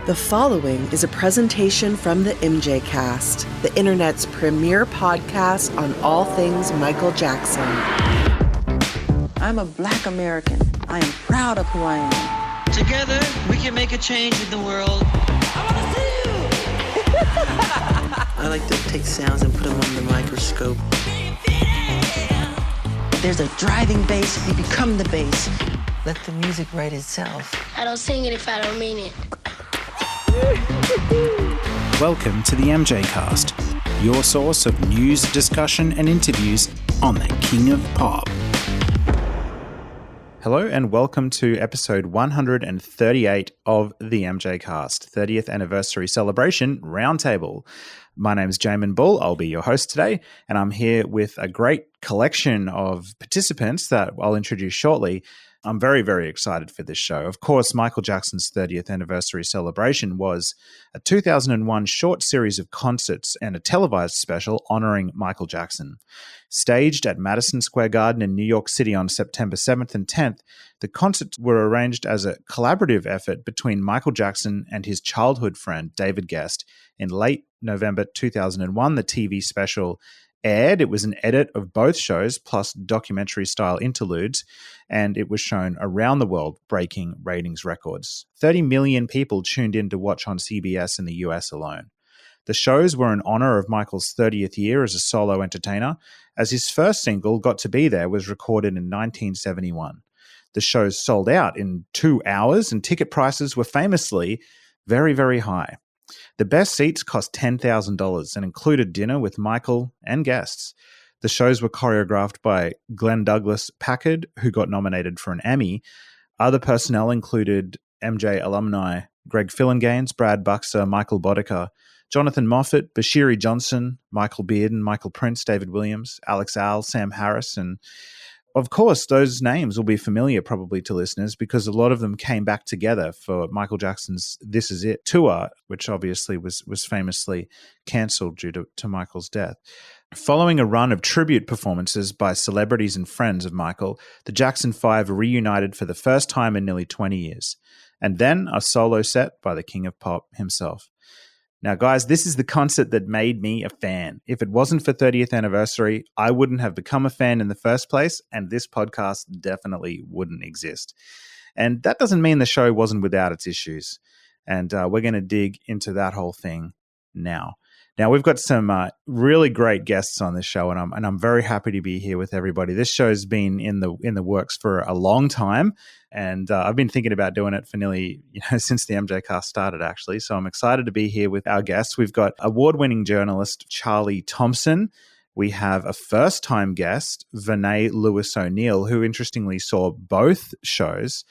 The following is a presentation from the MJCast, the internet's premier podcast on all things Michael Jackson. I'm a Black American. I am proud of who I am. Together, we can make a change in the world. I want to see you! I like to take sounds and put them under the microscope. There's a driving bass if you become the bass. Let the music write itself. I don't sing it if I don't mean it. Welcome to the MJCast, your source of news, discussion, and interviews on the King of Pop. Hello and welcome to episode 138 of the MJCast, 30th anniversary celebration Roundtable. My name's Jamin Bull. I'll be your host today, and I'm here with a great collection of participants that I'll introduce shortly. I'm very, very excited for this show. Of course, Michael Jackson's 30th anniversary celebration was a 2001 short series of concerts and a televised special honoring Michael Jackson. Staged at Madison Square Garden in New York City on September 7th and 10th, the concerts were arranged as a collaborative effort between Michael Jackson and his childhood friend, David Gest. In late November 2001, the TV special aired. It was an edit of both shows plus documentary-style interludes, and it was shown around the world, breaking ratings records. 30 million people tuned in to watch on CBS in the US alone. The shows were in honor of Michael's 30th year as a solo entertainer, as his first single, Got to Be There, was recorded in 1971. The shows sold out in 2 hours, and ticket prices were famously very, very high. The best seats cost $10,000 and included dinner with Michael and guests. The shows were choreographed by Glenn Douglas Packard, who got nominated for an Emmy. Other personnel included MJ alumni Greg Phillinganes, Brad Buxer, Michael Boddicker, Jonathan Moffat, Bashiri Johnson, Michael Bearden, Michael Prince, David Williams, Alex Al, Sam Harris, and of course, those names will be familiar probably to listeners because a lot of them came back together for Michael Jackson's This Is It tour, which obviously was famously cancelled due to Michael's death. Following a run of tribute performances by celebrities and friends of Michael, the Jackson 5 reunited for the first time in nearly 20 years. And then a solo set by the King of Pop himself. Now, guys, this is the concert that made me a fan. If it wasn't for 30th anniversary, I wouldn't have become a fan in the first place, and this podcast definitely wouldn't exist. And that doesn't mean the show wasn't without its issues. And we're going to dig into that whole thing now. Now, we've got some really great guests on this show, and I'm very happy to be here with everybody. This show's been in the works for a long time, and I've been thinking about doing it for nearly since the MJCast started, actually. So I'm excited to be here with our guests. We've got award-winning journalist Charlie Thompson. We have a first-time guest, Vinay Lewis O'Neill, who interestingly saw both shows,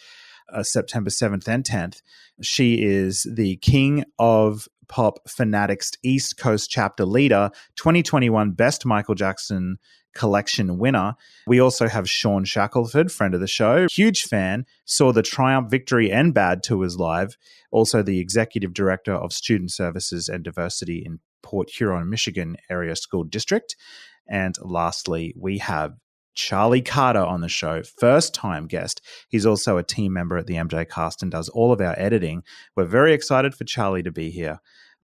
September 7th and 10th. She is the King of Pop Fanatics East Coast chapter leader, 2021 Best Michael Jackson Collection winner. We also have Sean Shackelford, friend of the show, huge fan, saw the Triumph, Victory, and Bad tours live, also the Executive Director of Student Services and Diversity in Port Huron, Michigan Area School District. And lastly, we have Charlie Carter on the show, first-time guest. He's also a team member at the MJCast and does all of our editing. We're very excited for Charlie to be here.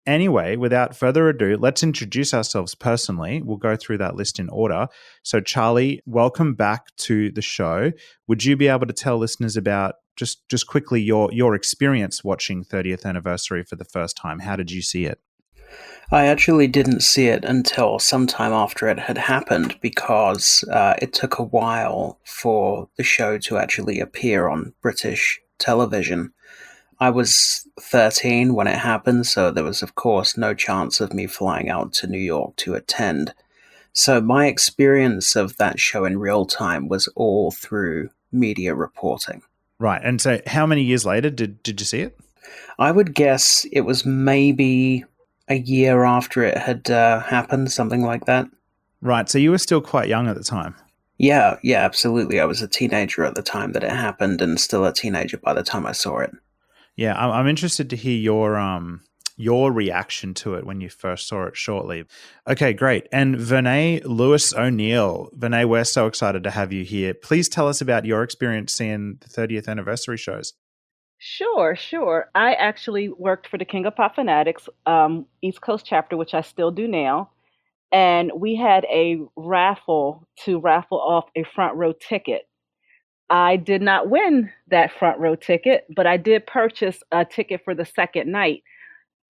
Anyway, without further ado, let's introduce ourselves personally. We'll go through that list in order. So, Charlie, welcome back to the show. Would you be able to tell listeners about just quickly your experience watching 30th anniversary for the first time? How did you see it? I actually didn't see it until sometime after it had happened because it took a while for the show to actually appear on British television. I was 13 when it happened, so there was, of course, no chance of me flying out to New York to attend. So my experience of that show in real time was all through media reporting. Right. And so how many years later did you see it? I would guess it was maybe a year after it had happened, something like that. Right. So you were still quite young at the time. Yeah, absolutely. I was a teenager at the time that it happened and still a teenager by the time I saw it. Yeah, I'm interested to hear your reaction to it when you first saw it shortly. Okay, great. And Vinay Lewis O'Neill. Vinay, we're so excited to have you here. Please tell us about your experience seeing the 30th anniversary shows. Sure, sure. I actually worked for the King of Pop Fanatics, East Coast chapter, which I still do now. And we had a raffle to raffle off a front row ticket. I did not win that front row ticket, but I did purchase a ticket for the second night.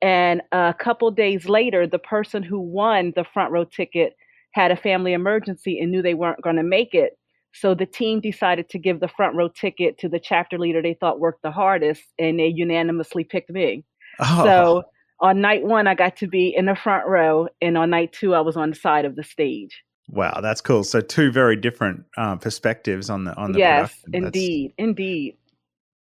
And a couple days later, the person who won the front row ticket had a family emergency and knew they weren't going to make it. So the team decided to give the front row ticket to the chapter leader they thought worked the hardest, and they unanimously picked me. Oh, So on night one, I got to be in the front row, and on night two, I was on the side of the stage. wow, that's cool. So two very different perspectives on the Yes, production. indeed, indeed.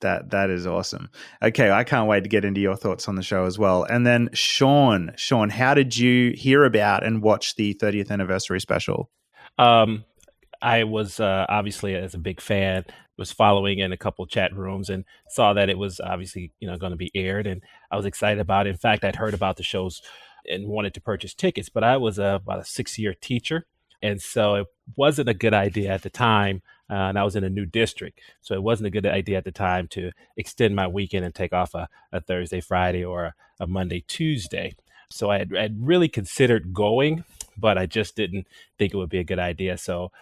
That is awesome. Okay, I can't wait to get into your thoughts on the show as well. And then Sean, how did you hear about and watch the 30th anniversary special? I was obviously, as a big fan, was following in a couple chat rooms and saw that it was obviously going to be aired, and I was excited about it. In fact, I'd heard about the shows and wanted to purchase tickets, but I was about a 6-year teacher, and so it wasn't a good idea at the time. And I was in a new district, so it wasn't a good idea at the time to extend my weekend and take off a Thursday, Friday, or a Monday, Tuesday. So I had really considered going, but I just didn't think it would be a good idea. So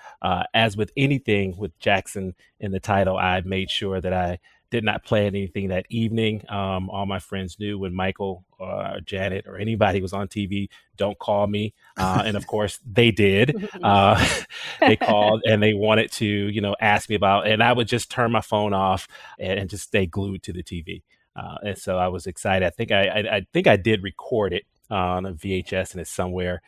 as with anything with Jackson in the title, I made sure that I did not plan anything that evening. All my friends knew when Michael or Janet or anybody was on TV, don't call me. And of course they did. They called and they wanted to, ask me about, and I would just turn my phone off and just stay glued to the TV. And so I was excited. I think I did record it on a VHS, and it's somewhere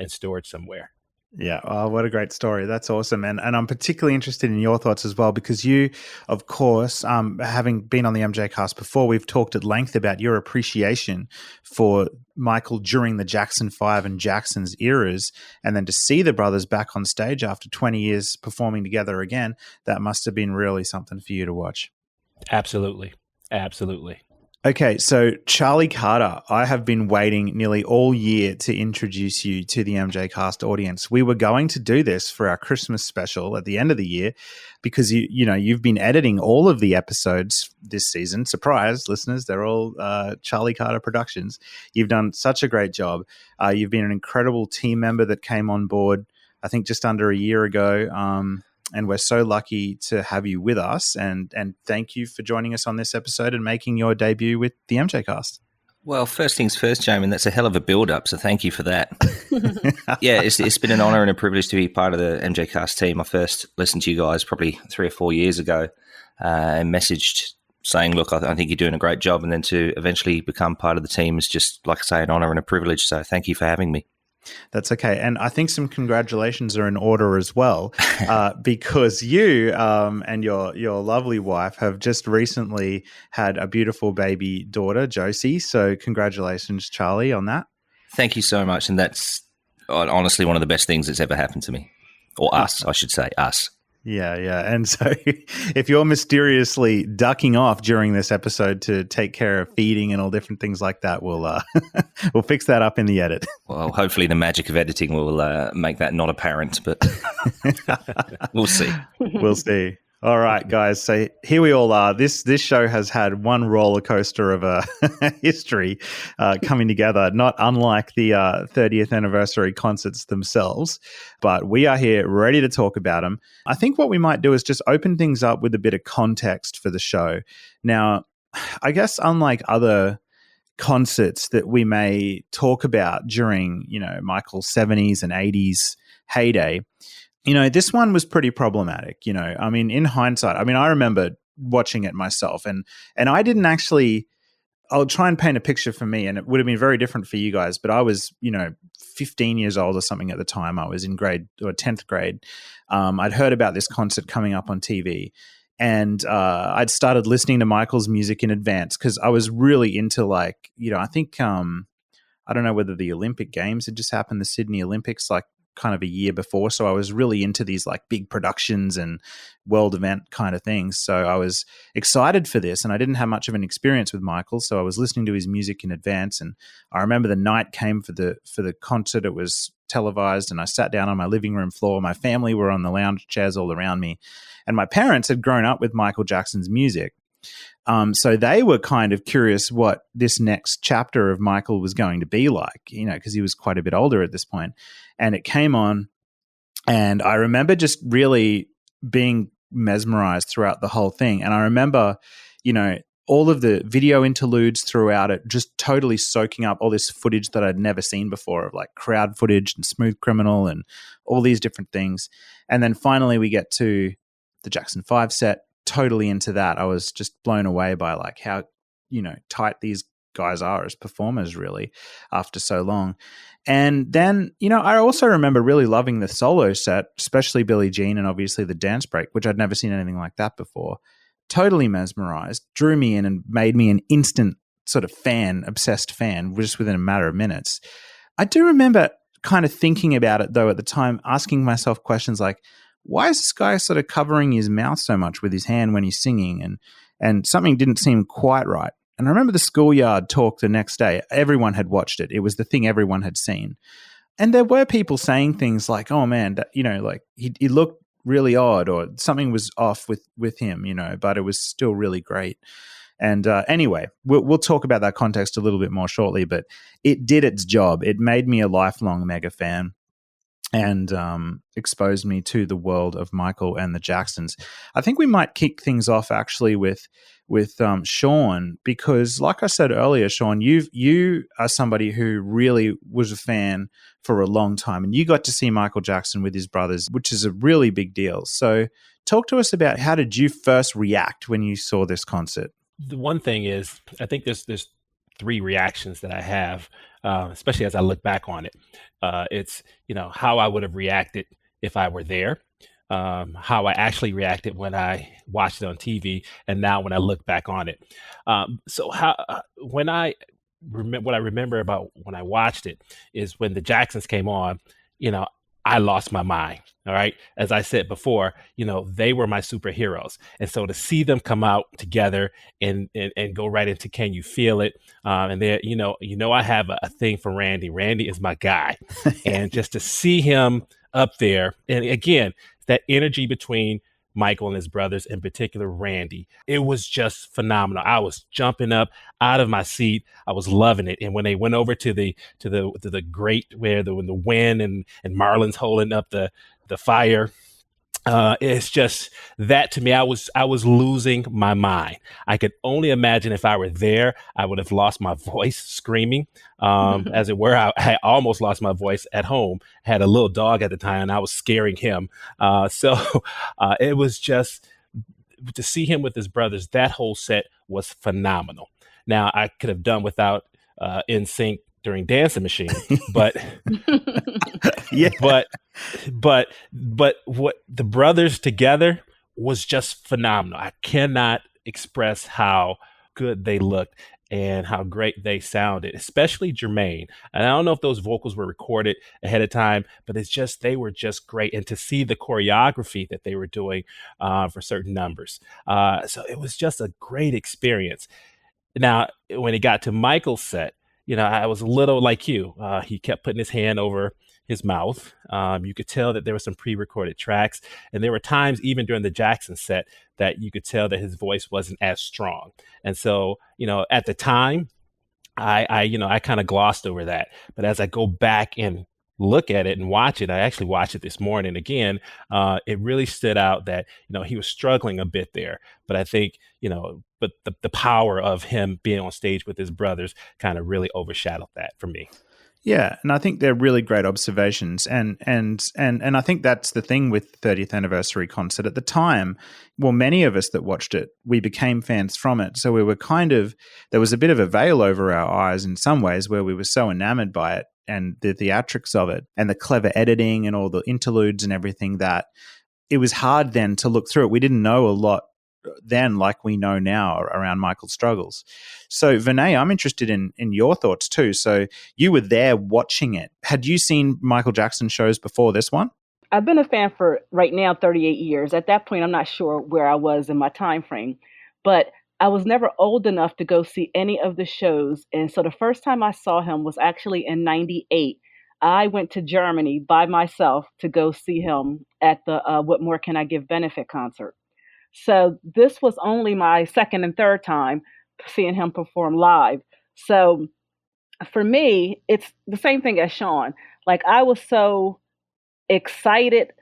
in storage somewhere. Yeah. Oh, what a great story. That's awesome. And I'm particularly interested in your thoughts as well, because you, of course, having been on the MJCast before, we've talked at length about your appreciation for Michael during the Jackson 5 and Jackson's eras. And then to see the brothers back on stage after 20 years performing together again, that must have been really something for you to watch. Absolutely. Absolutely. Okay, so Charlie Carter, I have been waiting nearly all year to introduce you to the MJCast audience. We were going to do this for our Christmas special at the end of the year because you've been editing all of the episodes this season. Surprise, listeners, they're all Charlie Carter productions. You've done such a great job. You've been an incredible team member that came on board, I think, just under a year ago. And we're so lucky to have you with us. And thank you for joining us on this episode and making your debut with the MJCast. Well, first things first, Jamin, that's a hell of a build-up, so thank you for that. Yeah, it's been an honor and a privilege to be part of the MJCast team. I first listened to you guys probably 3 or 4 years ago and messaged saying, look, I think you're doing a great job. And then to eventually become part of the team is just, like I say, an honor and a privilege. So thank you for having me. That's okay. And I think some congratulations are in order as well, because you and your lovely wife have just recently had a beautiful baby daughter, Josie. So congratulations, Charlie, on that. Thank you so much. And that's honestly one of the best things that's ever happened to me. Or us, I should say, us. Yeah. And so if you're mysteriously ducking off during this episode to take care of feeding and all different things like that, we'll fix that up in the edit. Well, hopefully the magic of editing will make that not apparent, but we'll see. We'll see. All right, guys. So here we all are. This show has had one roller coaster of a history coming together, not unlike the 30th anniversary concerts themselves. But we are here ready to talk about them. I think what we might do is just open things up with a bit of context for the show. Now, I guess unlike other concerts that we may talk about during, Michael's 70s and 80s heyday, this one was pretty problematic. In hindsight, I remember watching it myself and I didn't actually, I'll try and paint a picture for me, and it would have been very different for you guys, but I was, 15 years old or something at the time. I was in 10th grade. I'd heard about this concert coming up on TV, and I'd started listening to Michael's music in advance because I was really into I think, I don't know whether the Olympic Games had just happened, the Sydney Olympics, kind of a year before. So I was really into these big productions and world event kind of things. So I was excited for this, and I didn't have much of an experience with Michael. So I was listening to his music in advance. And I remember the night came for the concert. It was televised, and I sat down on my living room floor. My family were on the lounge chairs all around me. And my parents had grown up with Michael Jackson's music. So they were kind of curious what this next chapter of Michael was going to be like, because he was quite a bit older at this point. And it came on, and I remember just really being mesmerized throughout the whole thing. And I remember, all of the video interludes throughout it, just totally soaking up all this footage that I'd never seen before of like crowd footage and Smooth Criminal and all these different things. And then finally we get to the Jackson 5 set, totally into that. I was just blown away by like how, tight these guys are as performers really after so long. And then, I also remember really loving the solo set, especially Billie Jean and obviously the dance break, which I'd never seen anything like that before. Totally mesmerized, drew me in and made me an instant sort of obsessed fan, just within a matter of minutes. I do remember kind of thinking about it though at the time, asking myself questions like, why is this guy sort of covering his mouth so much with his hand when he's singing? And something didn't seem quite right. And I remember the schoolyard talk the next day. Everyone had watched it. It was the thing everyone had seen. And there were people saying things like, oh man, that, like he looked really odd or something was off with him, but it was still really great. And anyway, we'll talk about that context a little bit more shortly, but it did its job. It made me a lifelong mega fan and exposed me to the world of Michael and the Jacksons. I think we might kick things off actually with Sean, because like I said earlier, Sean, you are somebody who really was a fan for a long time, and you got to see Michael Jackson with his brothers, which is a really big deal. So talk to us about how did you first react when you saw this concert? The one thing is, I think there's three reactions that I have, especially as I look back on it. It's, how I would have reacted if I were there, how I actually reacted when I watched it on TV, and now when I look back on it. What I remember about when I watched it is when the Jacksons came on, I lost my mind. All right. As I said before, they were my superheroes. And so to see them come out together and go right into Can You Feel It? And there, I have a thing for Randy. Randy is my guy. And just to see him up there, and again, that energy between Michael and his brothers, in particular Randy, it was just phenomenal. I was jumping up out of my seat. I was loving it. And when they went over to the grate where the wind and Marlon's holding up the fire, it's just that to me, I was losing my mind. I could only imagine if I were there, I would have lost my voice screaming. As it were, I almost lost my voice at home. I had a little dog at the time and I was scaring him. So it was just to see him with his brothers. That whole set was phenomenal. Now I could have done without NSYNC during Dancing Machine, but yeah, but what the brothers together was just phenomenal. I cannot express how good they looked and how great they sounded, especially Jermaine. And I don't know if those vocals were recorded ahead of time, but they were just great. And to see the choreography that they were doing for certain numbers. So it was just a great experience. Now, when it got to Michael's set, I was a little like you. He kept putting his hand over his mouth. You could tell that there were some pre-recorded tracks. And there were times, even during the Jackson set, that you could tell that his voice wasn't as strong. And so, at the time, I kind of glossed over that. But as I go back and look at it and watch it, I actually watched it this morning again. It really stood out that, he was struggling a bit there. But I think, but the power of him being on stage with his brothers kind of really overshadowed that for me. Yeah, and I think they're really great observations, and I think that's the thing with 30th anniversary concert at the time. Well, many of us that watched it, we became fans from it, so we were there was a bit of a veil over our eyes in some ways, where we were so enamored by it and the theatrics of it, and the clever editing and all the interludes and everything, that it was hard then to look through it. We didn't know a lot then like we know now around Michael's struggles. So Vinay, I'm interested in your thoughts too. So you were there watching it. Had you seen Michael Jackson shows before this one? I've been a fan for right now 38 years. At that point, I'm not sure where I was in my time frame, but I was never old enough to go see any of the shows. And so the first time I saw him was actually in 98. I went to Germany by myself to go see him at the What More Can I Give benefit concert. So this was only my second and third time seeing him perform live. So for me, it's the same thing as Sean. Like, I was so excited.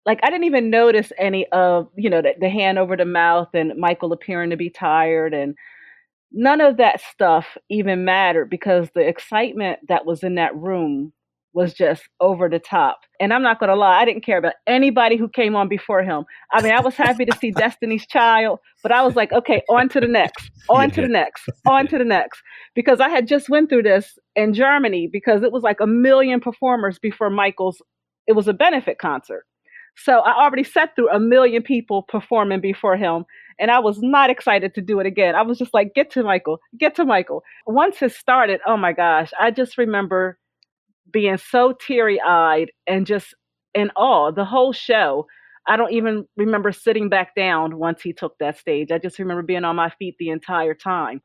Like, I didn't even notice any of, the hand over the mouth and Michael appearing to be tired, and none of that stuff even mattered because the excitement that was in that room was just over the top. And I'm not going to lie, I didn't care about anybody who came on before him. I mean, I was happy to see Destiny's Child, but I was like, okay, on to the next, on to the next, on to the next. Because I had just went through this in Germany because it was like 1 million performers before Michael's, it was a benefit concert. So I already sat through 1 million people performing before him, and I was not excited to do it again. I was just like, get to Michael, get to Michael. Once it started, oh my gosh, I just remember being so teary-eyed and just in awe the whole show. I don't even remember sitting back down once he took that stage. I just remember being on my feet the entire time.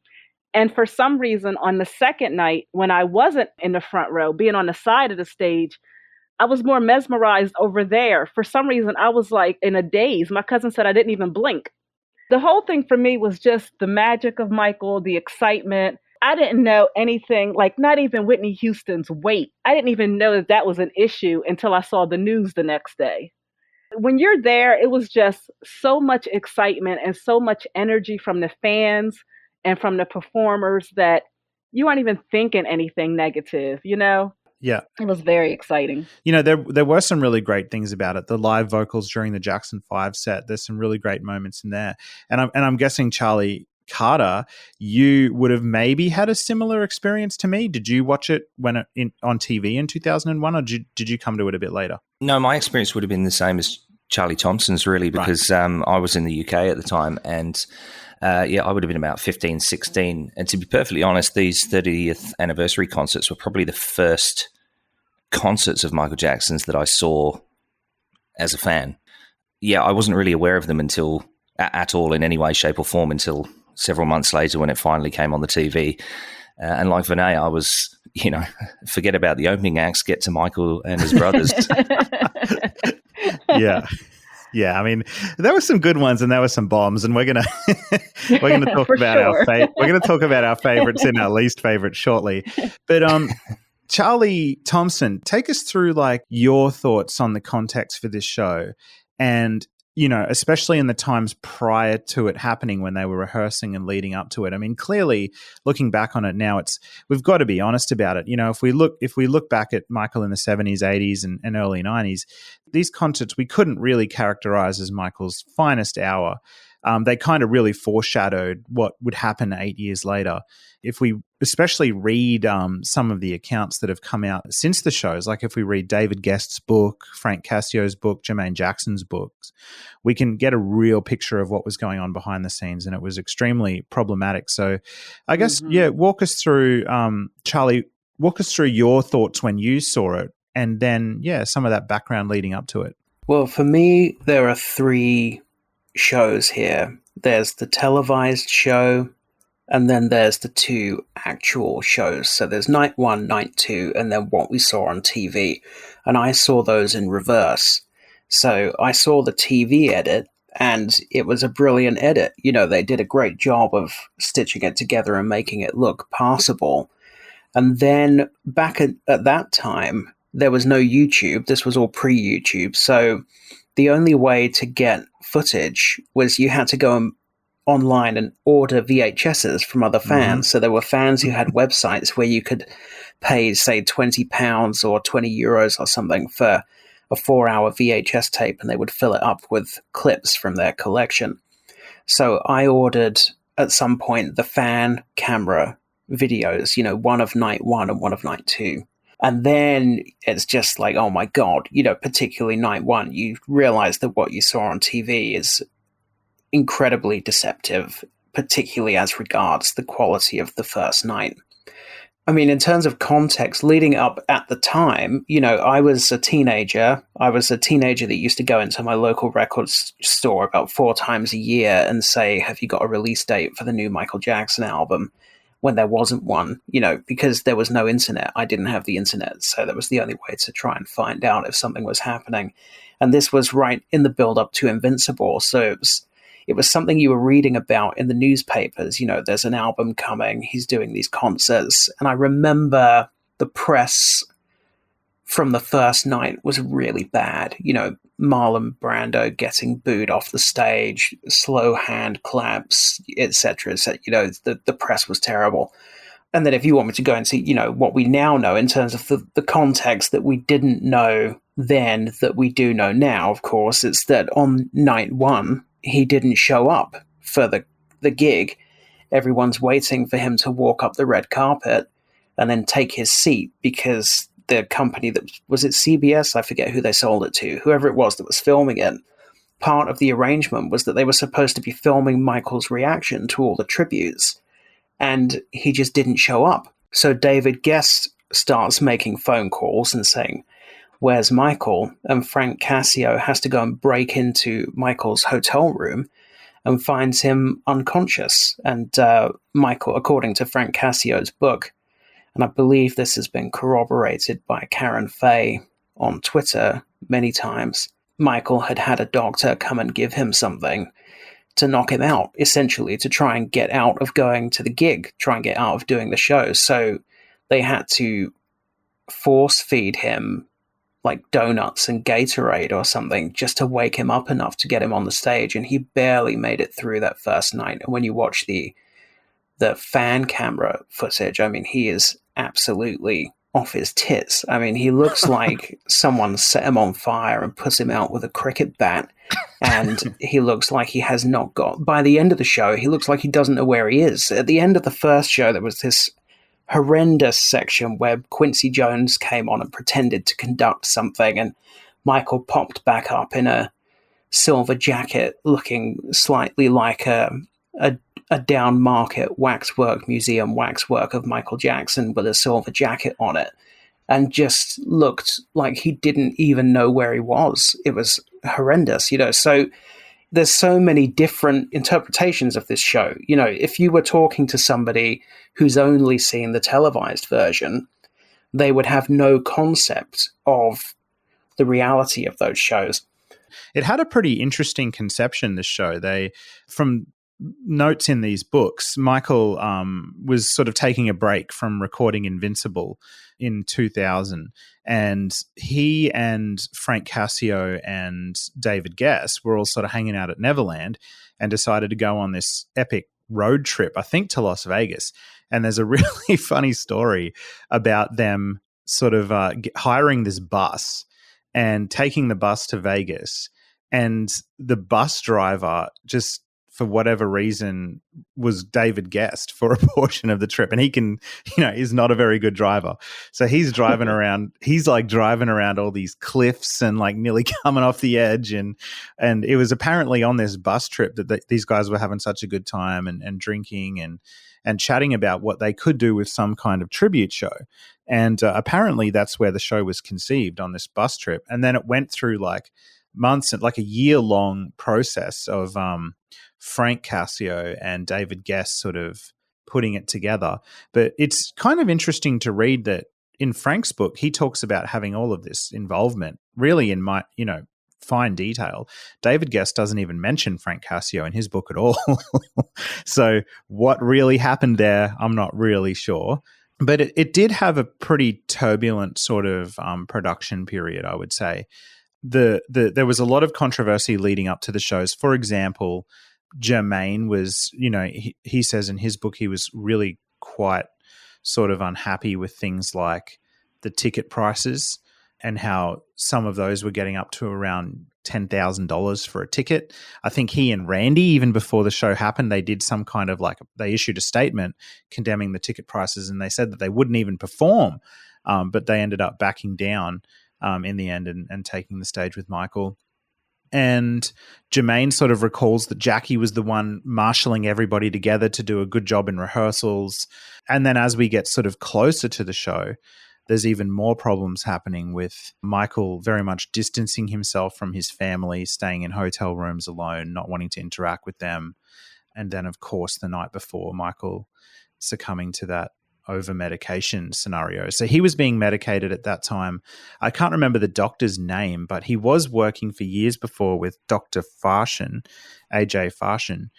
And for some reason, on the second night, when I wasn't in the front row, being on the side of the stage, I was more mesmerized over there. For some reason, I was like in a daze. My cousin said I didn't even blink. The whole thing for me was just the magic of Michael, the excitement. I didn't know anything, like not even Whitney Houston's weight. I didn't even know that that was an issue until I saw the news the next day. When you're there, it was just so much excitement and so much energy from the fans and from the performers that you aren't even thinking anything negative, Yeah. It was very exciting. There were some really great things about it. The live vocals during the Jackson 5 set, there's some really great moments in there. And I'm guessing, Charlie Carter, you would have maybe had a similar experience to me. Did you watch it when on TV in 2001, or did you come to it a bit later? No, my experience would have been the same as Charlie Thompson's, really, because I was in the UK at the time, and I would have been about 15, 16. And to be perfectly honest, these 30th anniversary concerts were probably the first concerts of Michael Jackson's that I saw as a fan. Yeah, I wasn't really aware of them until, at all in any way, shape or form, until several months later when it finally came on the TV. And like Vinay, I was, forget about the opening acts, get to Michael and his brothers. Yeah. Yeah, I mean, there were some good ones and there were some bombs, and we're gonna talk about our favorites and our least favorites shortly. But Charlie Thompson, take us through like your thoughts on the context for this show, and especially in the times prior to it happening when they were rehearsing and leading up to it. I mean, clearly, looking back on it now, we've got to be honest about it. If we look back at Michael in the 70s, 80s, and early 90s, these concerts we couldn't really characterize as Michael's finest hour. They kind of really foreshadowed what would happen 8 years later. If we especially read some of the accounts that have come out since the shows, like if we read David Gest's book, Frank Cassio's book, Jermaine Jackson's books, we can get a real picture of what was going on behind the scenes, and it was extremely problematic. So I guess, walk us through, Charlie, walk us through your thoughts when you saw it, and then, some of that background leading up to it. Well, for me, there are 3 shows here. There's the televised show, and then there's the 2 actual shows. So there's night 1, night 2, and then what we saw on TV. And I saw those in reverse. So I saw the TV edit, and it was a brilliant edit. They did a great job of stitching it together and making it look passable. And then back at that time, there was no YouTube. This was all pre-YouTube. So the only way to get footage was you had to go online and order VHSs from other fans. So there were fans who had websites where you could pay, say, £20 or €20 or something for a 4-hour VHS tape, and they would fill it up with clips from their collection. So I ordered, at some point, the fan camera videos, one of night 1 and one of night 2. And then it's just like, oh my God, particularly night 1, you realize that what you saw on TV is incredibly deceptive, particularly as regards the quality of the first night. I mean, in terms of context, leading up at the time, I was a teenager. I was a teenager that used to go into my local record store about 4 times a year and say, have you got a release date for the new Michael Jackson album? When there wasn't one, because there was no internet. I didn't have the internet, so that was the only way to try and find out if something was happening. And this was right in the build-up to Invincible, so It was something you were reading about in the newspapers. You know, there's an album coming, he's doing these concerts. And I remember the press from the first night was really bad. You know, Marlon Brando getting booed off the stage, slow hand claps, etc. etc. You know, the press was terrible. And then if you want me to go and see, you know, what we now know in terms of the context that we didn't know then that we do know now, of course, it's that on night one, he didn't show up for the gig. Everyone's waiting for him to walk up the red carpet and then take his seat because the company that was it CBS? I forget who they sold it to, whoever it was that was filming it. Part of the arrangement was that they were supposed to be filming Michael's reaction to all the tributes, and he just didn't show up. So David Gest starts making phone calls and saying, "Where's Michael?" And Frank Cassio has to go and break into Michael's hotel room and finds him unconscious. And Michael, according to Frank Cassio's book, and I believe this has been corroborated by Karen Fay on Twitter many times, Michael had had a doctor come and give him something to knock him out, essentially, to try and get out of going to the gig, try and get out of doing the show. So they had to force feed him like donuts and Gatorade or something just to wake him up enough to get him on the stage. And he barely made it through that first night. And when you watch the fan camera footage, I mean, he is absolutely off his tits. I mean, he looks like someone set him on fire and put him out with a cricket bat. And he looks like he has not got... By the end of the show, he looks like he doesn't know where he is. At the end of the first show, there was this horrendous section where Quincy Jones came on and pretended to conduct something, and Michael popped back up in a silver jacket looking slightly like a down market waxwork museum waxwork of Michael Jackson with a silver jacket on it, and just looked like he didn't even know where he was. It was horrendous, you know. So there's so many different interpretations of this show. You know, if you were talking to somebody who's only seen the televised version, they would have no concept of the reality of those shows. It had a pretty interesting conception, this show. From notes in these books, Michael was sort of taking a break from recording Invincible in 2000, and he and Frank Cassio and David Gest were all sort of hanging out at Neverland and decided to go on this epic road trip, I think to Las Vegas. And there's a really funny story about them sort of hiring this bus and taking the bus to Vegas, and the bus driver just, for whatever reason, was David Gest for a portion of the trip. And he is not a very good driver. So he's driving around, driving around all these cliffs and like nearly coming off the edge. And it was apparently on this bus trip that these guys were having such a good time and drinking and chatting about what they could do with some kind of tribute show. And apparently that's where the show was conceived, on this bus trip. And then it went through like months and like a year-long process of Frank Cassio and David Gest sort of putting it together. But it's kind of interesting to read that in Frank's book, he talks about having all of this involvement really in fine detail. David Gest doesn't even mention Frank Cassio in his book at all. So what really happened there, I'm not really sure. But it did have a pretty turbulent sort of production period, I would say. There was a lot of controversy leading up to the shows. For example, Jermaine was, he says in his book he was really quite sort of unhappy with things like the ticket prices and how some of those were getting up to around $10,000 for a ticket. I think he and Randy, even before the show happened, they did some kind of they issued a statement condemning the ticket prices, and they said that they wouldn't even perform, but they ended up backing down in the end and taking the stage with Michael. And Jermaine sort of recalls that Jackie was the one marshalling everybody together to do a good job in rehearsals. And then as we get sort of closer to the show, there's even more problems happening, with Michael very much distancing himself from his family, staying in hotel rooms alone, not wanting to interact with them. And then, of course, the night before, Michael succumbing to that over medication scenario. So he was being medicated at that time. I can't remember the doctor's name, but he was working for years before with Dr. Farshin, AJ Farshin.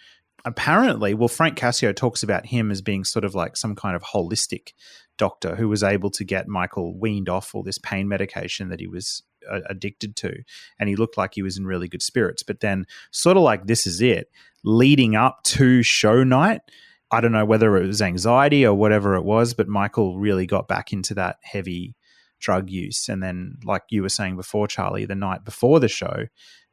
Apparently, well, Frank Cassio talks about him as being sort of like some kind of holistic doctor who was able to get Michael weaned off all this pain medication that he was addicted to. And he looked like he was in really good spirits. But then sort of like This Is It, leading up to show night, I don't know whether it was anxiety or whatever it was, but Michael really got back into that heavy drug use. And then, like you were saying before, Charlie, the night before the show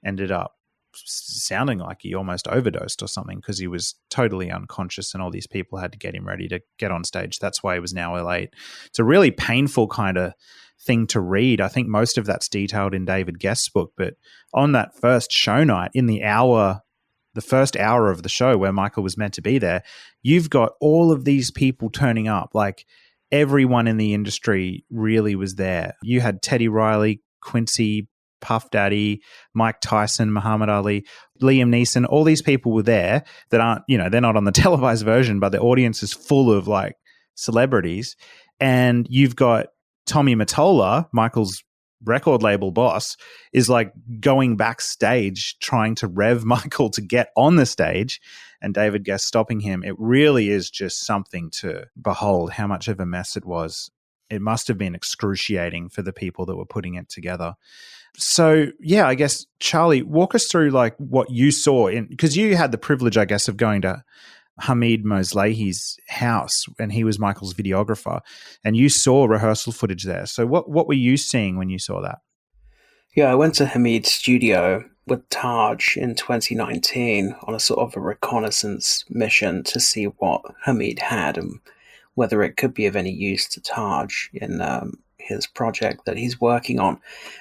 ended up sounding like he almost overdosed or something because he was totally unconscious and all these people had to get him ready to get on stage. That's why he was now late. It's a really painful kind of thing to read. I think most of that's detailed in David Gest's book, but on that first show night, in the first hour of the show where Michael was meant to be there, you've got all of these people turning up. Like everyone in the industry really was there. You had Teddy Riley, Quincy, Puff Daddy, Mike Tyson, Muhammad Ali, Liam Neeson, all these people were there that aren't, they're not on the televised version, but the audience is full of like celebrities. And you've got Tommy Mottola, Michael's record label boss, is like going backstage trying to rev Michael to get on the stage, and David Gest stopping him. It really is just something to behold how much of a mess it was. It must have been excruciating for the people that were putting it together. So, yeah, I guess, Charlie, walk us through like what you saw because you had the privilege, I guess, of going to Hamid Moslehi's house and he was Michael's videographer and you saw rehearsal footage there. So what were you seeing when you saw that? Yeah, I went to Hamid's studio with Taj in 2019 on a sort of a reconnaissance mission to see what Hamid had and whether it could be of any use to Taj in his project that he's working on.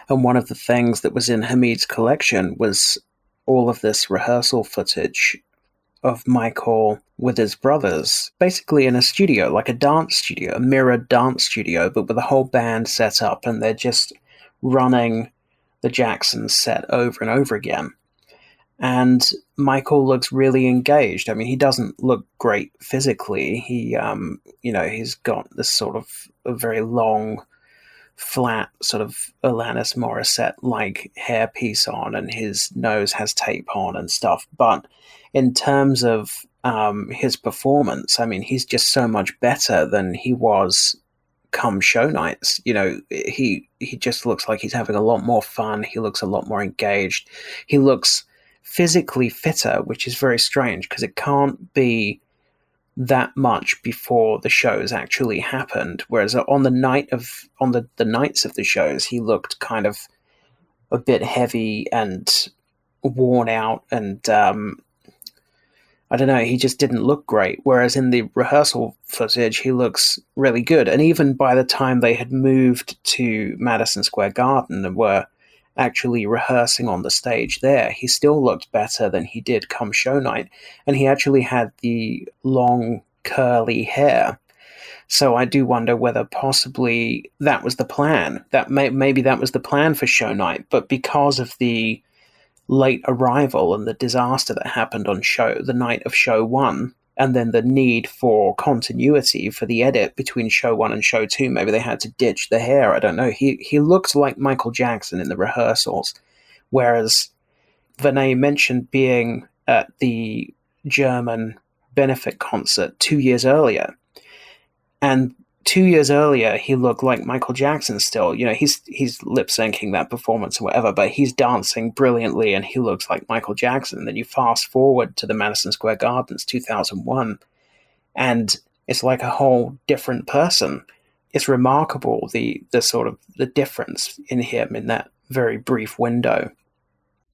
And one of the things that was in Hamid's collection was all of this rehearsal footage of Michael with his brothers, basically in a studio, like a dance studio, a mirrored dance studio, but with a whole band set up, and they're just running the Jackson set over and over again. And Michael looks really engaged. I mean, he doesn't look great physically. He, he's got this sort of a very long, flat sort of Alanis Morissette-like hairpiece on, and his nose has tape on and stuff. But in terms of his performance, I mean, he's just so much better than he was come show nights. He just looks like he's having a lot more fun. He looks a lot more engaged. He looks physically fitter, which is very strange because it can't be that much before the shows actually happened. Whereas on the nights of the shows, he looked kind of a bit heavy and worn out, and I don't know, he just didn't look great. Whereas in the rehearsal footage, he looks really good. And even by the time they had moved to Madison Square Garden and were actually rehearsing on the stage there, he still looked better than he did come show night. And he actually had the long curly hair. So I do wonder whether possibly that was the plan. That maybe that was the plan for show night, but because of the late arrival and the disaster that happened on the night of show one, and then the need for continuity for the edit between show one and show two, maybe they had to ditch the hair. I don't know. He looked like Michael Jackson in the rehearsals, whereas Vinay mentioned being at the German benefit concert 2 years earlier, and 2 years earlier he looked like Michael Jackson still. He's lip syncing that performance or whatever, but he's dancing brilliantly and he looks like Michael Jackson. Then you fast forward to the Madison Square Gardens 2001 and it's like a whole different person. It's remarkable the sort of the difference in him in that very brief window.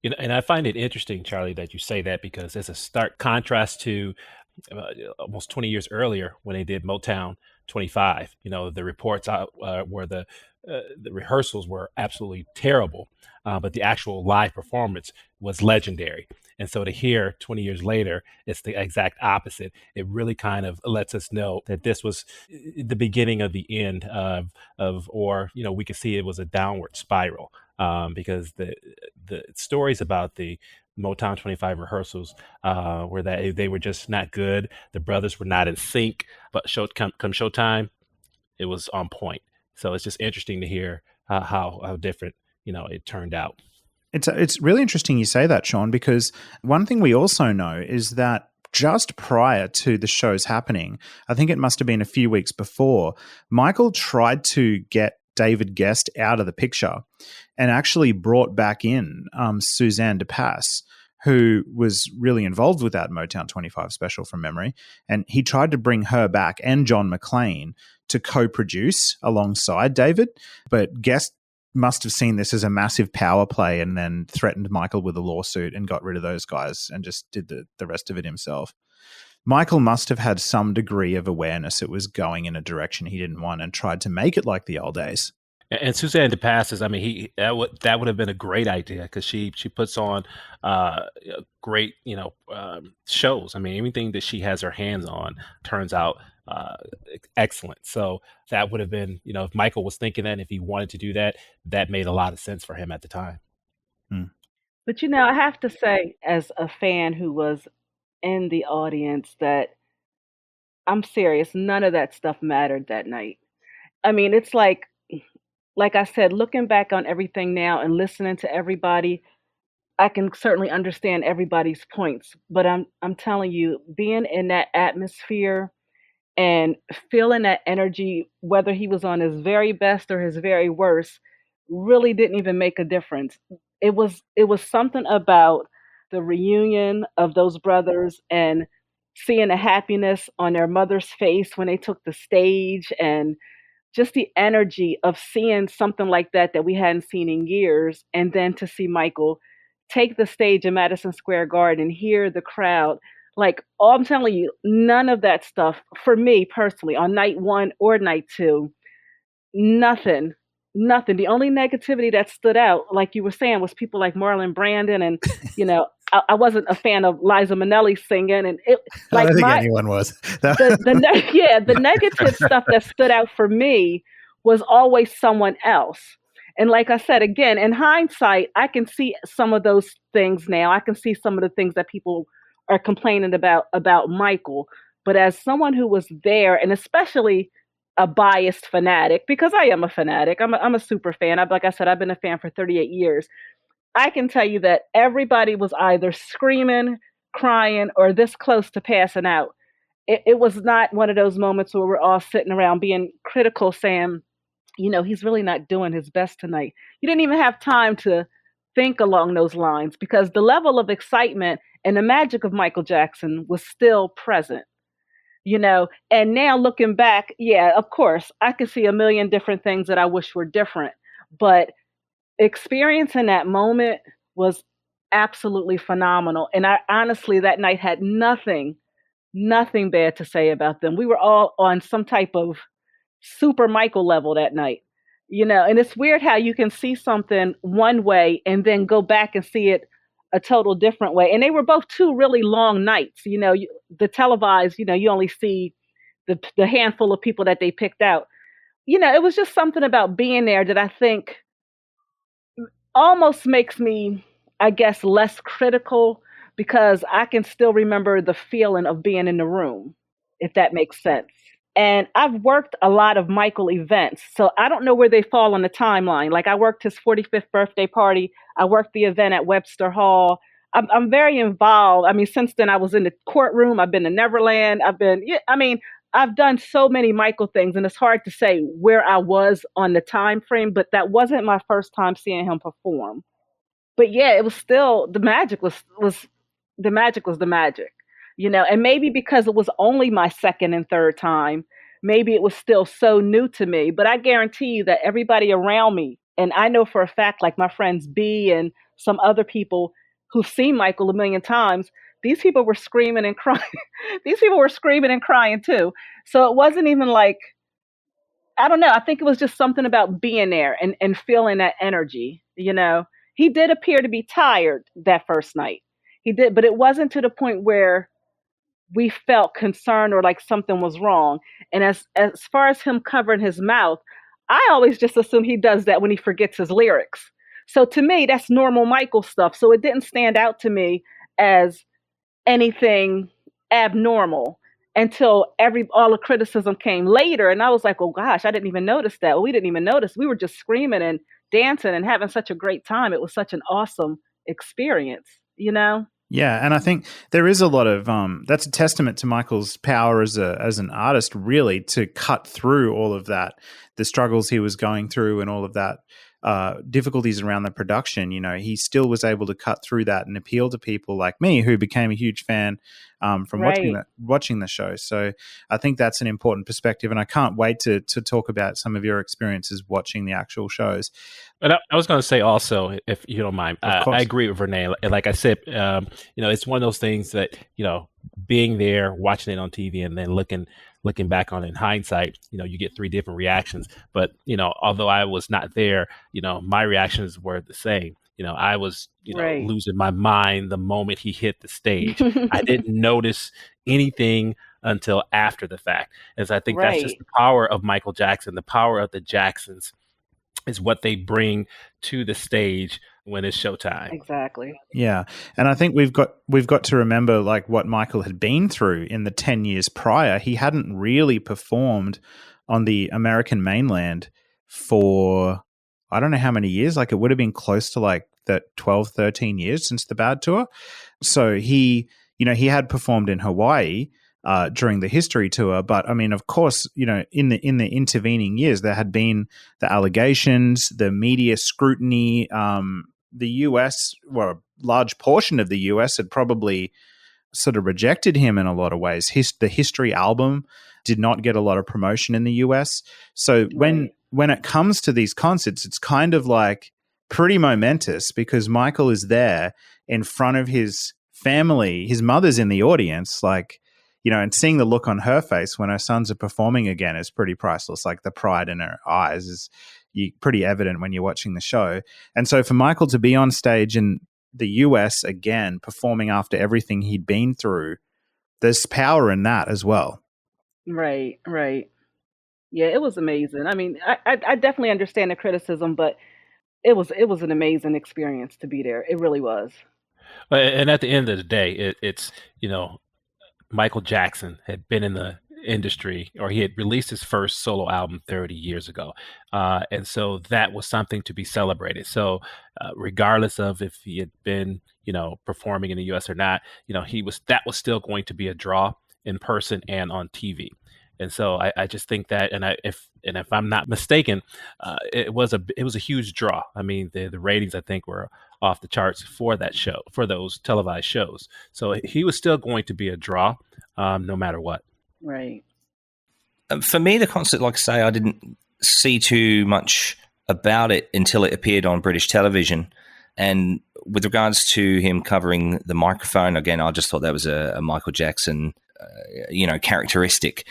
And I find it interesting, Charlie, that you say that because it's a stark contrast to almost 20 years earlier when they did Motown 25. The reports out where the rehearsals were absolutely terrible, but the actual live performance was legendary. And so to hear 20 years later, it's the exact opposite. It really kind of lets us know that this was the beginning of the end or we could see it was a downward spiral, because the stories about the Motown 25 rehearsals, where that they were just not good. The brothers were not in sync, but come showtime, it was on point. So it's just interesting to hear how different, it turned out. It's really interesting you say that, Sean, because one thing we also know is that just prior to the show's happening, I think it must have been a few weeks before, Michael tried to get David Gest out of the picture and actually brought back in Suzanne DePass, who was really involved with that Motown 25 special from memory. And he tried to bring her back and John McClane to co-produce alongside David, but Gest must have seen this as a massive power play and then threatened Michael with a lawsuit and got rid of those guys and just did the rest of it himself. Michael must have had some degree of awareness it was going in a direction he didn't want and tried to make it like the old days. And Suzanne DePass, that would have been a great idea because she puts on great shows. I mean, anything that she has her hands on turns out excellent. So that would have been, if Michael was thinking that, if he wanted to do that, that made a lot of sense for him at the time. But I have to say, as a fan who was in the audience, that I'm serious. None of that stuff mattered that night. I mean, it's like I said, looking back on everything now and listening to everybody, I can certainly understand everybody's points. But I'm telling you, being in that atmosphere and feeling that energy, whether he was on his very best or his very worst, really didn't even make a difference. It was something about the reunion of those brothers and seeing the happiness on their mother's face when they took the stage, and just the energy of seeing something like that we hadn't seen in years. And then to see Michael take the stage in Madison Square Garden and hear the crowd. Like, I'm telling you, none of that stuff, for me personally, on night one or night two, nothing. The only negativity that stood out, like you were saying, was people like Marlon Brandon. And, I wasn't a fan of Liza Minnelli singing. And it, I don't think anyone was. the negative stuff that stood out for me was always someone else. And like I said, again, in hindsight, I can see some of those things now. I can see some of the things that people are complaining about Michael. But as someone who was there, and especially a biased fanatic, because I am a fanatic, I'm a super fan. Like I said, I've been a fan for 38 years. I can tell you that everybody was either screaming, crying, or this close to passing out. It was not one of those moments where we're all sitting around being critical, saying, he's really not doing his best tonight. You didn't even have time to think along those lines, because the level of excitement and the magic of Michael Jackson was still present. And now looking back, yeah, of course, I could see a million different things that I wish were different. But experiencing that moment was absolutely phenomenal. And I honestly, that night had nothing bad to say about them. We were all on some type of super Michael level that night. And it's weird how you can see something one way and then go back and see it a total different way. And they were both two really long nights. The televised, you only see the handful of people that they picked out. It was just something about being there that I think almost makes me, I guess, less critical, because I can still remember the feeling of being in the room, if that makes sense. And I've worked a lot of Michael events, so I don't know where they fall on the timeline. Like, I worked his 45th birthday party. I worked the event at Webster Hall. I'm very involved. I mean, since then I was in the courtroom. I've been to Neverland. I've done so many Michael things, and it's hard to say where I was on the time frame, but that wasn't my first time seeing him perform. But yeah, it was still, the magic was the magic. And maybe because it was only my second and third time, maybe it was still so new to me. But I guarantee you that everybody around me, and I know for a fact, like my friends B and some other people who've seen Michael a million times, these people were screaming and crying. These people were screaming and crying too. So it wasn't even like, I don't know. I think it was just something about being there and feeling that energy. He did appear to be tired that first night. He did, but it wasn't to the point where we felt concerned or like something was wrong. And as far as him covering his mouth, I always just assume he does that when he forgets his lyrics. So to me, that's normal Michael stuff. So it didn't stand out to me as anything abnormal until all the criticism came later. And I was like, oh gosh, I didn't even notice that. Well, we didn't even notice. We were just screaming and dancing and having such a great time. It was such an awesome experience, you know? Yeah, and I think there is a lot of that's a testament to Michael's power as an artist, really, to cut through all of that, the struggles he was going through, and all of that difficulties around the production. You know, he still was able to cut through that and appeal to people like me, who became a huge fan from watching the show. So I think that's an important perspective, and I can't wait to talk about some of your experiences watching the actual shows. But I was going to say also, if you don't mind, I agree with Renee. Like I said, it's one of those things that, being there, watching it on TV, and then looking back on it in hindsight, you get three different reactions. But, although I was not there, my reactions were the same. I was, losing my mind the moment he hit the stage. I didn't notice anything until after the fact. As I think that's just the power of Michael Jackson, the power of the Jacksons, is what they bring to the stage when it's showtime. Exactly. Yeah. And I think we've got to remember like what Michael had been through in the 10 years prior. He hadn't really performed on the American mainland for I don't know how many years. Like it would have been close to like the 12, 13 years since the Bad Tour. So he had performed in Hawaii during the History Tour. But I mean, of course, in the intervening years, there had been the allegations, the media scrutiny. The US, well, a large portion of the US had probably sort of rejected him in a lot of ways. The History album did not get a lot of promotion in the US. So when it comes to these concerts, it's kind of like pretty momentous because Michael is there in front of his family. His mother's in the audience, like, and seeing the look on her face when her sons are performing again is pretty priceless. Like the pride in her eyes is pretty evident when you're watching the show. And so for Michael to be on stage in the US again, performing after everything he'd been through, there's power in that as well. Right. Yeah, it was amazing. I mean, I definitely understand the criticism, but it was an amazing experience to be there. It really was. And at the end of the day, it's Michael Jackson had been in the industry, or he had released his first solo album 30 years ago. And so that was something to be celebrated. So regardless of if he had been, performing in the US or not, that was still going to be a draw in person and on TV. And so I just think that, if I'm not mistaken, it was a huge draw. I mean, the ratings, I think, were off the charts for that show, for those televised shows. So he was still going to be a draw, no matter what. Right. For me, the concert, like I say, I didn't see too much about it until it appeared on British television. And with regards to him covering the microphone, again, I just thought that was a Michael Jackson, characteristic.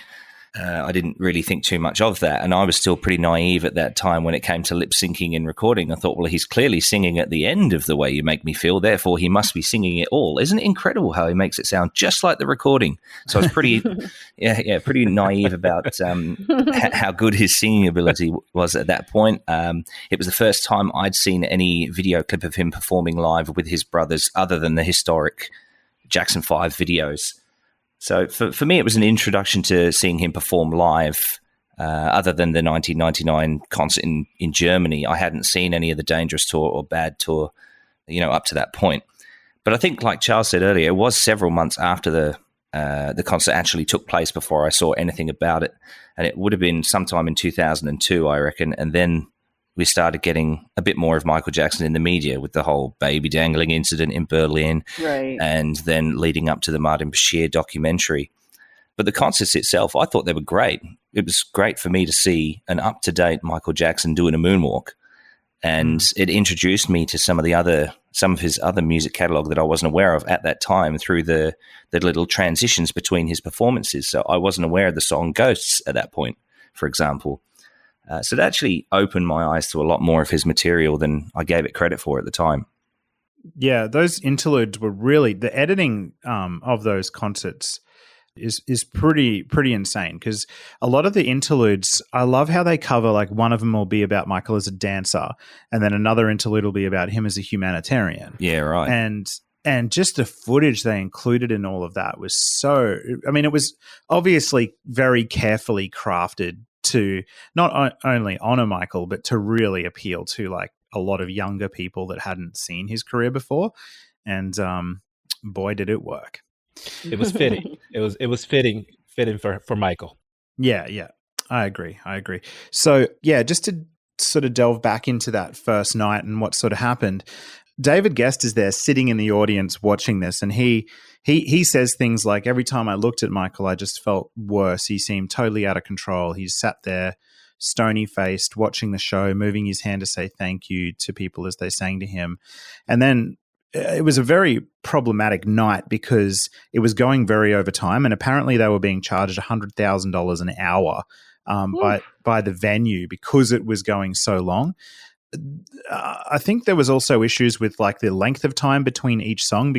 I didn't really think too much of that. And I was still pretty naive at that time when it came to lip syncing and recording. I thought, well, he's clearly singing at the end of The Way You Make Me Feel. Therefore, he must be singing it all. Isn't it incredible how he makes it sound just like the recording? So I was pretty, pretty naive about how good his singing ability was at that point. It was the first time I'd seen any video clip of him performing live with his brothers other than the historic Jackson 5 videos. So for me, it was an introduction to seeing him perform live. Other than the 1999 concert in Germany, I hadn't seen any of the Dangerous Tour or Bad Tour, up to that point. But I think, like Charles said earlier, it was several months after the concert actually took place before I saw anything about it. And it would have been sometime in 2002, I reckon. And then we started getting a bit more of Michael Jackson in the media with the whole baby dangling incident in Berlin, right, and then leading up to the Martin Bashir documentary. But the concerts itself, I thought they were great. It was great for me to see an up-to-date Michael Jackson doing a moonwalk. And it introduced me to some of his other music catalog that I wasn't aware of at that time through the little transitions between his performances. So I wasn't aware of the song Ghosts at that point, for example. So it actually opened my eyes to a lot more of his material than I gave it credit for at the time. Yeah, those interludes were really, the editing of those concerts is pretty insane, because a lot of the interludes, I love how they cover, like one of them will be about Michael as a dancer, and then another interlude will be about him as a humanitarian. Yeah, right. And just the footage they included in all of that was so, I mean, it was obviously very carefully crafted to not only honor Michael, but to really appeal to like a lot of younger people that hadn't seen his career before. And boy, did it work. It was fitting. It was fitting for Michael. Yeah. I agree. So yeah, just to sort of delve back into that first night and what sort of happened, David Gest is there sitting in the audience watching this, and he says things like, every time I looked at Michael, I just felt worse. He seemed totally out of control. He sat there stony-faced, watching the show, moving his hand to say thank you to people as they sang to him. And then it was a very problematic night because it was going very over time, and apparently they were being charged $100,000 an hour by the venue because it was going so long. I think there was also issues with like the length of time between each song,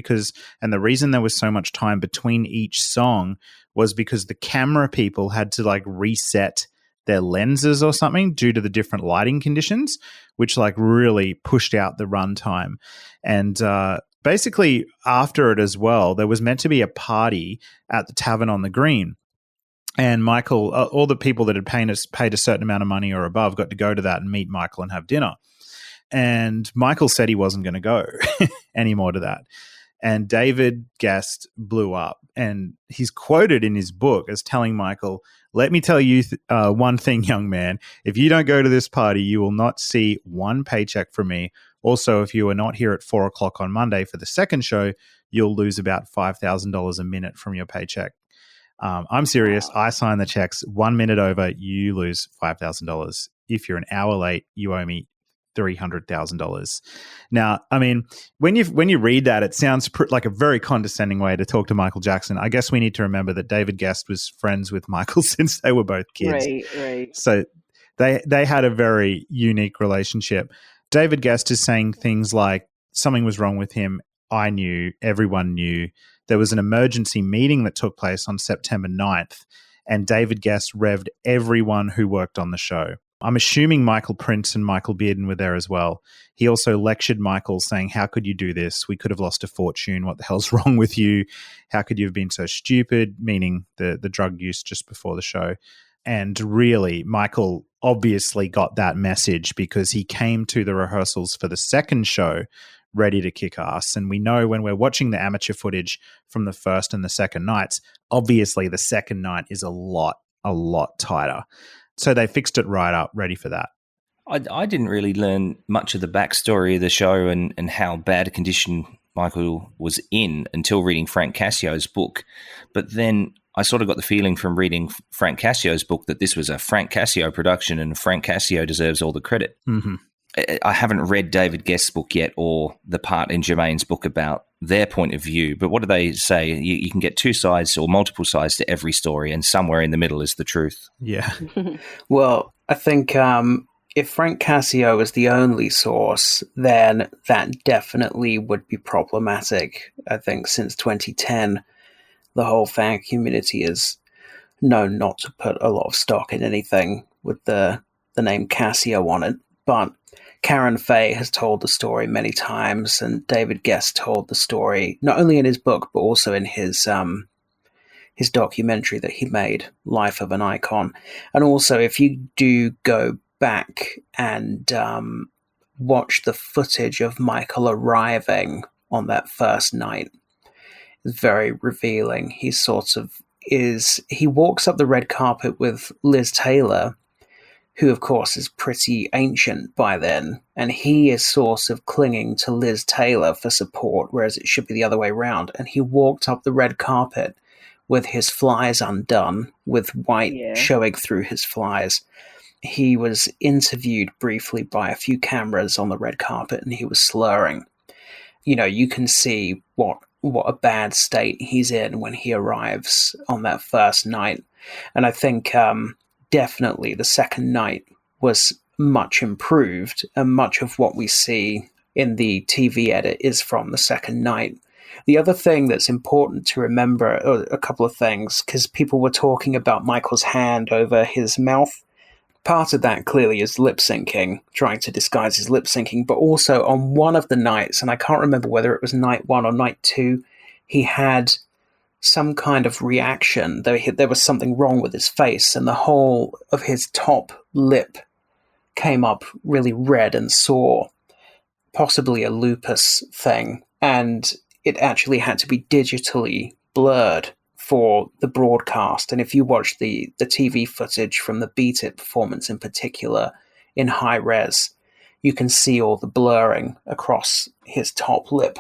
and the reason there was so much time between each song was because the camera people had to like reset their lenses or something due to the different lighting conditions, which like really pushed out the runtime. And basically after it as well, there was meant to be a party at the Tavern on the Green. And Michael, all the people that had paid a certain amount of money or above got to go to that and meet Michael and have dinner. And Michael said he wasn't going to go anymore to that. And David Gest blew up. And he's quoted in his book as telling Michael, "Let me tell you one thing, young man. If you don't go to this party, you will not see one paycheck from me. Also, if you are not here at 4 o'clock on Monday for the second show, you'll lose about $5,000 a minute from your paycheck. I'm serious. I sign the checks. 1 minute over, you lose $5,000. If you're an hour late, you owe me $300,000. Now, I mean, when you read that, it sounds like a very condescending way to talk to Michael Jackson. I guess we need to remember that David Gest was friends with Michael since they were both kids. Right. So they had a very unique relationship. David Gest is saying things like, something was wrong with him. I knew. Everyone knew. There was an emergency meeting that took place on September 9th, and David Gest revved everyone who worked on the show. I'm assuming Michael Prince and Michael Bearden were there as well. He also lectured Michael, saying, how could you do this? We could have lost a fortune. What the hell's wrong with you? How could you have been so stupid? Meaning the drug use just before the show. And really, Michael obviously got that message because he came to the rehearsals for the second show ready to kick ass. And we know when we're watching the amateur footage from the first and the second nights, obviously the second night is a lot tighter. So they fixed it right up, ready for that. I didn't really learn much of the backstory of the show and how bad a condition Michael was in until reading Frank Cassio's book. But then I sort of got the feeling from reading Frank Cassio's book that this was a Frank Cassio production and Frank Cassio deserves all the credit. Mm-hmm. I haven't read David Gest's book yet or the part in Jermaine's book about their point of view, but what do they say? You can get two sides or multiple sides to every story, and somewhere in the middle is the truth. Yeah. Well, I think if Frank Cassio is the only source, then that definitely would be problematic. I think since 2010, the whole fan community is known not to put a lot of stock in anything with the name Cassio on it, but Karen Fay has told the story many times, and David Gest told the story not only in his book but also in his documentary that he made, Life of an Icon. And also, if you do go back and watch the footage of Michael arriving on that first night, it's very revealing. He walks up the red carpet with Liz Taylor, who, of course, is pretty ancient by then, and he is sort of clinging to Liz Taylor for support, whereas it should be the other way around. And he walked up the red carpet with his flies undone, with white showing through his flies. He was interviewed briefly by a few cameras on the red carpet, and he was slurring. You know, you can see what a bad state he's in when he arrives on that first night. And I think definitely the second night was much improved, and much of what we see in the TV edit is from the second night. The other thing that's important to remember, a couple of things, because people were talking about Michael's hand over his mouth. Part of that clearly is lip syncing, trying to disguise his lip syncing, but also on one of the nights, and I can't remember whether it was night 1 or night 2, he had some kind of reaction. There was something wrong with his face, and the whole of his top lip came up really red and sore, possibly a lupus thing, and it actually had to be digitally blurred for the broadcast. And if you watch the TV footage from the Beat It performance in particular in high res, you can see all the blurring across his top lip.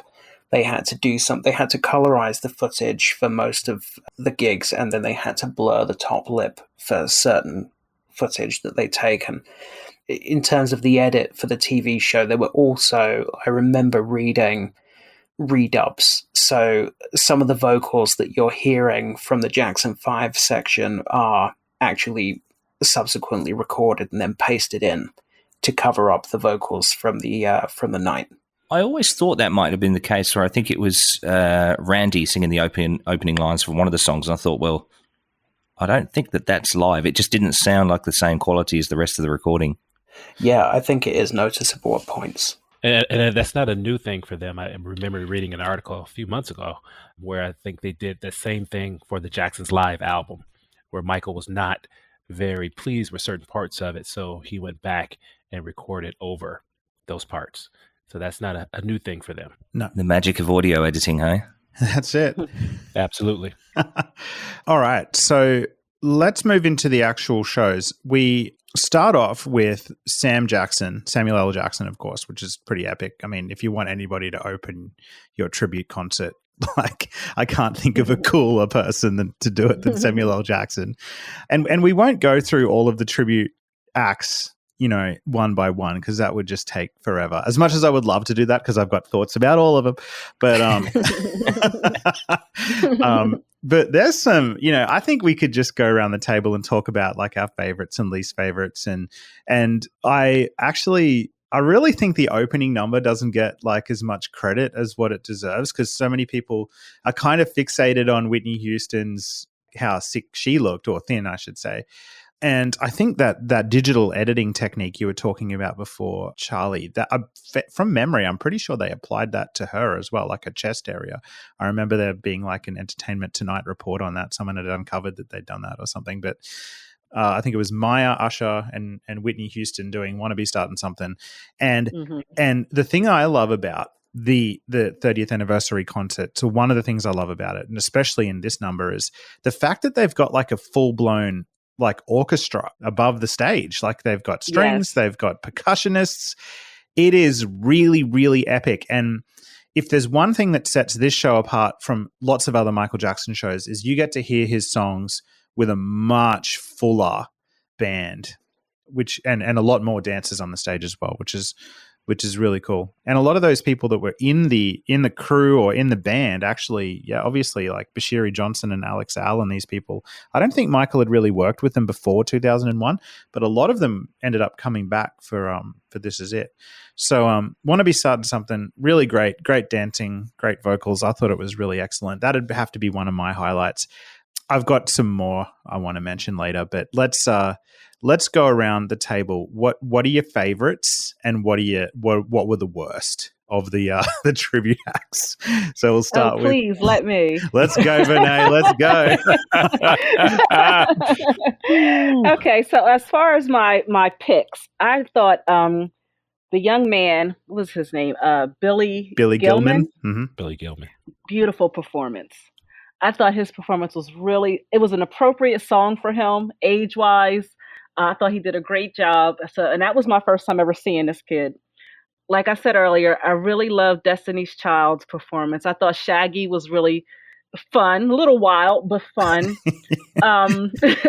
They had to colorize the footage for most of the gigs, and then they had to blur the top lip for certain footage that they'd taken. In terms of the edit for the TV show, there were also, I remember reading, redubs. So some of the vocals that you're hearing from the Jackson 5 section are actually subsequently recorded and then pasted in to cover up the vocals from the night. I always thought that might have been the case, where I think it was Randy singing the opening lines from one of the songs, and I thought, well, I don't think that's live. It just didn't sound like the same quality as the rest of the recording. Yeah, I think it is noticeable at points. And that's not a new thing for them. I remember reading an article a few months ago where I think they did the same thing for the Jacksons Live album, where Michael was not very pleased with certain parts of it, so he went back and recorded over those parts. So that's not a new thing for them. No, the magic of audio editing, hey? That's it. Absolutely. All right, so let's move into the actual shows. We start off with Samuel L. Jackson, of course, which is pretty epic. I mean, if you want anybody to open your tribute concert, like, I can't think of a cooler person to do it than Samuel L. Jackson. And we won't go through all of the tribute acts, one by one, because that would just take forever. As much as I would love to do that, because I've got thoughts about all of them. But but there's some, I think we could just go around the table and talk about like our favorites and least favorites. And I really think the opening number doesn't get like as much credit as what it deserves, because so many people are kind of fixated on Whitney Houston's, how sick she looked, or thin, I should say. And I think that digital editing technique you were talking about before, Charlie, that from memory, I'm pretty sure they applied that to her as well, like a chest area. I remember there being like an Entertainment Tonight report on that. Someone had uncovered that they'd done that or something. But I think it was Maya, Usher, and Whitney Houston doing "Wanna Be Starting Something." And the thing I love about the 30th anniversary concert, so one of the things I love about it, and especially in this number, is the fact that they've got like a full-blown like orchestra above the stage. Like, they've got strings, they've got percussionists. It is really, really epic. And if there's one thing that sets this show apart from lots of other Michael Jackson shows, is you get to hear his songs with a much fuller band, and a lot more dancers on the stage as well, which is really cool. And a lot of those people that were in the crew or in the band, actually, obviously, like Bashiri Johnson and Alex Al and these people, I don't think Michael had really worked with them before 2001, but a lot of them ended up coming back for This Is It. So Want to Be Starting Something, really great dancing, great vocals. I thought it was really excellent. That'd have to be one of my highlights. I've got some more I want to mention later, but let's go around the table. What are your favorites, and what were the worst of the tribute acts? So we'll start with. Please let me. Let's go, Vinay. Let's go. Okay, so as far as my picks, I thought the young man, what was his name? Billy Gilman. Mm-hmm. Billy Gilman. Beautiful performance. I thought his performance was it was an appropriate song for him, age-wise. I thought he did a great job. And that was my first time ever seeing this kid. Like I said earlier, I really loved Destiny's Child's performance. I thought Shaggy was really fun, a little wild, but fun. A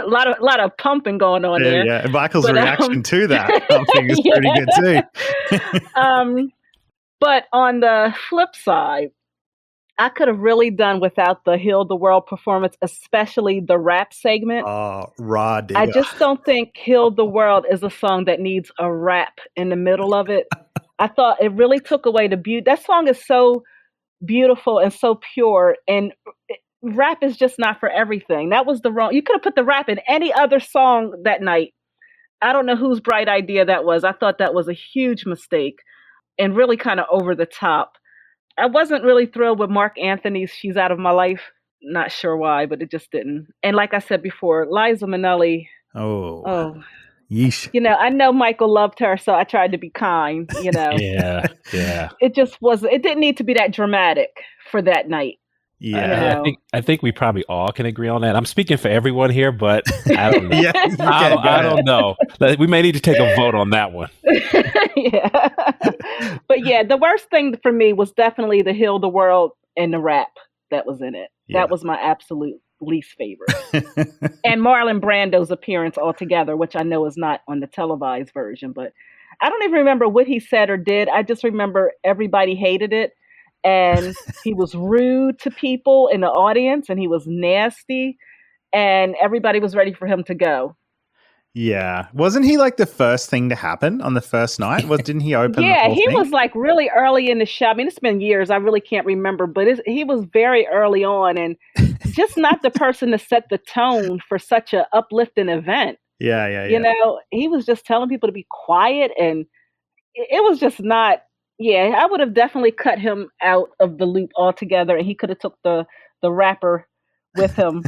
lot of pumping going on there. Yeah, Michael's reaction to that pumping is pretty good too. But on the flip side, I could have really done without the Heal the World performance, especially the rap segment. Oh, raw digger. I just don't think Heal the World is a song that needs a rap in the middle of it. I thought it really took away the beauty. That song is so beautiful and so pure. And rap is just not for everything. That was the wrong. You could have put the rap in any other song that night. I don't know whose bright idea that was. I thought that was a huge mistake and really kind of over the top. I wasn't really thrilled with Mark Anthony's She's Out of My Life. Not sure why, but it just didn't. And like I said before, Liza Minnelli. Oh. Yeesh. I know Michael loved her, so I tried to be kind, Yeah. It just wasn't, it didn't need to be that dramatic for that night. Yeah. I think we probably all can agree on that. I'm speaking for everyone here, but I don't know. I don't know. We may need to take a vote on that one. Yeah. But yeah, the worst thing for me was definitely the Heal the World and the rap that was in it. Yeah. That was my absolute least favorite. And Marlon Brando's appearance altogether, which I know is not on the televised version, but I don't even remember what he said or did. I just remember everybody hated it. And he was rude to people in the audience, and he was nasty, and everybody was ready for him to go. Yeah. Wasn't he like the first thing to happen on the first night? Didn't he open Yeah, the whole he thing? was like really early in the show. I mean, it's been years. I really can't remember, but he was very early on, and just not the person to set the tone for such an uplifting event. Yeah. He was just telling people to be quiet, and it was just not. Yeah, I would have definitely cut him out of the loop altogether, and he could have took the rapper with him.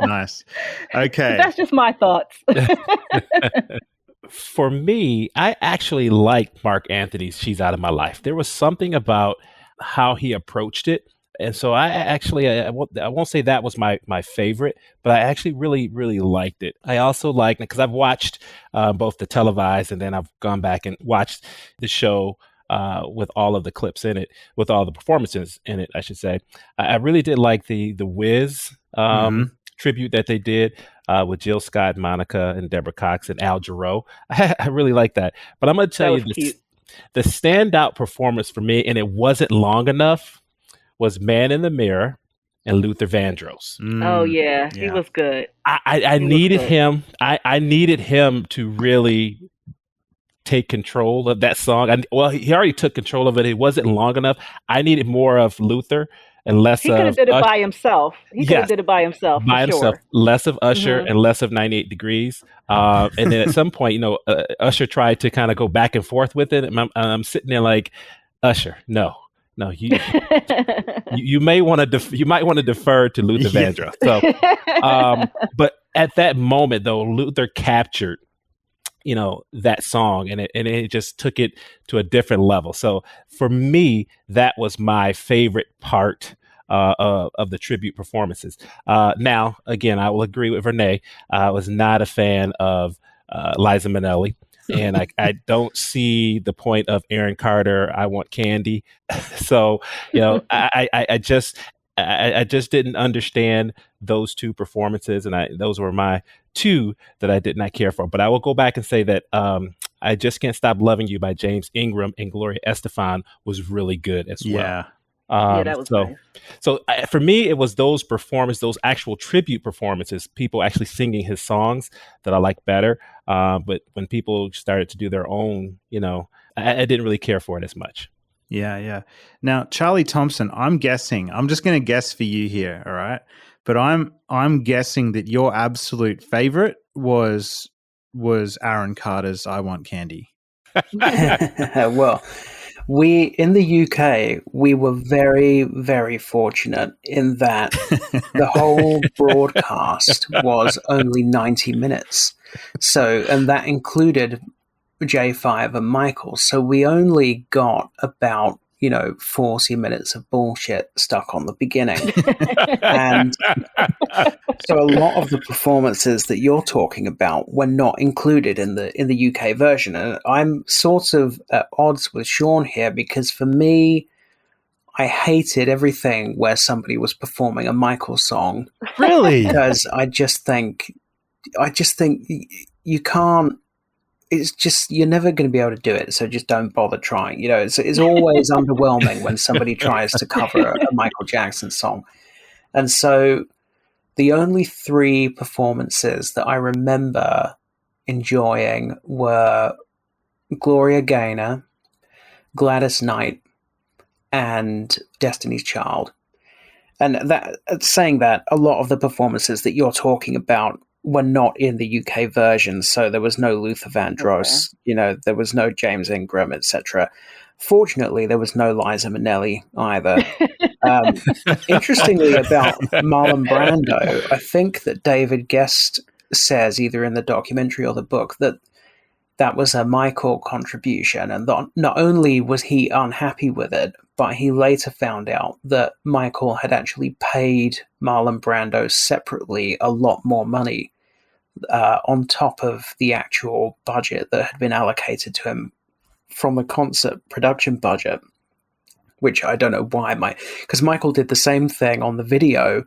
Nice. Okay. But that's just my thoughts. For me, I actually liked Mark Anthony's She's Out of My Life. There was something about how he approached it. And so I won't say that was my favorite, but I actually really, really liked it. I also liked it because I've watched both the televised and then I've gone back and watched the show with all of the clips in it, with all the performances in it, I should say. I really did like the Wiz tribute that they did with Jill Scott, Monica, and Deborah Cox and Al Jarreau. I really like that. But I'm going to tell you the standout performance for me, and it wasn't long enough, was Man in the Mirror and Luther Vandross. Oh yeah, he was good. I needed him. I needed him to really take control of that song. He already took control of it. It wasn't long enough. I needed more of Luther and less he of... He could have did it by himself. Sure. Less of Usher and less of 98 Degrees. And then at some point, Usher tried to kind of go back and forth with it. And I'm sitting there like, Usher, no, you might want to defer to Luther Vandross. So, but at that moment though, Luther captured, that song and it just took it to a different level. So for me, that was my favorite part of the tribute performances. Now, again, I will agree with Renee. I was not a fan of Liza Minnelli. And I don't see the point of Aaron Carter, I Want Candy. So, I just didn't understand those two performances. And those were my two that I did not care for. But I will go back and say that I Just Can't Stop Loving You by James Ingram and Gloria Estefan was really good as well. That was nice. So for me, it was those performances, those actual tribute performances, people actually singing his songs that I like better. But when people started to do their own, I didn't really care for it as much. Yeah. Now, Charlie Thompson, I'm just going to guess for you here, all right? But I'm guessing that your absolute favorite was Aaron Carter's I Want Candy. Well, in the UK, we were very, very fortunate in that the whole broadcast was only 90 minutes. So, and that included J5 and Michael. So we only got about, 40 minutes of bullshit stuck on the beginning. And so a lot of the performances that you're talking about were not included in the UK version. And I'm sort of at odds with Sean here because for me, I hated everything where somebody was performing a Michael song. Really? Because I just think you can't. It's just, you're never going to be able to do it, so just don't bother trying. It's always underwhelming when somebody tries to cover a Michael Jackson song. And so the only three performances that I remember enjoying were Gloria Gaynor, Gladys Knight, and Destiny's Child. And that, saying that, a lot of the performances that you're talking about were not in the UK version, so there was no Luther Vandross, there was no James Ingram, etc. Fortunately, there was no Liza Minnelli either. Interestingly, about Marlon Brando, I think that David Gest says, either in the documentary or the book, that was a Michael contribution, and not only was he unhappy with it, but he later found out that Michael had actually paid Marlon Brando separately a lot more money on top of the actual budget that had been allocated to him from the concert production budget, which I don't know why. Because Michael did the same thing on the video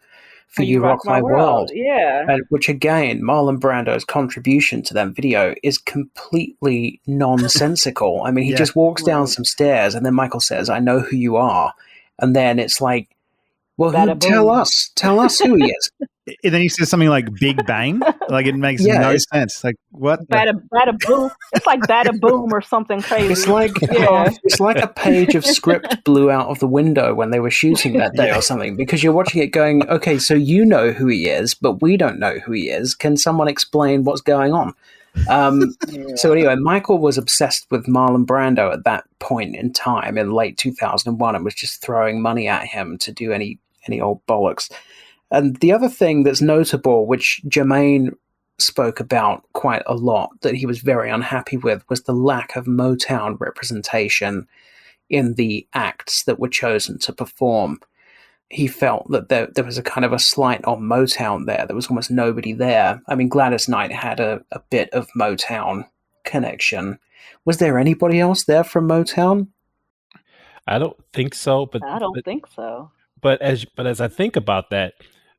for You Rock My World. Yeah. Which, again, Marlon Brando's contribution to that video is completely nonsensical. I mean, he just walks down some stairs, and then Michael says, "I know who you are." And then it's like, well, tell us who he is. And then he says something like Big Bang. Like, it makes no sense. Like, what? Bada boom. It's like bada boom or something crazy. It's like it's like a page of script blew out of the window when they were shooting that day or something, because you're watching it going, okay, so you know who he is, but we don't know who he is. Can someone explain what's going on? So anyway, Michael was obsessed with Marlon Brando at that point in time in late 2001 and was just throwing money at him to do any old bollocks. And the other thing that's notable, which Jermaine spoke about quite a lot, that he was very unhappy with, was the lack of Motown representation in the acts that were chosen to perform. He felt that there was a kind of a slight on Motown there. There was almost nobody there. I mean, Gladys Knight had a bit of Motown connection. Was there anybody else there from Motown? I don't think so. But I don't think so. But as I think about that,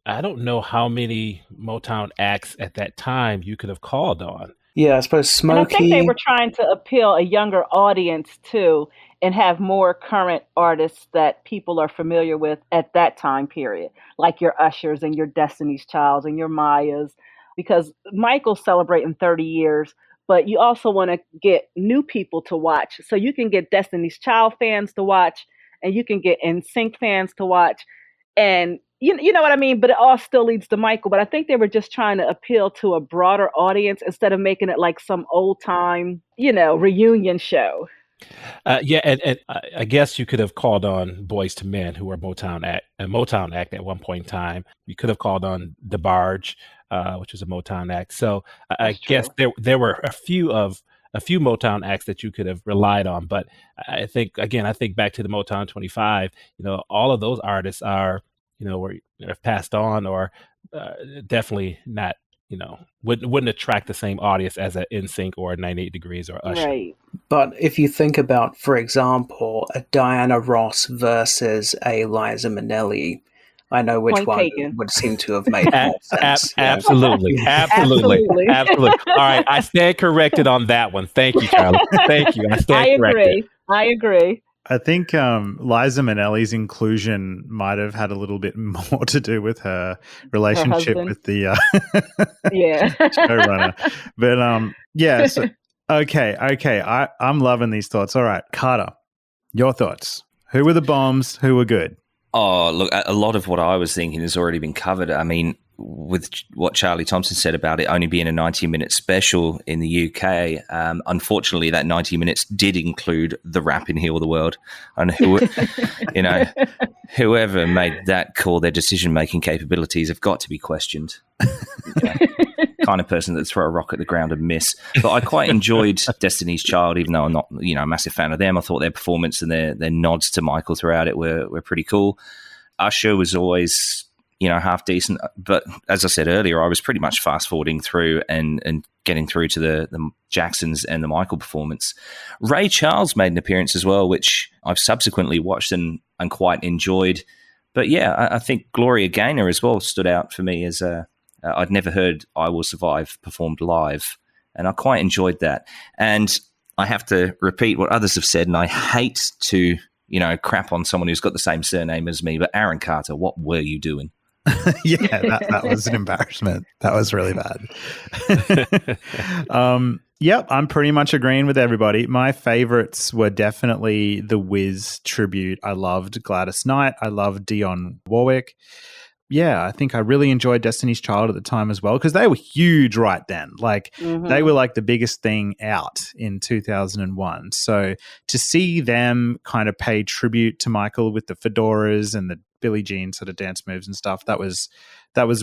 I don't know how many Motown acts at that time you could have called on. Yeah, I suppose Smokey. And I think they were trying to appeal a younger audience too, and have more current artists that people are familiar with at that time period, like your Ushers and your Destiny's Childs and your Mayas, because Michael's celebrating 30 years, but you also want to get new people to watch. So you can get Destiny's Child fans to watch, and you can get NSYNC fans to watch, and you know what I mean? But it all still leads to Michael. But I think they were just trying to appeal to a broader audience instead of making it like some old time, reunion show. And I guess you could have called on Boys to Men, who were a Motown act at one point in time. You could have called on DeBarge, which was a Motown act. So I guess there were a few Motown acts that you could have relied on. But I think back to the Motown 25, all of those artists are, have passed on, or definitely not, wouldn't attract the same audience as a NSYNC or a 98 Degrees or Usher. Right. But if you think about, for example, a Diana Ross versus a Liza Minnelli, I know which one would seem to have made more sense. Absolutely. All right, I stand corrected on that one. Thank you, Charlie. Thank you. I agree. I think Liza Minnelli's inclusion might have had a little bit more to do with her relationship with the showrunner. But so, okay. I'm loving these thoughts. All right, Carter, your thoughts. Who were the bombs? Who were good? Oh, look, a lot of what I was thinking has already been covered. I mean, with what Charlie Thompson said about it only being a 90-minute special in the UK, unfortunately, that 90 minutes did include the rap in Heal the World. And whoever made that call, their decision-making capabilities have got to be questioned. Kind of person that throw a rock at the ground and miss. But I quite enjoyed Destiny's Child, even though I'm not, a massive fan of them. I thought their performance and their nods to Michael throughout it were pretty cool. Usher was always, half decent. But as I said earlier, I was pretty much fast forwarding through and getting through to the Jacksons and the Michael performance. Ray Charles made an appearance as well, which I've subsequently watched and quite enjoyed. But yeah, I think Gloria Gaynor as well stood out for me as I'd never heard I Will Survive performed live, and I quite enjoyed that. And I have to repeat what others have said, and I hate to, crap on someone who's got the same surname as me, but Aaron Carter, what were you doing? Yeah, that was an embarrassment. That was really bad. Yep, I'm pretty much agreeing with everybody. My favorites were definitely the Wiz tribute. I loved Gladys Knight. I loved Dionne Warwick. Yeah, I think I really enjoyed Destiny's Child at the time as well, because they were huge right then. Like, they were like the biggest thing out in 2001. So to see them kind of pay tribute to Michael with the fedoras and the Billie Jean sort of dance moves and stuff, that was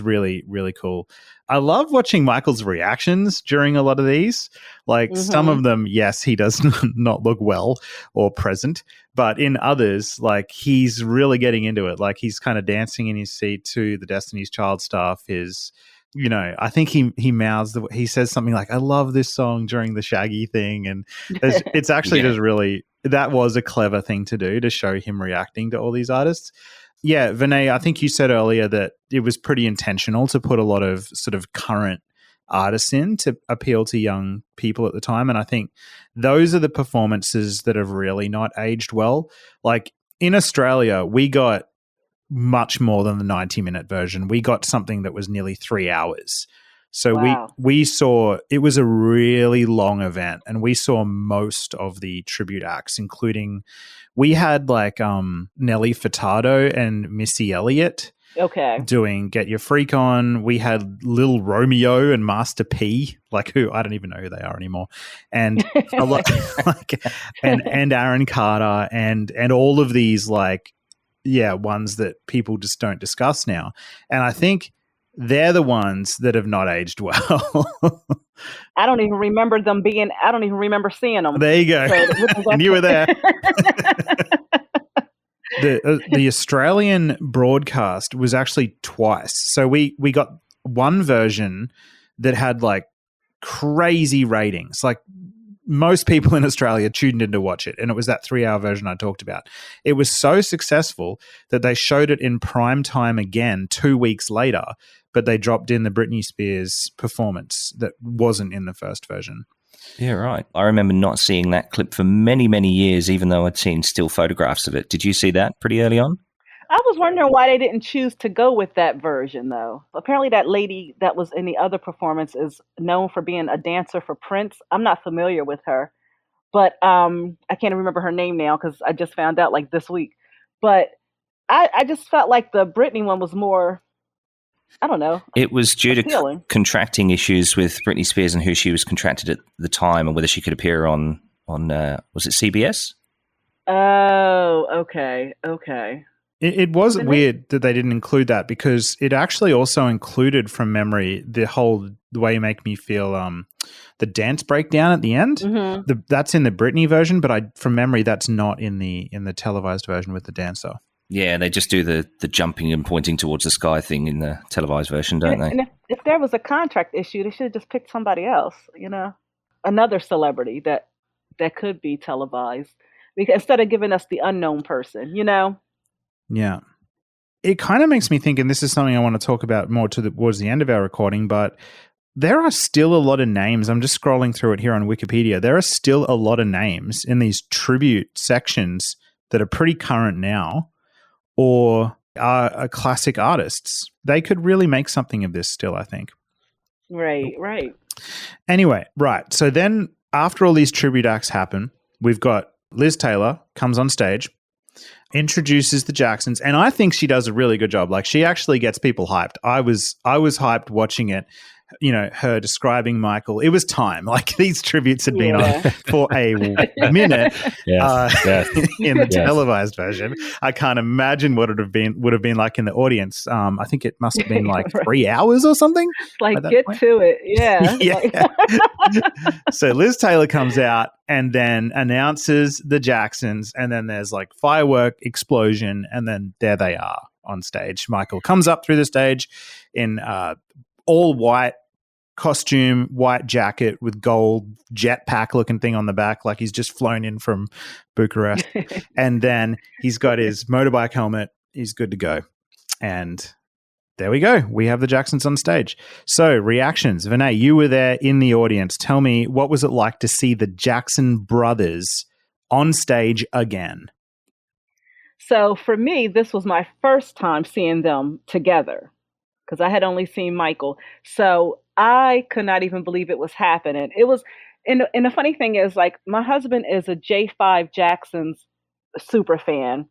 really, really cool. I love watching Michael's reactions during a lot of these. Like, some of them, yes, he does not look well or present, but in others, like, he's really getting into it. Like, he's kind of dancing in his seat to the Destiny's Child stuff. I think he mouths, he says something like, "I love this song" during the Shaggy thing. And it's actually just really, that was a clever thing to do, to show him reacting to all these artists. Yeah, Vinay, I think you said earlier that it was pretty intentional to put a lot of sort of current artists in to appeal to young people at the time. And I think those are the performances that have really not aged well. Like, in Australia, we got much more than the 90-minute version. We got something that was nearly 3 hours. So we saw, it was a really long event, and we saw most of the tribute acts, including, we had like Nelly Furtado and Missy Elliott doing Get Your Freak On. We had Lil Romeo and Master P, like, who I don't even know who they are anymore, and a lot and Aaron Carter and all of these, like, ones that people just don't discuss now. And I think they're the ones that have not aged well. I don't even remember seeing them. There you go. And you were there. The Australian broadcast was actually twice. So we got one version that had like crazy ratings. Like, most people in Australia tuned in to watch it, and it was that 3-hour version I talked about. It was so successful that they showed it in prime time again 2 weeks later, but they dropped in the Britney Spears performance that wasn't in the first version. Yeah, right. I remember not seeing that clip for many, many years, even though I'd seen still photographs of it. Did you see that pretty early on? I was wondering why they didn't choose to go with that version, though. Apparently that lady that was in the other performance is known for being a dancer for Prince. I'm not familiar with her, but I can't remember her name now because I just found out like this week. But I just felt like the Britney one was more, I don't know. It was due to contracting issues with Britney Spears and who she was contracted at the time, and whether she could appear on was it CBS? Oh, okay. It was weird that they didn't include that, because it actually also included, from memory, the way you make me feel, the dance breakdown at the end. That's in the Britney version, but from memory, that's not in the televised version with the dancer. Yeah, they just do the jumping and pointing towards the sky thing in the televised version, don't they? And if there was a contract issue, they should have just picked somebody else, another celebrity that could be televised, because instead of giving us the unknown person, Yeah. It kind of makes me think, and this is something I want to talk about more towards the end of our recording, but there are still a lot of names. I'm just scrolling through it here on Wikipedia. There are still a lot of names in these tribute sections that are pretty current now, or are classic artists. They could really make something of this still, I think. Right. Anyway, right. So then after all these tribute acts happen, we've got Liz Taylor comes on stage, introduces the Jacksons, and I think she does a really good job. Like, she actually gets people hyped. I was hyped watching it. Her describing Michael. It was time. Like, these tributes had been on for a minute. In the televised version. I can't imagine what it would have been like in the audience. I think it must have been like 3 hours or something. Like, get to it. Yeah. So Liz Taylor comes out and then announces the Jacksons, and then there's like firework explosion, and then there they are on stage. Michael comes up through the stage in all white costume, white jacket with gold jetpack looking thing on the back, like he's just flown in from Bucharest. And then he's got his motorbike helmet. He's good to go. And there we go. We have the Jacksons on stage. So, reactions. Vinay, you were there in the audience. Tell me, what was it like to see the Jackson brothers on stage again? So for me, this was my first time seeing them together. because I had only seen Michael. So I could not even believe it was happening. It was, and the funny thing is, like, my husband is a J5 Jackson's super fan.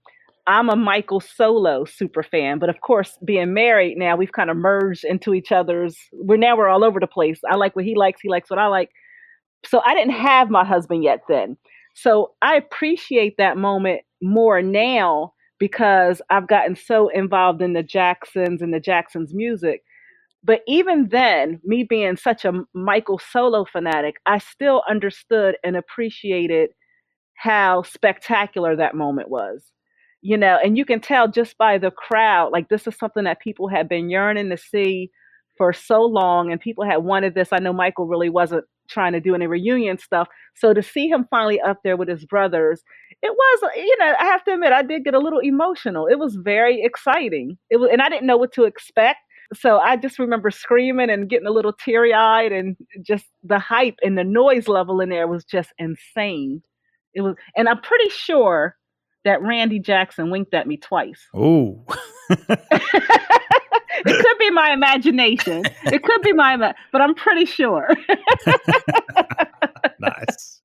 I'm a Michael Solo super fan, but of course, being married now, we've kind of merged into each other's. We're all over the place. I like what he likes what I like. So I didn't have my husband yet then. So I appreciate that moment more now because I've gotten so involved in the Jacksons and the Jacksons music. But even then, me being such a Michael Solo fanatic, I still understood and appreciated how spectacular that moment was. And you can tell just by the crowd, like, this is something that people had been yearning to see for so long, and people had wanted this. I know Michael really wasn't trying to do any reunion stuff. So to see him finally up there with his brothers, it was, I have to admit, I did get a little emotional. It was very exciting. And I didn't know what to expect. So I just remember screaming and getting a little teary eyed, and just the hype and the noise level in there was just insane. It was, and I'm pretty sure that Randy Jackson winked at me twice. Ooh. It could be my imagination. It could be but I'm pretty sure. Nice.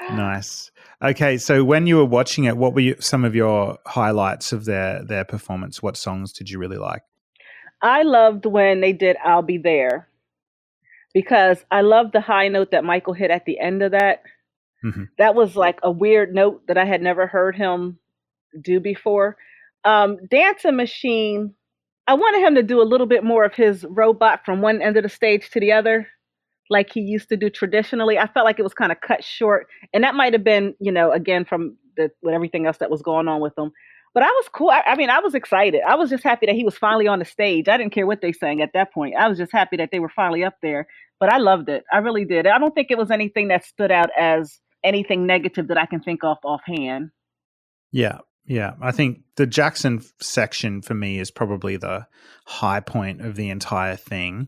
Nice. Okay, so when you were watching it, what were some of your highlights of their performance? What songs did you really like? I loved when they did "I'll Be There," because I loved the high note that Michael hit at the end of that. Mm-hmm. That was like a weird note that I had never heard him do before. Dancing Machine, I wanted him to do a little bit more of his robot from one end of the stage to the other, like he used to do traditionally. I felt like it was kind of cut short, and that might have been, again, from with everything else that was going on with him. But I was cool. I mean, I was excited. I was just happy that he was finally on the stage. I didn't care what they sang at that point. I was just happy that they were finally up there. But I loved it. I really did. I don't think it was anything that stood out as anything negative that I can think of offhand. Yeah. Yeah, I think the Jackson section for me is probably the high point of the entire thing.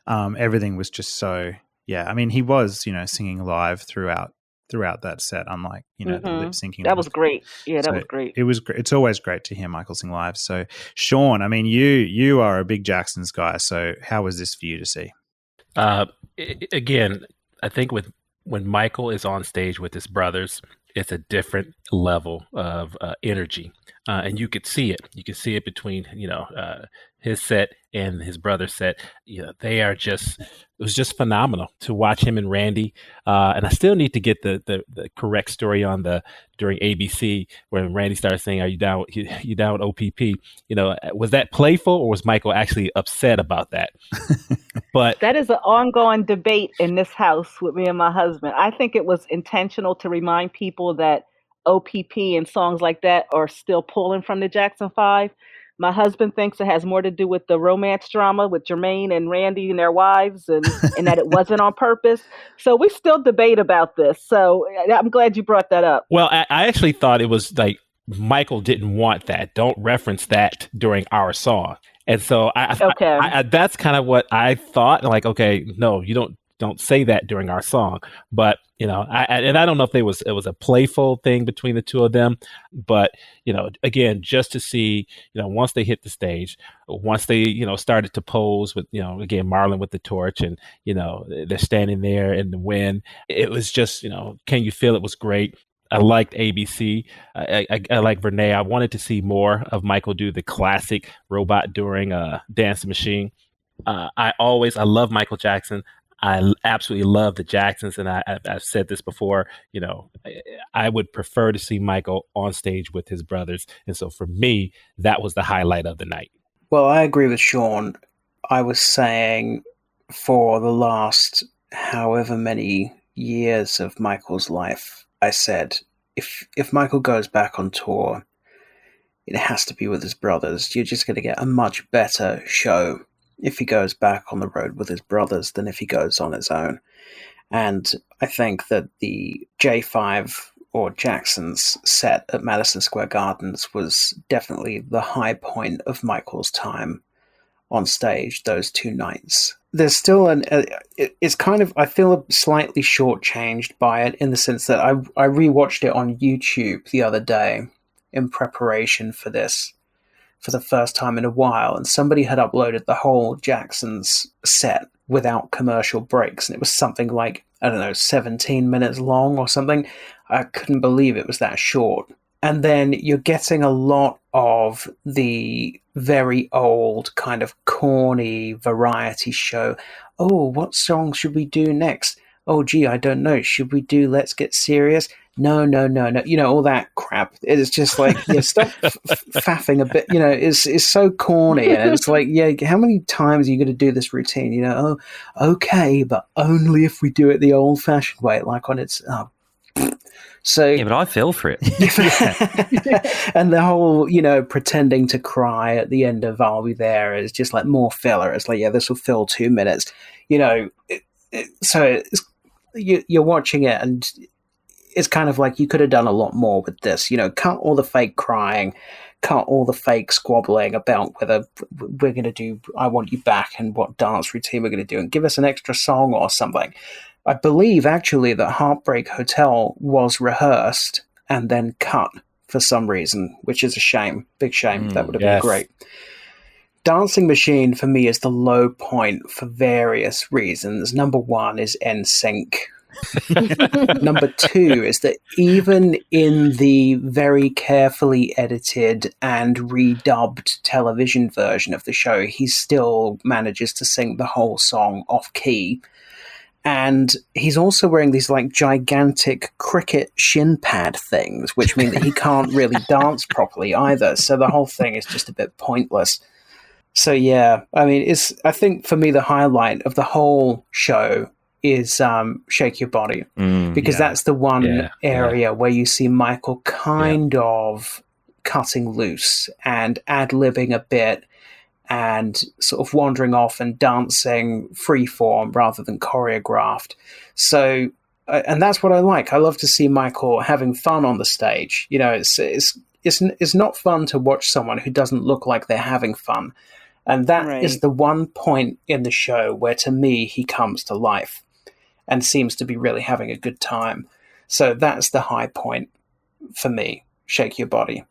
Everything was just so, I mean, he was, singing live throughout that set, unlike, the lip syncing. That was great. Yeah, so that was great. It was great. It's always great to hear Michael sing live. So, Sean, I mean, you are a big Jacksons guy. So how was this for you to see? Again, I think when Michael is on stage with his brothers, it's a different level of energy, and you could see it. You could see it between his set and his brother's set. They are just. It was just phenomenal to watch him and Randy. And I still need to get the correct story on during ABC when Randy started saying, "Are you down? You down with OPP?" Was that playful or was Michael actually upset about that? But that is an ongoing debate in this house with me and my husband. I think it was intentional to remind people that OPP and songs like that are still pulling from the Jackson 5. My husband thinks it has more to do with the romance drama with Jermaine and Randy and their wives, and that it wasn't on purpose. So we still debate about this. So I'm glad you brought that up. Well, I actually thought it was like Michael didn't want that. Don't reference that during our song. And so I that's kind of what I thought. Like, okay, no, you don't say that during our song. But I don't know if it was a playful thing between the two of them. But again, just to see once they hit the stage, once they started to pose with again Marlon with the torch, and they're standing there in the wind. It was just can you feel it was great. I liked ABC. I like Renee. I wanted to see more of Michael do the classic robot during Dancing Machine. I love Michael Jackson. I absolutely love the Jacksons, and I've said this before. I would prefer to see Michael on stage with his brothers, and so for me, that was the highlight of the night. Well, I agree with Sean. I was saying for the last however many years of Michael's life, I said, if Michael goes back on tour, it has to be with his brothers. You're just going to get a much better show if he goes back on the road with his brothers than if he goes on his own. And I think that the J5 or Jackson's set at Madison Square Gardens was definitely the high point of Michael's time on stage those two nights. There's still it's kind of, I feel slightly shortchanged by it in the sense that I rewatched it on YouTube the other day in preparation for this for the first time in a while, and somebody had uploaded the whole Jackson's set without commercial breaks, and it was something like, I don't know, 17 minutes long or something. I couldn't believe it was that short. And then you're getting a lot of the very old kind of corny variety show. Oh, what song should we do next? Oh, gee, I don't know. Should we do Let's Get Serious? No. You know, all that crap. It's just like, yeah, stop faffing a bit. You know, it's so corny. And it's like, yeah, how many times are you going to do this routine? You know, oh, okay, but only if we do it the old-fashioned way, like on its... So yeah, but I fell for it. And the whole, you know, pretending to cry at the end of I'll Be There is just like more filler. It's like, yeah, this will fill 2 minutes. You know, you're watching it and it's kind of like you could have done a lot more with this. You know, cut all the fake crying, cut all the fake squabbling about whether we're going to do I Want You Back and what dance routine we're going to do, and give us an extra song or something. I believe, actually, that Heartbreak Hotel was rehearsed and then cut for some reason, which is a shame. Big shame. That would have been great. Dancing Machine, for me, is the low point for various reasons. Number one is NSYNC. Number two is that even in the very carefully edited and redubbed television version of the show, he still manages to sing the whole song off-key. And he's also wearing these like gigantic cricket shin pad things, which mean that he can't really dance properly either. So the whole thing is just a bit pointless. So yeah, I mean, I think for me, the highlight of the whole show is Shake Your Body, because that's the one area where you see Michael kind of cutting loose and ad-libbing a bit, and sort of wandering off and dancing freeform rather than choreographed. So, and that's what I like. I love to see Michael having fun on the stage. You know, it's not fun to watch someone who doesn't look like they're having fun. And that is the one point in the show where, to me, he comes to life and seems to be really having a good time. So that's the high point for me, Shake Your Body.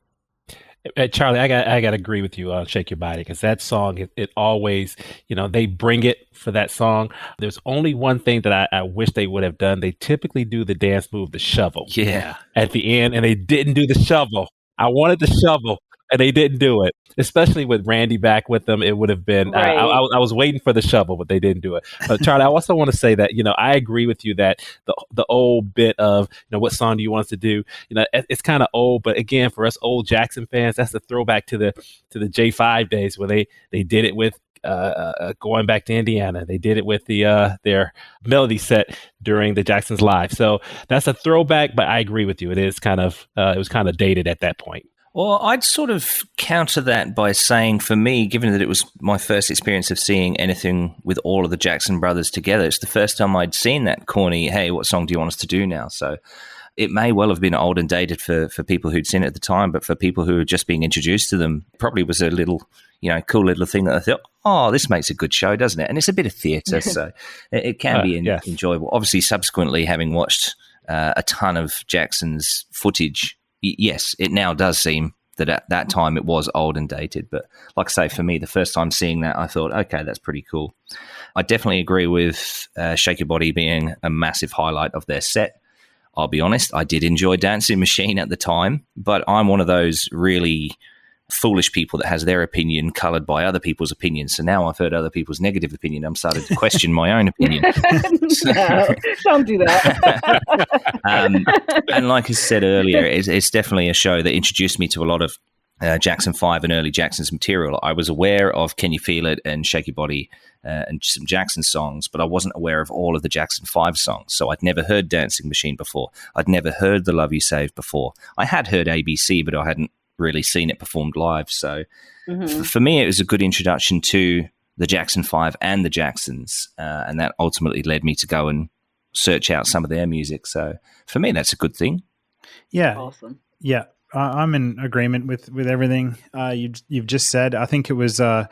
Charlie, I got to agree with you on Shake Your Body, because that song, it always, you know, they bring it for that song. There's only one thing that I wish they would have done. They typically do the dance move, the shovel. Yeah. At the end, and they didn't do the shovel. I wanted the shovel, and they didn't do it. Especially with Randy back with them, it would have been, I was waiting for the shovel, but they didn't do it. But Charlie, I also want to say that, you know, I agree with you that the old bit of, you know, what song do you want us to do? You know, it's kind of old, but again, for us old Jackson fans, that's the throwback to the J5 days where they did it with going back to Indiana. They did it with their melody set during the Jackson's Live. So that's a throwback, but I agree with you. It is kind of, it was kind of dated at that point. Well, I'd sort of counter that by saying, for me, given that it was my first experience of seeing anything with all of the Jackson brothers together, it's the first time I'd seen that corny, hey, what song do you want us to do now? So it may well have been old and dated for people who'd seen it at the time, but for people who were just being introduced to them, it probably was a little, you know, cool little thing that I thought, oh, this makes a good show, doesn't it? And it's a bit of theatre, so it can be enjoyable. Obviously, subsequently, having watched a ton of Jackson's footage, yes, it now does seem that at that time it was old and dated. But like I say, for me, the first time seeing that, I thought, okay, that's pretty cool. I definitely agree with Shake Your Body being a massive highlight of their set. I'll be honest, I did enjoy Dancing Machine at the time, but I'm one of those really foolish people that has their opinion coloured by other people's opinions. So now I've heard other people's negative opinion, I'm starting to question my own opinion. No, don't do that. And like I said earlier, it's definitely a show that introduced me to a lot of Jackson 5 and early Jackson's material. I was aware of Can You Feel It and Shake Your Body and some Jackson songs, but I wasn't aware of all of the Jackson 5 songs. So I'd never heard Dancing Machine before. I'd never heard The Love You Saved before. I had heard ABC, but I hadn't really seen it performed live. So for me, it was a good introduction to the Jackson 5 and the Jacksons, and that ultimately led me to go and search out some of their music. So for me, that's a good thing. Yeah. Awesome. Yeah. I'm in agreement with everything you've just said. I think it was a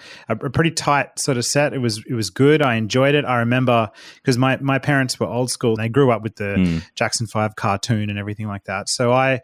pretty tight sort of set. It was good. I enjoyed it. I remember because my parents were old school. They grew up with the Jackson 5 cartoon and everything like that. So I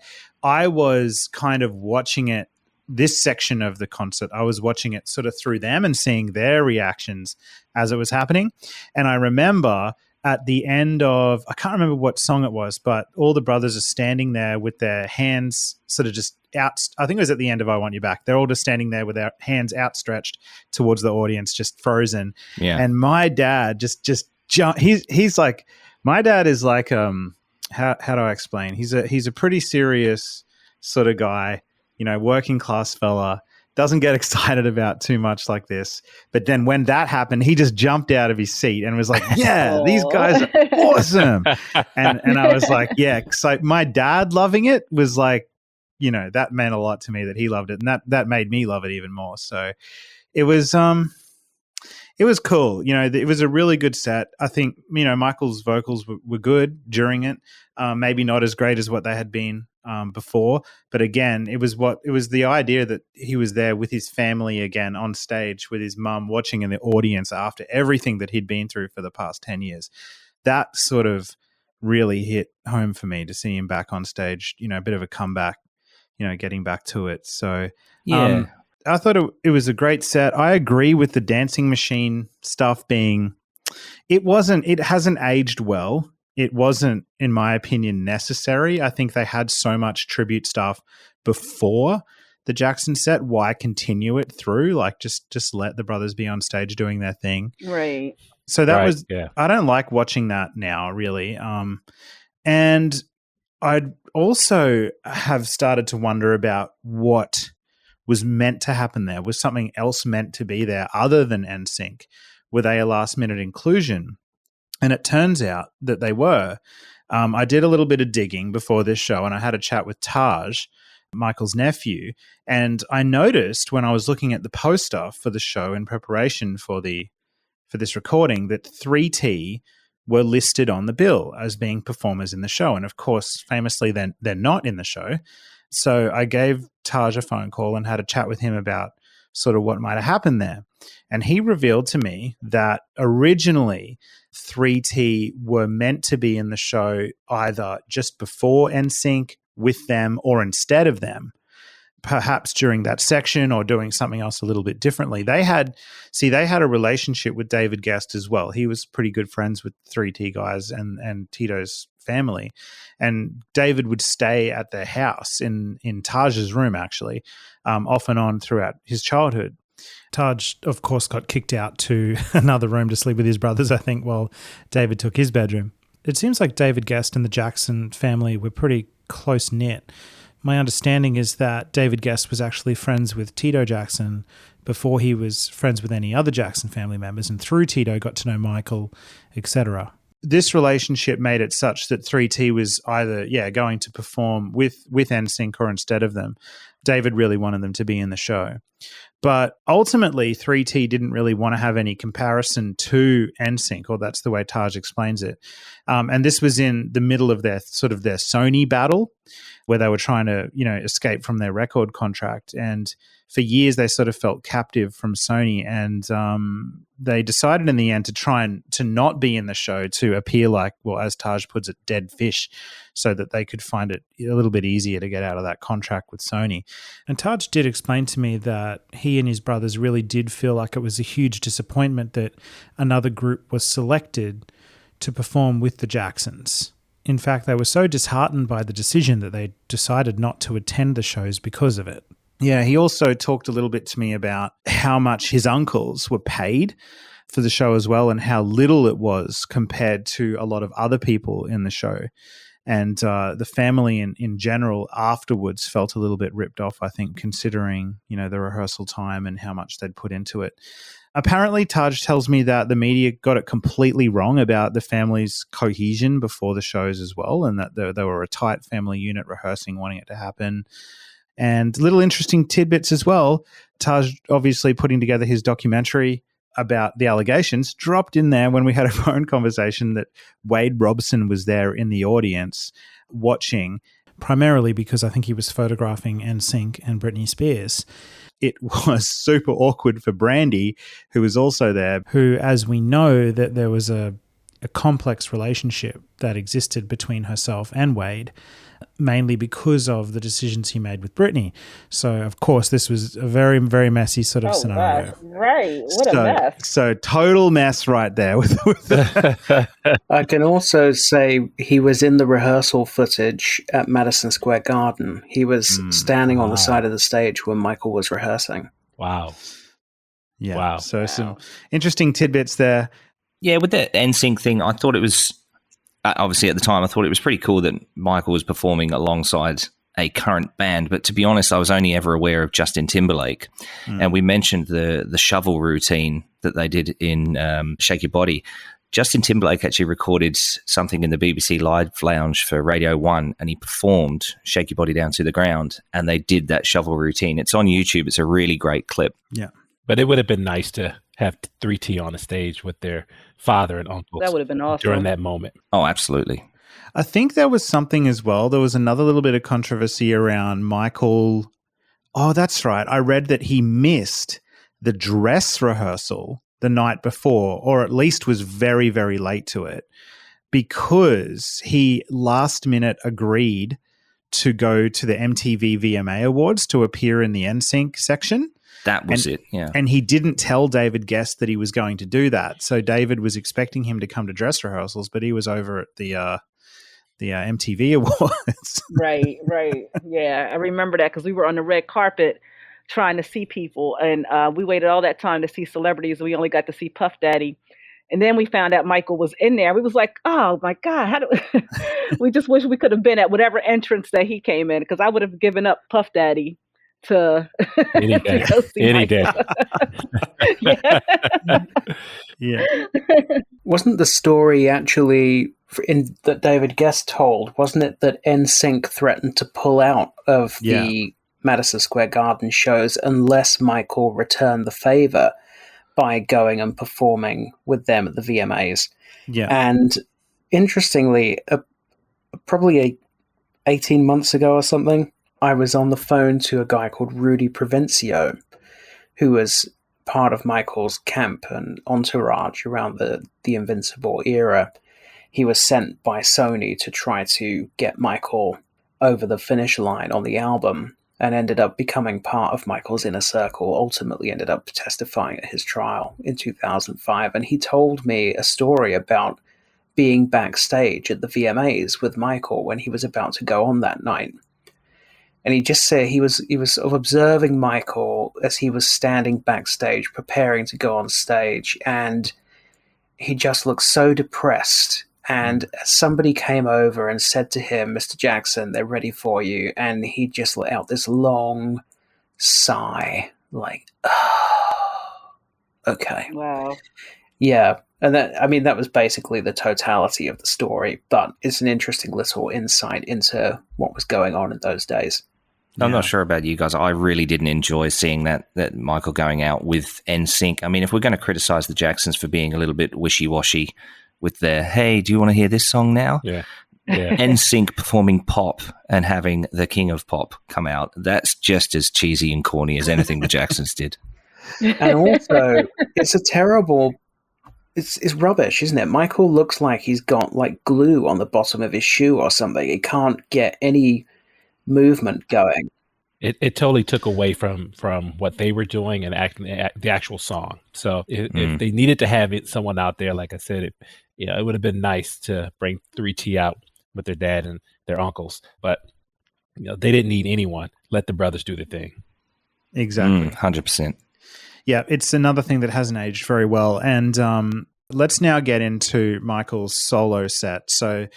was kind of watching it this section of the concert, I was watching it sort of through them and seeing their reactions as it was happening. And I remember at the end of, I can't remember what song it was, but all the brothers are standing there with their hands sort of just out. I think it was at the end of I Want You Back. They're all just standing there with their hands outstretched towards the audience, just frozen. Yeah. And my dad just jumped. He's like, my dad is like, how do I explain? He's a pretty serious sort of guy, working class fella. Doesn't get excited about too much like this. But then when that happened, he just jumped out of his seat and was like, yeah, these guys are awesome. And I was like, yeah. So my dad loving it was like, that meant a lot to me that he loved it. And that made me love it even more. So it was cool. It was a really good set. I think, Michael's vocals were good during it. Maybe not as great as what they had been before, but again, it was the idea that he was there with his family again on stage with his mum watching in the audience after everything that he'd been through for the past 10 years. That sort of really hit home for me to see him back on stage, a bit of a comeback, getting back to it. So yeah. I thought it was a great set. I agree with the dancing machine stuff being, it hasn't aged well. It wasn't, in my opinion, necessary. I think they had so much tribute stuff before the Jackson set. Why continue it through? Like just let the brothers be on stage doing their thing. Right. So that was, I don't like watching that now really. And I'd also have started to wonder about what was meant to happen there. Was something else meant to be there other than NSYNC? Were they a last minute inclusion? And it turns out that they were. I did a little bit of digging before this show and I had a chat with Taj, Michael's nephew, and I noticed when I was looking at the poster for the show in preparation for this recording that 3T were listed on the bill as being performers in the show. And of course, famously, they're not in the show. So I gave Taj a phone call and had a chat with him about sort of what might have happened there. And he revealed to me that originally 3T were meant to be in the show either just before NSYNC, with them, or instead of them, perhaps during that section or doing something else a little bit differently. They had a relationship with David Gest as well. He was pretty good friends with 3T guys and Tito's family. And David would stay at their house in Taj's room, actually, off and on throughout his childhood. Taj, of course, got kicked out to another room to sleep with his brothers, I think, while David took his bedroom. It seems like David Gest and the Jackson family were pretty close-knit. My understanding is that David Gest was actually friends with Tito Jackson before he was friends with any other Jackson family members, and through Tito got to know Michael, etc. This relationship made it such that 3T was either, going to perform with NSYNC or instead of them. David really wanted them to be in the show. But ultimately, 3T didn't really want to have any comparison to NSYNC, or that's the way Taj explains it. And this was in the middle of their Sony battle, where they were trying to, escape from their record contract. And for years, they sort of felt captive from Sony. And they decided in the end to try and to not be in the show, to appear like, well, as Taj puts it, dead fish, so that they could find it a little bit easier to get out of that contract with Sony. And Taj did explain to me that he and his brothers really did feel like it was a huge disappointment that another group was selected to perform with the Jacksons. In fact, they were so disheartened by the decision that they decided not to attend the shows because of it. Yeah, he also talked a little bit to me about how much his uncles were paid for the show as well, and how little it was compared to a lot of other people in the show. And the family in general afterwards felt a little bit ripped off, I think, considering, the rehearsal time and how much they'd put into it. Apparently, Taj tells me that the media got it completely wrong about the family's cohesion before the shows as well, and that they were a tight family unit rehearsing, wanting it to happen. And little interesting tidbits as well. Taj obviously putting together his documentary about the allegations, dropped in there when we had a phone conversation that Wade Robson was there in the audience watching, primarily because I think he was photographing NSYNC and Britney Spears. It was super awkward for Brandy, who was also there, who, as we know, that there was a a complex relationship that existed between herself and Wade, mainly because of the decisions he made with Brittany. So, of course, this was a very, very messy sort of scenario. Gosh. Right. What a mess. So total mess right there. I can also say he was in the rehearsal footage at Madison Square Garden. He was standing on the side of the stage when Michael was rehearsing. Wow. Yeah. Wow. So some interesting tidbits there. Yeah, with that NSYNC thing, I thought it was, obviously at the time, I thought it was pretty cool that Michael was performing alongside a current band. But to be honest, I was only ever aware of Justin Timberlake. And we mentioned the shovel routine that they did in Shake Your Body. Justin Timberlake actually recorded something in the BBC Live Lounge for Radio 1, and he performed Shake Your Body Down to the Ground, and they did that shovel routine. It's on YouTube. It's a really great clip. Yeah. But it would have been nice to have 3T on the stage with their father and uncles. That would have been awesome. During that moment. Oh, absolutely. I think there was something as well. There was another little bit of controversy around Michael. Oh, that's right. I read that he missed the dress rehearsal the night before, or at least was very, very late to it, because he last minute agreed to go to the MTV VMA Awards to appear in the NSYNC section. That was it, yeah. And he didn't tell David Gest that he was going to do that. So David was expecting him to come to dress rehearsals, but he was over at the MTV Awards. Right. Yeah, I remember that because we were on the red carpet trying to see people, and we waited all that time to see celebrities. We only got to see Puff Daddy. And then we found out Michael was in there. We was like, oh, my God. How do we just wish we could have been at whatever entrance that he came in, because I would have given up Puff Daddy to any day. To go see any day. Yeah. Wasn't the story actually that David Gest told, wasn't it that NSYNC threatened to pull out of the Madison Square Garden shows unless Michael returned the favor by going and performing with them at the VMAs? Yeah. And interestingly, probably 18 months ago or something, I was on the phone to a guy called Rudy Provencio, who was part of Michael's camp and entourage around the Invincible era. He was sent by Sony to try to get Michael over the finish line on the album, and ended up becoming part of Michael's inner circle, ultimately ended up testifying at his trial in 2005. And he told me a story about being backstage at the VMAs with Michael when he was about to go on that night. And he just said he was sort of observing Michael as he was standing backstage, preparing to go on stage, and he just looked so depressed. And somebody came over and said to him, Mr. Jackson, they're ready for you. And he just let out this long sigh, like, oh, okay. Wow. Yeah. And that was basically the totality of the story, but it's an interesting little insight into what was going on in those days. I'm not sure about you guys. I really didn't enjoy seeing that Michael going out with NSYNC. I mean, if we're going to criticize the Jacksons for being a little bit wishy-washy with their, hey, do you want to hear this song now? Yeah. NSYNC performing pop and having the king of pop come out, that's just as cheesy and corny as anything the Jacksons did. And also, it's a terrible... It's rubbish, isn't it? Michael looks like he's got like glue on the bottom of his shoe or something. He can't get any movement going. It totally took away from what they were doing and the actual song. So if they needed to have someone out there, like I said, it would have been nice to bring 3T out with their dad and their uncles. But they didn't need anyone. Let the brothers do their thing. Exactly. 100%. Yeah, it's another thing that hasn't aged very well. And let's now get into Michael's solo set. So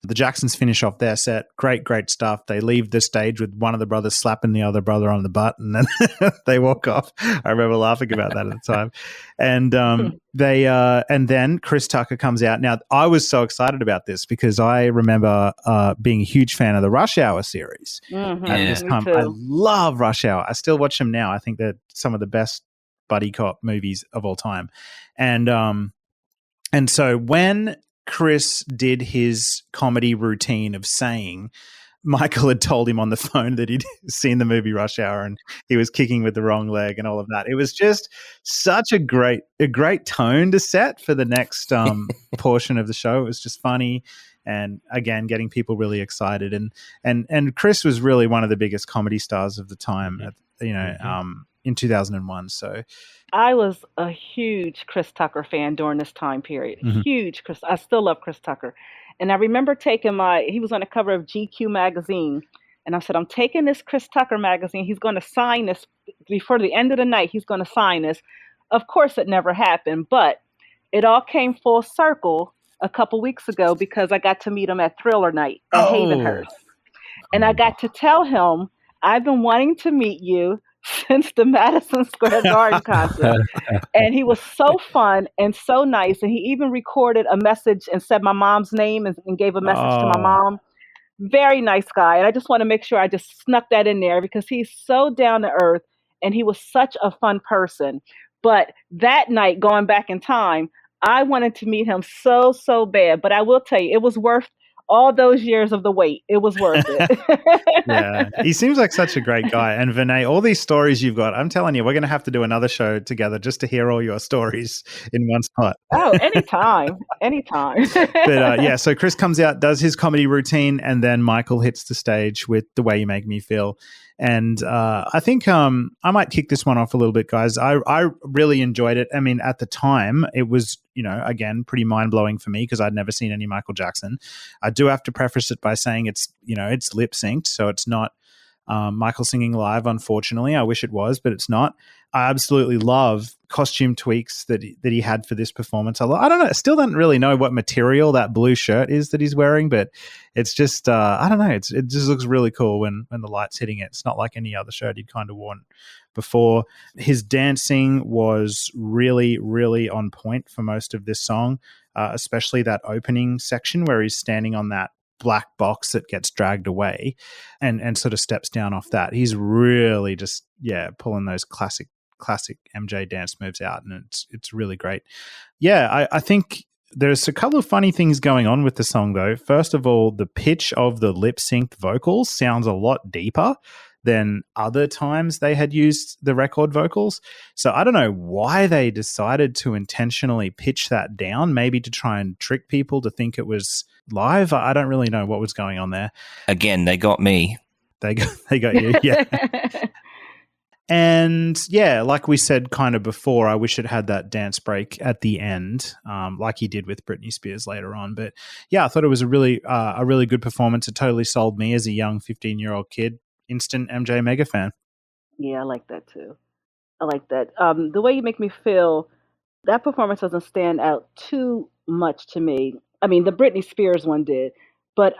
the Jacksons finish off their set. Great stuff. They leave the stage with one of the brothers slapping the other brother on the butt, and then they walk off. I remember laughing about that at the time. And and then Chris Tucker comes out. Now, I was so excited about this because I remember being a huge fan of the Rush Hour series. Mm-hmm. At this time, I love Rush Hour. I still watch them now. I think they're some of the best buddy cop movies of all time. And so when Chris did his comedy routine of saying, Michael had told him on the phone that he'd seen the movie Rush Hour and he was kicking with the wrong leg and all of that. It was just such a great tone to set for the next portion of the show. It was just funny. And again, getting people really excited, and Chris was really one of the biggest comedy stars of the time, in 2001. So I was a huge Chris Tucker fan during this time period. Huge Chris. I still love Chris Tucker, and I remember taking he was on the cover of GQ magazine, and I said, I'm taking this Chris Tucker magazine. He's going to sign this before the end of the night. He's going to sign this. Of course, it never happened, but it all came full circle a couple weeks ago because I got to meet him at Thriller Night at Havenhurst. And I got to tell him, I've been wanting to meet you since the Madison Square Garden concert. And he was so fun and so nice. And he even recorded a message and said my mom's name and gave a message to my mom. Very nice guy. And I just want to make sure I just snuck that in there because he's so down to earth and he was such a fun person. But that night, going back in time, I wanted to meet him so bad, but I will tell you, it was worth all those years of the wait. It was worth it. Yeah, he seems like such a great guy. And Vinay, all these stories you've got, I'm telling you, we're going to have to do another show together just to hear all your stories in one spot. Oh, anytime. But so Chris comes out, does his comedy routine, and then Michael hits the stage with The Way You Make Me Feel. And I think I might kick this one off a little bit, guys. I really enjoyed it. I mean, at the time, it was, again, pretty mind-blowing for me because I'd never seen any Michael Jackson. I do have to preface it by saying it's lip-synced, so it's not Michael singing live, unfortunately. I wish it was, but it's not. I absolutely love costume tweaks that he had for this performance. I don't know. I still don't really know what material that blue shirt is that he's wearing, but it's just, I don't know. It just looks really cool when the light's hitting it. It's not like any other shirt he'd kind of worn before. His dancing was really, really on point for most of this song, especially that opening section where he's standing on that black box that gets dragged away and sort of steps down off that. He's really just, pulling those classic MJ dance moves out, and it's really great. Yeah, I think there's a couple of funny things going on with the song, though. First of all, the pitch of the lip-synced vocals sounds a lot deeper than other times they had used the record vocals. So I don't know why they decided to intentionally pitch that down, maybe to try and trick people to think it was live. I don't really know what was going on there. Again, they got me. They got you, yeah. And yeah, like we said kind of before, I wish it had that dance break at the end, like he did with Britney Spears later on. But yeah, I thought it was a really good performance. It totally sold me as a young 15-year-old kid. Instant MJ mega fan. Yeah, I like that too. I like that. The Way You Make Me Feel, that performance doesn't stand out too much to me. I mean, the Britney Spears one did, but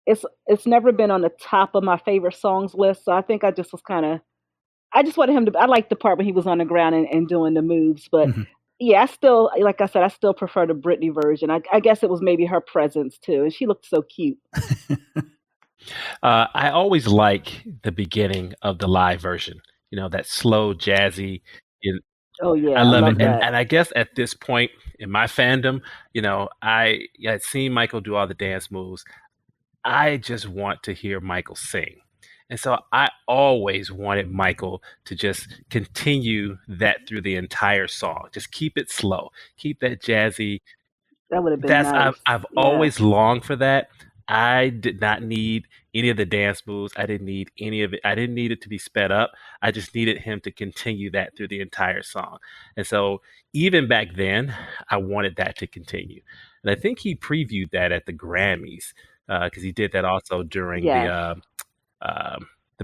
it's never been on the top of my favorite songs list. So I think I just wanted him to. I liked the part when he was on the ground and doing the moves, but yeah, I still, like I said, I still prefer the Britney version. I guess it was maybe her presence too, and she looked so cute. I always like the beginning of the live version. That slow, jazzy. Oh yeah, I love it. And I guess at this point in my fandom, I had seen Michael do all the dance moves. I just want to hear Michael sing. And so I always wanted Michael to just continue that through the entire song. Just keep it slow. Keep that jazzy. That would have been nice. I've always longed for that. I did not need any of the dance moves. I didn't need any of it. I didn't need it to be sped up. I just needed him to continue that through the entire song. And so even back then, I wanted that to continue. And I think he previewed that at the Grammys because he did that also during the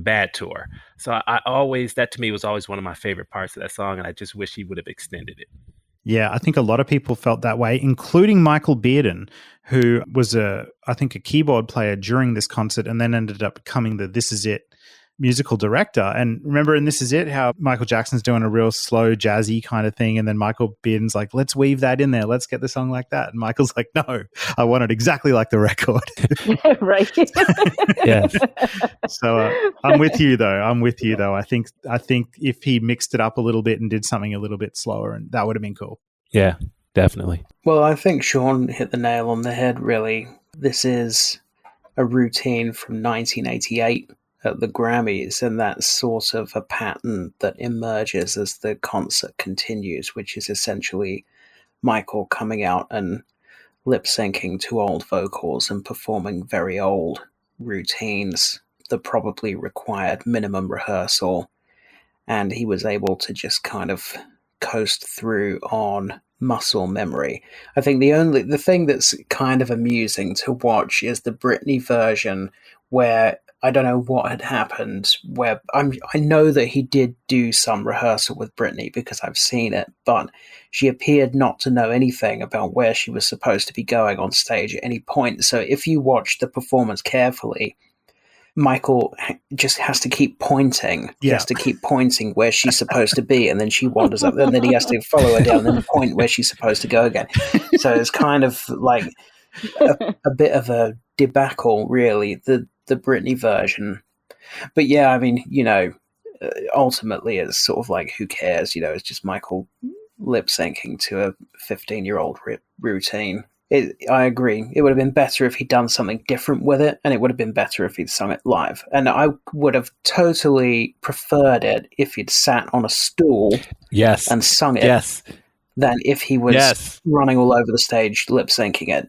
Bad Tour. So that to me was always one of my favorite parts of that song. And I just wish he would have extended it. Yeah, I think a lot of people felt that way, including Michael Bearden, who was a keyboard player during this concert and then ended up becoming the This Is It musical director. And remember in This Is It, how Michael Jackson's doing a real slow, jazzy kind of thing, and then Michael Bearden's like, let's weave that in there. Let's get the song like that. And Michael's like, no, I want it exactly like the record. Right. Yes. So I'm with you, though. I think if he mixed it up a little bit and did something a little bit slower, and that would have been cool. Yeah, definitely. Well, I think Sean hit the nail on the head, really. This is a routine from 1988 at the Grammys, and that's sort of a pattern that emerges as the concert continues, which is essentially Michael coming out and lip-syncing to old vocals and performing very old routines that probably required minimum rehearsal, and he was able to just kind of coast through on muscle memory. I think the thing that's kind of amusing to watch is the Britney version, where I don't know what had happened, where I know that he did do some rehearsal with Britney because I've seen it, but she appeared not to know anything about where she was supposed to be going on stage at any point. So if you watch the performance carefully, Michael just has to keep pointing. He has to keep pointing where she's supposed to be, and then she wanders up, and then he has to follow her down and then point where she's supposed to go again. So it's kind of like a bit of a debacle, really, the Britney version. But yeah, I mean, ultimately it's sort of like, who cares? It's just Michael lip syncing to a 15-year-old routine. I agree. It would have been better if he'd done something different with it, and it would have been better if he'd sung it live. And I would have totally preferred it if he'd sat on a stool and sung it than if he was running all over the stage lip syncing it,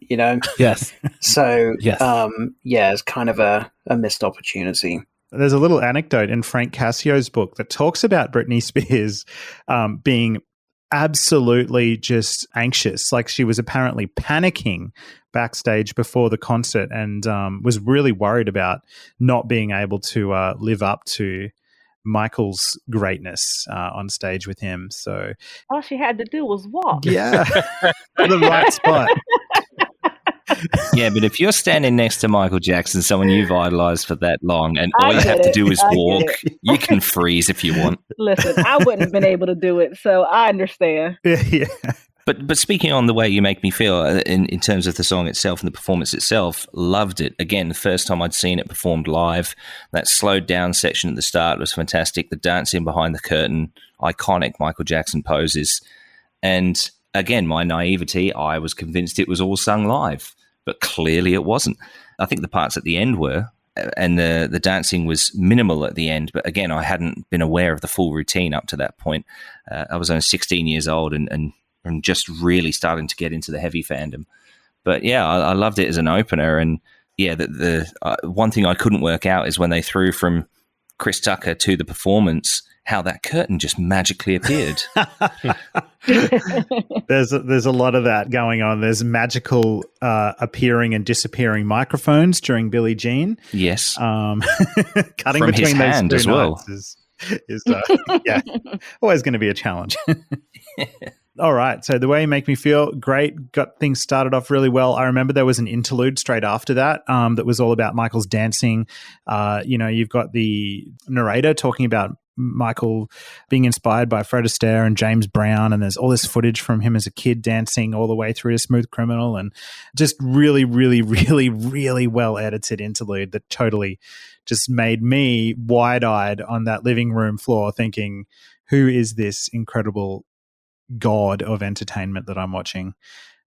Yes. So, it's kind of a missed opportunity. There's a little anecdote in Frank Cassio's book that talks about Britney Spears being absolutely just anxious. Like, she was apparently panicking backstage before the concert and was really worried about not being able to live up to Michael's greatness on stage with him. So all she had to do was walk. Yeah. The right spot. Yeah, but if you're standing next to Michael Jackson, someone you've idolized for that long, and all you have to do is walk, you can freeze if you want. Listen, I wouldn't have been able to do it, so I understand. Yeah. But speaking on the way you make me feel in terms of the song itself and the performance itself, loved it. Again, the first time I'd seen it performed live, that slowed down section at the start was fantastic. The dancing behind the curtain, iconic Michael Jackson poses. And again, my naivety, I was convinced it was all sung live, but clearly it wasn't. I think the parts at the end were, and the dancing was minimal at the end. But again, I hadn't been aware of the full routine up to that point. I was only 16 years old and just really starting to get into the heavy fandom. But yeah, I loved it as an opener. And yeah, the one thing I couldn't work out is when they threw from Chris Tucker to the performance, how that curtain just magically appeared. There's a lot of that going on. There's magical appearing and disappearing microphones during Billie Jean. Yes. Cutting from between his those hand two as well. is always going to be a challenge. All right. So the way you make me feel, great. Got things started off really well. I remember there was an interlude straight after that that was all about Michael's dancing. You've got the narrator talking about Michael being inspired by Fred Astaire and James Brown, and there's all this footage from him as a kid dancing all the way through to Smooth Criminal, and just really, really, really, really well edited interlude that totally just made me wide-eyed on that living room floor thinking, who is this incredible god of entertainment that I'm watching?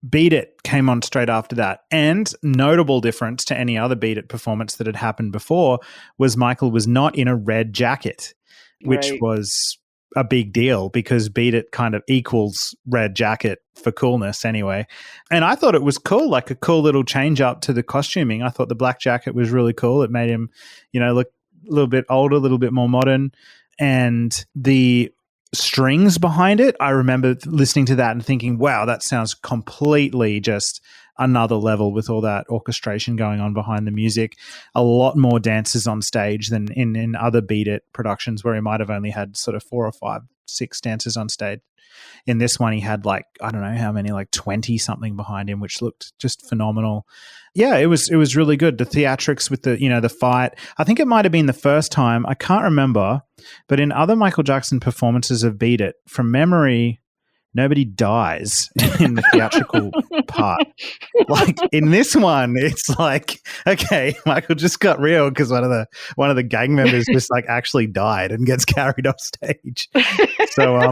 Beat It came on straight after that. And notable difference to any other Beat It performance that had happened before was Michael was not in a red jacket, which was a big deal because Beat It kind of equals red jacket for coolness anyway. And I thought it was cool, like a cool little change up to the costuming. I thought the black jacket was really cool. It made him, look a little bit older, a little bit more modern. And the strings behind it, I remember listening to that and thinking, wow, that sounds completely just another level with all that orchestration going on behind the music. A lot more dancers on stage than in other Beat It productions where he might have only had sort of 4 or 5, 6 dancers on stage. In this one, he had I don't know how many, 20 something behind him, which looked just phenomenal. Yeah, it was really good. The theatrics with the fight. I think it might have been the first time, I can't remember, but in other Michael Jackson performances of Beat It, from memory, nobody dies in the theatrical part. In this one, it's okay, Michael just got real because one of the gang members just actually died and gets carried off stage. So,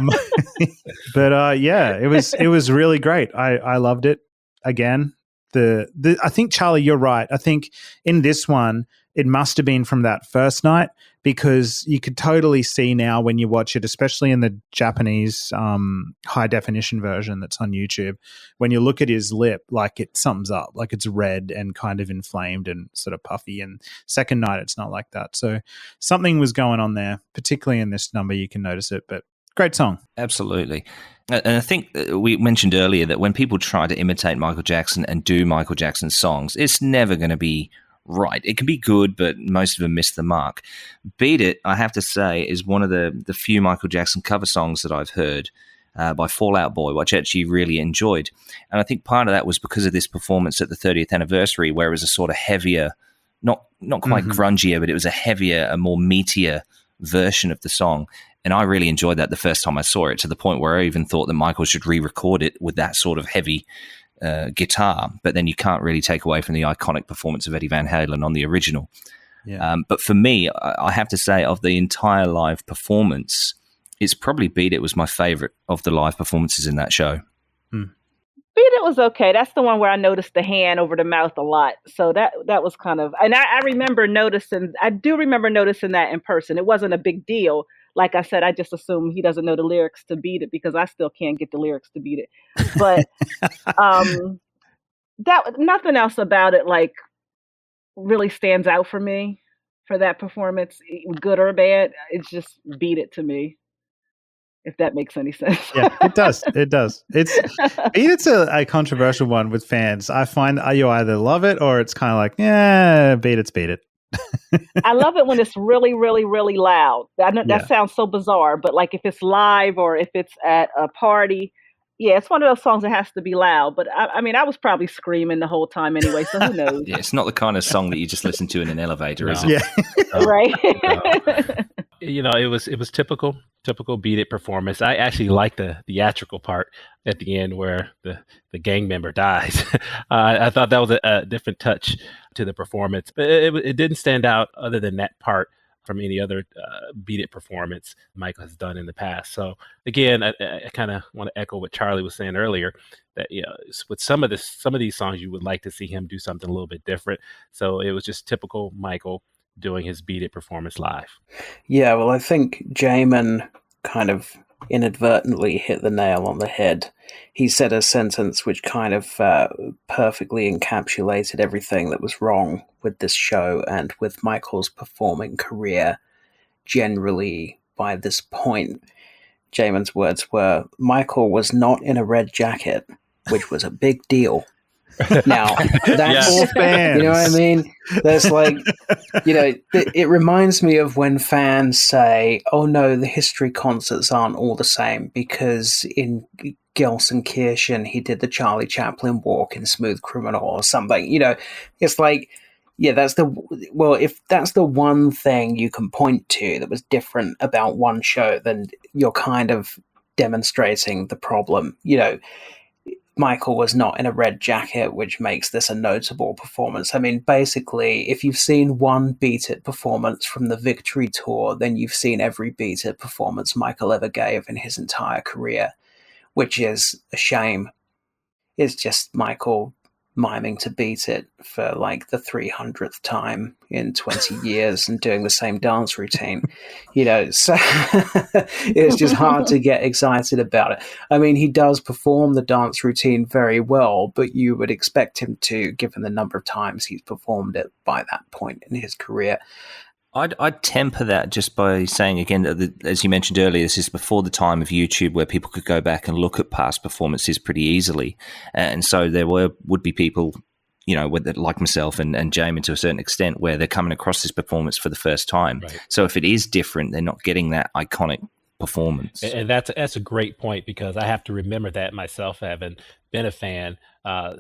but yeah, it was really great. I loved it. Again, I think, Charlie, you're right. I think in this one, it must have been from that first night, because you could totally see now when you watch it, especially in the Japanese high definition version that's on YouTube, when you look at his lip, like it sums up, like it's red and kind of inflamed and sort of puffy. And second night, it's not like that. So something was going on there, particularly in this number. You can notice it, but great song. Absolutely. And I think we mentioned earlier that when people try to imitate Michael Jackson and do Michael Jackson's songs, it's never going to be right. It can be good, but most of them miss the mark. Beat It, I have to say, is one of the few Michael Jackson cover songs that I've heard by Fall Out Boy, which I actually really enjoyed. And I think part of that was because of this performance at the 30th anniversary, where it was a sort of heavier, not quite grungier, but it was a heavier, a more meatier version of the song. And I really enjoyed that the first time I saw it, to the point where I even thought that Michael should re-record it with that sort of heavy guitar. But then you can't really take away from the iconic performance of Eddie Van Halen on the original. Yeah. But for me, I have to say, of the entire live performance, it's probably Beat It was my favorite of the live performances in that show. Beat It was okay. That's the one where I noticed the hand over the mouth a lot. So that was kind of, and I do remember noticing that in person. It wasn't a big deal. Like I said, I just assume he doesn't know the lyrics to Beat It, because I still can't get the lyrics to Beat It. But that nothing else about it like really stands out for me for that performance, good or bad. It's just Beat It to me, if that makes any sense. Yeah, it does. It does. It's a controversial one with fans. I find you either love it or it's kind of like, yeah, Beat It. I love it when it's really, really, really loud. I know that sounds so bizarre, but like if it's live or if it's at a party, yeah, it's one of those songs that has to be loud. But I mean, I was probably screaming the whole time anyway, so who knows? Yeah, it's not the kind of song that you just listen to in an elevator, is it? Yeah, right. It was typical Beat It performance. I actually like the theatrical part at the end where the gang member dies. I thought that was a different touch to the performance, but it didn't stand out other than that part from any other Beat It performance Michael has done in the past. So again, I kind of want to echo what Charlie was saying earlier, that with some of these songs you would like to see him do something a little bit different. So it was just typical Michael doing his Beat It performance live. Yeah, well, I think Jamin kind of inadvertently hit the nail on the head. He said a sentence which kind of perfectly encapsulated everything that was wrong with this show and with Michael's performing career generally by this point. Jamin's words were, Michael was not in a red jacket, which was a big deal. Now, that's, you know what I mean? That's like, it reminds me of when fans say, oh no, the History concerts aren't all the same because in Gelsenkirchen he did the Charlie Chaplin walk in Smooth Criminal or something. It's like, if that's the one thing you can point to that was different about one show, then you're kind of demonstrating the problem. Michael was not in a red jacket, which makes this a notable performance. I mean, basically, if you've seen one Beat It performance from the Victory Tour, then you've seen every Beat It performance Michael ever gave in his entire career, which is a shame. It's just Michael miming to Beat It for like the 300th time in 20 years and doing the same dance routine, so it's just hard to get excited about it. I mean, he does perform the dance routine very well, but you would expect him to, given the number of times he's performed it by that point in his career. I'd temper that just by saying again that, as you mentioned earlier, this is before the time of YouTube where people could go back and look at past performances pretty easily, and so there would be people, like myself and Jamin to a certain extent, where they're coming across this performance for the first time. Right. So if it is different, they're not getting that iconic performance. And that's a great point, because I have to remember that myself, having been a fan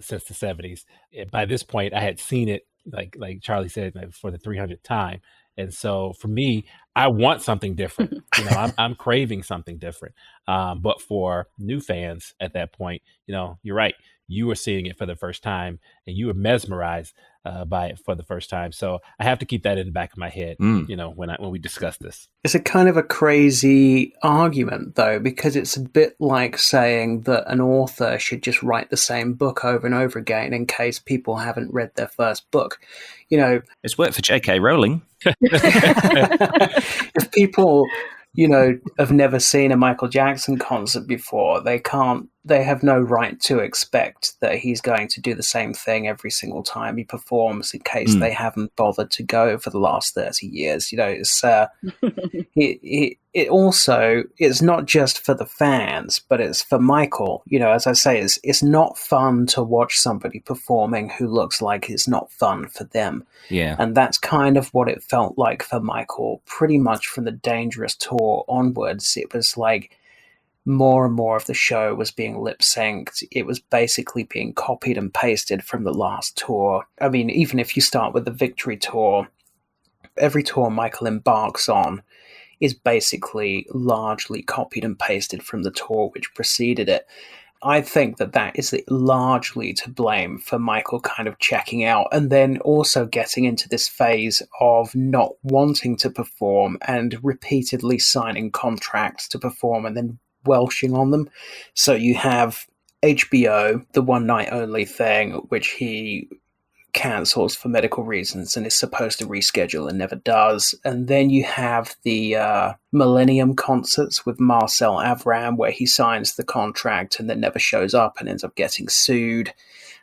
since the 70s. By this point, I had seen it, like Charlie said, for the 300th time. And so for me, I want something different. I'm craving something different. But for new fans at that point, you're right. you were seeing it for the first time and you were mesmerized by it for the first time. So I have to keep that in the back of my head, when we discuss this. It's a kind of a crazy argument, though, because it's a bit like saying that an author should just write the same book over and over again in case people haven't read their first book. It's worked for J.K. Rowling. If people, have never seen a Michael Jackson concert before, they have no right to expect that he's going to do the same thing every single time he performs in case they haven't bothered to go for the last 30 years. It also, it's not just for the fans, but it's for Michael. As I say, it's not fun to watch somebody performing who looks like it's not fun for them. Yeah. And that's kind of what it felt like for Michael pretty much from the Dangerous tour onwards. It was like more and more of the show was being lip synced. It was basically being copied and pasted from the last tour. I mean, even if you start with the Victory tour, every tour Michael embarks on is basically largely copied and pasted from the tour which preceded it. I think that is largely to blame for Michael kind of checking out and then also getting into this phase of not wanting to perform and repeatedly signing contracts to perform and then welshing on them. So you have HBO, the one night only thing, which he cancels for medical reasons and is supposed to reschedule and never does. And then you have the Millennium concerts with Marcel Avram, where he signs the contract and then never shows up and ends up getting sued.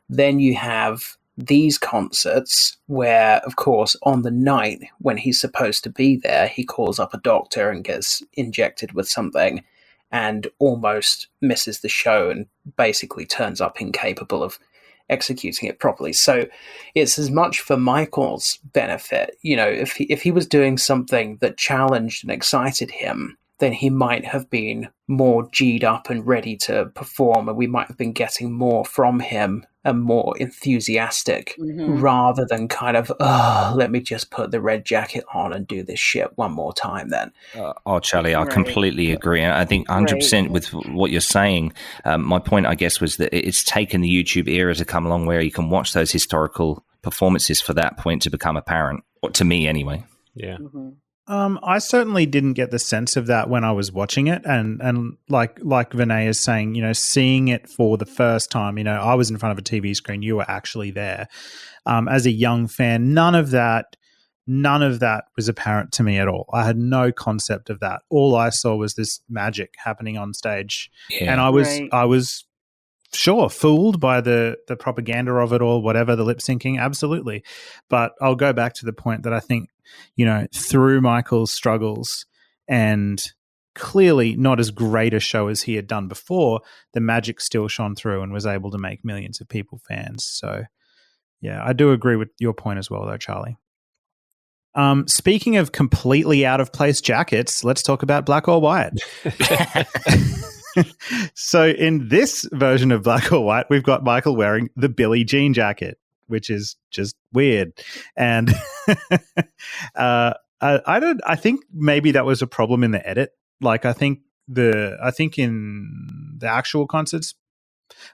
Then you have these concerts where, of course, on the night when he's supposed to be there, he calls up a doctor and gets injected with something and almost misses the show and basically turns up incapable of executing it properly. So it's as much for Michael's benefit. If he was doing something that challenged and excited him, then he might have been more G'd up and ready to perform, and we might have been getting more from him and more enthusiastic rather than kind of, let me just put the red jacket on and do this shit one more time then. Charlie, I completely agree. I think 100% with what you're saying. My point, I guess, was that it's taken the YouTube era to come along where you can watch those historical performances for that point to become apparent, or to me anyway. Yeah. I certainly didn't get the sense of that when I was watching it, and like Vinay is saying, seeing it for the first time, I was in front of a TV screen, you were actually there. As a young fan, none of that was apparent to me at all. I had no concept of that. All I saw was this magic happening on stage, and I was sure fooled by the propaganda of it all, whatever, the lip syncing, absolutely. But I'll go back to the point that I think, through Michael's struggles and clearly not as great a show as he had done before, the magic still shone through and was able to make millions of people fans. So, yeah, I do agree with your point as well, though, Charlie. Speaking of completely out of place jackets, let's talk about Black or White. So in this version of Black or White, we've got Michael wearing the Billie Jean jacket, which is just weird. And I think maybe that was a problem in the edit. Like I think in the actual concerts,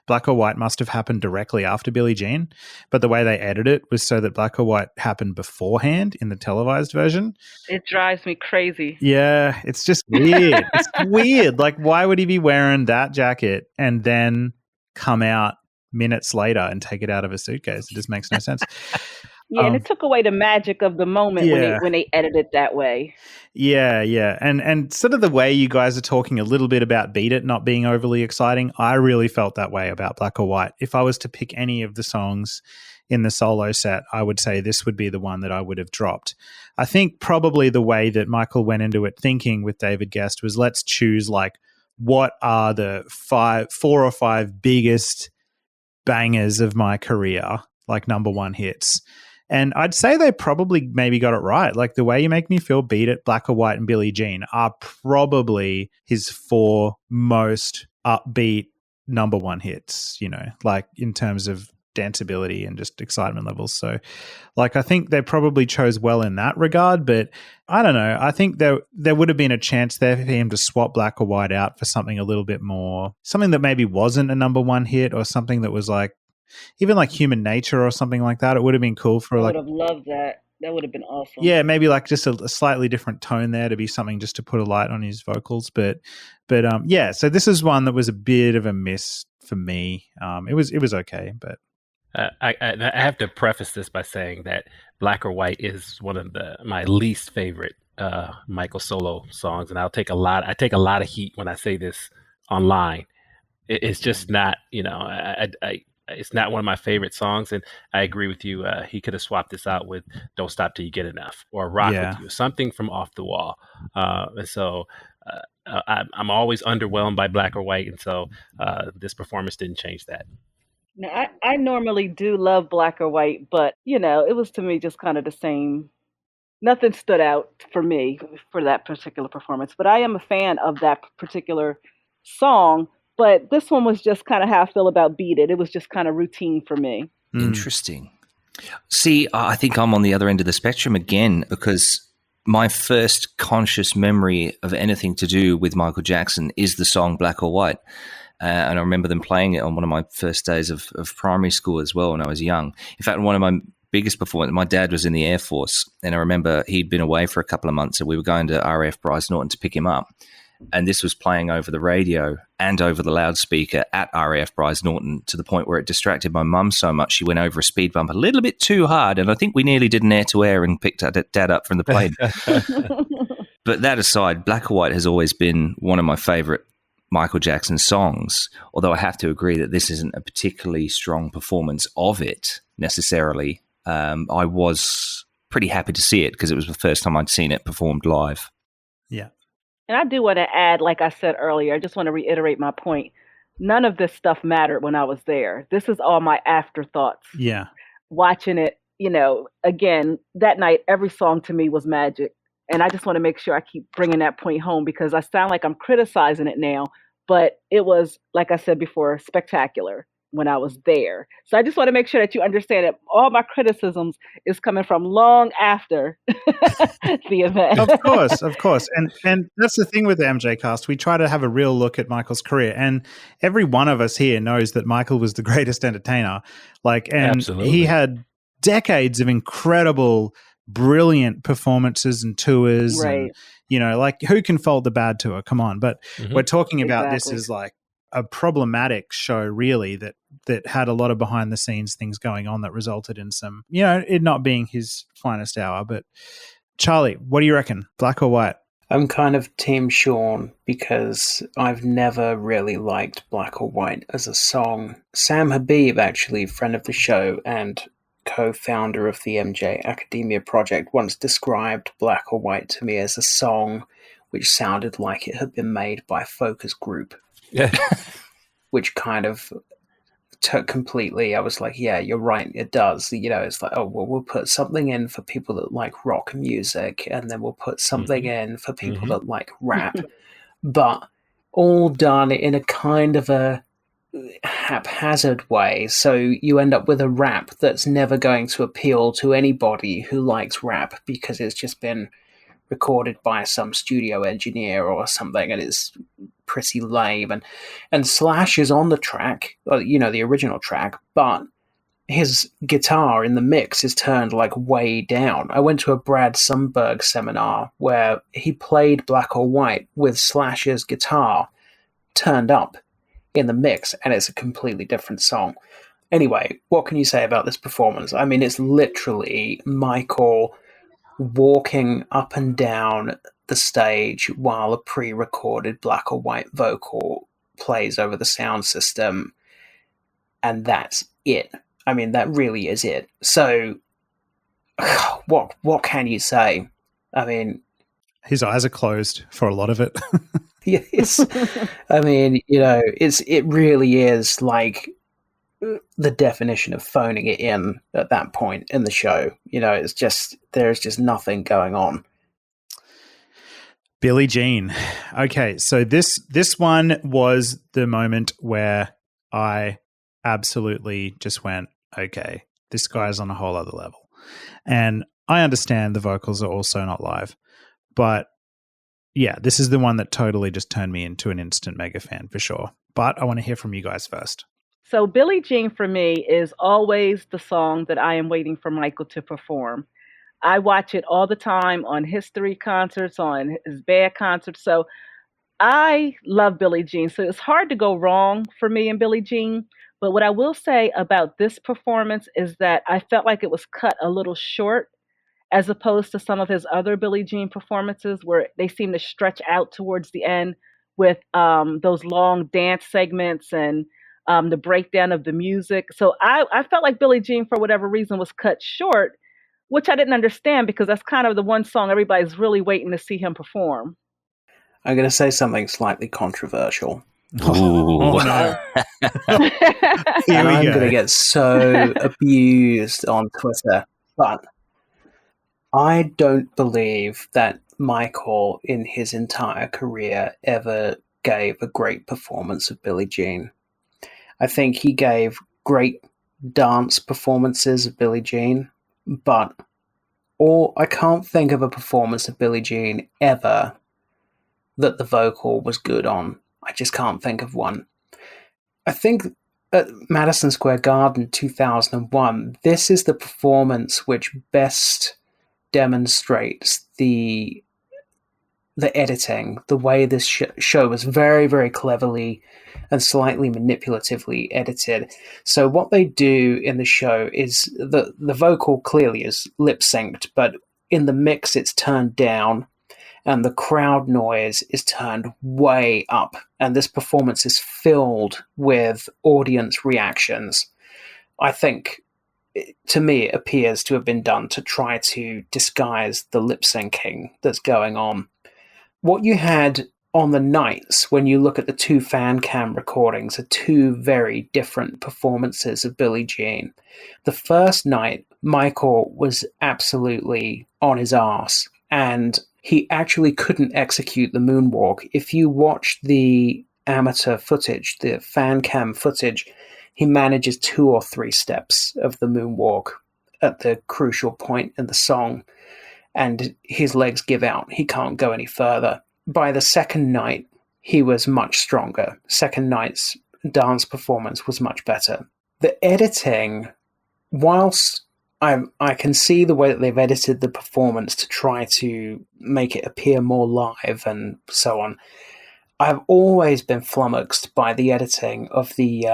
Black or White must have happened directly after Billie Jean, but the way they edited it was so that Black or White happened beforehand in the televised version. It drives me crazy. Yeah, it's just weird. It's weird. Like, why would he be wearing that jacket and then come out minutes later and take it out of a suitcase? It just makes no sense. Yeah, and it took away the magic of the moment when they edited it that way. Yeah. And sort of the way you guys are talking a little bit about Beat It not being overly exciting, I really felt that way about Black or White. If I was to pick any of the songs in the solo set, I would say this would be the one that I would have dropped. I think probably the way that Michael went into it thinking with David Gest was, let's choose like what are the 4 or 5 biggest bangers of my career, like number one hits. And I'd say they probably maybe got it right. Like The Way You Make Me Feel, Beat It, Black or White, and Billie Jean are probably his 4 most upbeat number one hits, like in terms of danceability and just excitement levels. So, like, I think they probably chose well in that regard, but I don't know. I think there would have been a chance there for him to swap Black or White out for something a little bit more, something that maybe wasn't a number one hit, or something that was like, even like Human Nature or something like that. It would have been cool for I like, would have loved that. That would have been awesome. yeah, maybe like just a slightly different tone there, to be something just to put a light on his vocals. But yeah, so this is one that was a bit of a miss for me. It was okay, but I have to preface this by saying that Black or White is one of my least favorite Michael solo songs, and I take a lot of heat when I say this online. It's just not, it's not one of my favorite songs, and I agree with you. He could have swapped this out with "Don't Stop Till You Get Enough" or "Rock with You," something from Off the Wall. And so I'm always underwhelmed by Black or White, and so this performance didn't change that. Now, I normally do love Black or White, but it was to me just kind of the same. Nothing stood out for me for that particular performance, but I am a fan of that particular song. But this one was just kind of how I feel about Beat It. It was just kind of routine for me. Interesting. See, I think I'm on the other end of the spectrum again, because my first conscious memory of anything to do with Michael Jackson is the song Black or White. And I remember them playing it on one of my first days of primary school as well when I was young. In fact, one of my biggest performances, my dad was in the Air Force, and I remember he'd been away for a couple of months, and we were going to RAF Bryce Norton to pick him up. And this was playing over the radio and over the loudspeaker at RAF Bryce Norton, to the point where it distracted my mum so much she went over a speed bump a little bit too hard, and I think we nearly did an air-to-air and picked Dad up from the plane. But that aside, Black or White has always been one of my favourite Michael Jackson songs, although I have to agree that this isn't a particularly strong performance of it necessarily. I was pretty happy to see it because it was the first time I'd seen it performed live. Yeah. And I do want to add, like I said earlier, I just want to reiterate my point. None of this stuff mattered when I was there. This is all my afterthoughts. Yeah. Watching it, again, that night, every song to me was magic. And I just want to make sure I keep bringing that point home, because I sound like I'm criticizing it now, but it was, like I said before, spectacular when I was there. So I just want to make sure that you understand that all my criticisms is coming from long after the event. Of course. And that's the thing with the MJCast. We try to have a real look at Michael's career, and every one of us here knows that Michael was the greatest entertainer. Absolutely. He had decades of incredible, brilliant performances and tours. Right. And, who can fault the bad tour? Come on. But we're talking about this as like a problematic show, really, that had a lot of behind the scenes things going on that resulted in some, it not being his finest hour. But Charlie, what do you reckon? Black or White? I'm kind of Team Sean, because I've never really liked Black or White as a song. Sam Habib, actually, friend of the show and co-founder of the MJ Academia Project, once described Black or White to me as a song which sounded like it had been made by a focus group. Yeah. Which kind of took completely, I was like, yeah, you're right, it does. It's like, oh, well, we'll put something in for people that like rock music, and then we'll put something in for people that like rap. But all done in a kind of a haphazard way. So you end up with a rap that's never going to appeal to anybody who likes rap, because it's just been recorded by some studio engineer or something, and it's pretty lame. And Slash is on the track, the original track, but his guitar in the mix is turned like way down. I went to a Brad Sundberg seminar where he played Black or White with Slash's guitar turned up in the mix, and it's a completely different song. Anyway, what can you say about this performance? I mean, it's literally Michael walking up and down the stage while a pre-recorded Black or White vocal plays over the sound system, and that's it. I mean, that really is it. So what can you say? I mean, his eyes are closed for a lot of it. Yes. I mean, it really is like the definition of phoning it in at that point in the show. It's just, there's just nothing going on. Billie Jean. Okay, so this one was the moment where I absolutely just went, okay, this guy's on a whole other level. And I understand the vocals are also not live, but yeah, this is the one that totally just turned me into an instant mega fan for sure. But I want to hear from you guys first. So Billie Jean for me is always the song that I am waiting for Michael to perform. I watch it all the time on history concerts, on his band concerts. So I love Billie Jean. So it's hard to go wrong for me and Billie Jean. But what I will say about this performance is that I felt like it was cut a little short as opposed to some of his other Billie Jean performances where they seem to stretch out towards the end with those long dance segments and the breakdown of the music. So I felt like Billie Jean, for whatever reason, was cut short, which I didn't understand because that's kind of the one song everybody's really waiting to see him perform. I'm going to say something slightly controversial. Oh, no. And I'm going to get so abused on Twitter, but I don't believe that Michael in his entire career ever gave a great performance of Billie Jean. I think he gave great dance performances of Billie Jean, but I can't think of a performance of Billie Jean ever that the vocal was good on. I just can't think of one. I think at Madison Square Garden 2001, this is the performance which best demonstrates the editing, the way this show was very, very cleverly and slightly manipulatively edited. So what they do in the show is the vocal clearly is lip synced, but in the mix it's turned down and the crowd noise is turned way up. And this performance is filled with audience reactions. I think, to me, it appears to have been done to try to disguise the lip syncing that's going on. What you had on the nights, when you look at the two fan cam recordings, are two very different performances of Billie Jean. The first night, Michael was absolutely on his arse, and he actually couldn't execute the moonwalk. If you watch the amateur footage, the fan cam footage, he manages 2 or 3 steps of the moonwalk at the crucial point in the song, and his legs give out. He can't go any further. By the second night, he was much stronger. Second night's dance performance was much better. The editing, whilst I can see the way that they've edited the performance to try to make it appear more live and so on, I've always been flummoxed by the editing of the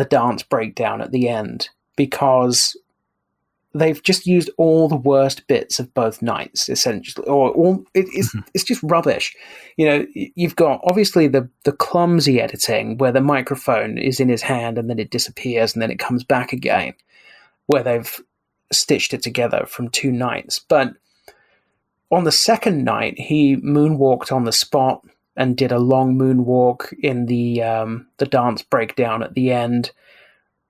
dance breakdown at the end, because they've just used all the worst bits of both nights, essentially, it's just rubbish. You know, you've got obviously the clumsy editing where the microphone is in his hand and then it disappears and then it comes back again, where they've stitched it together from 2 nights. But on the second night, he moonwalked on the spot and did a long moonwalk in the dance breakdown at the end.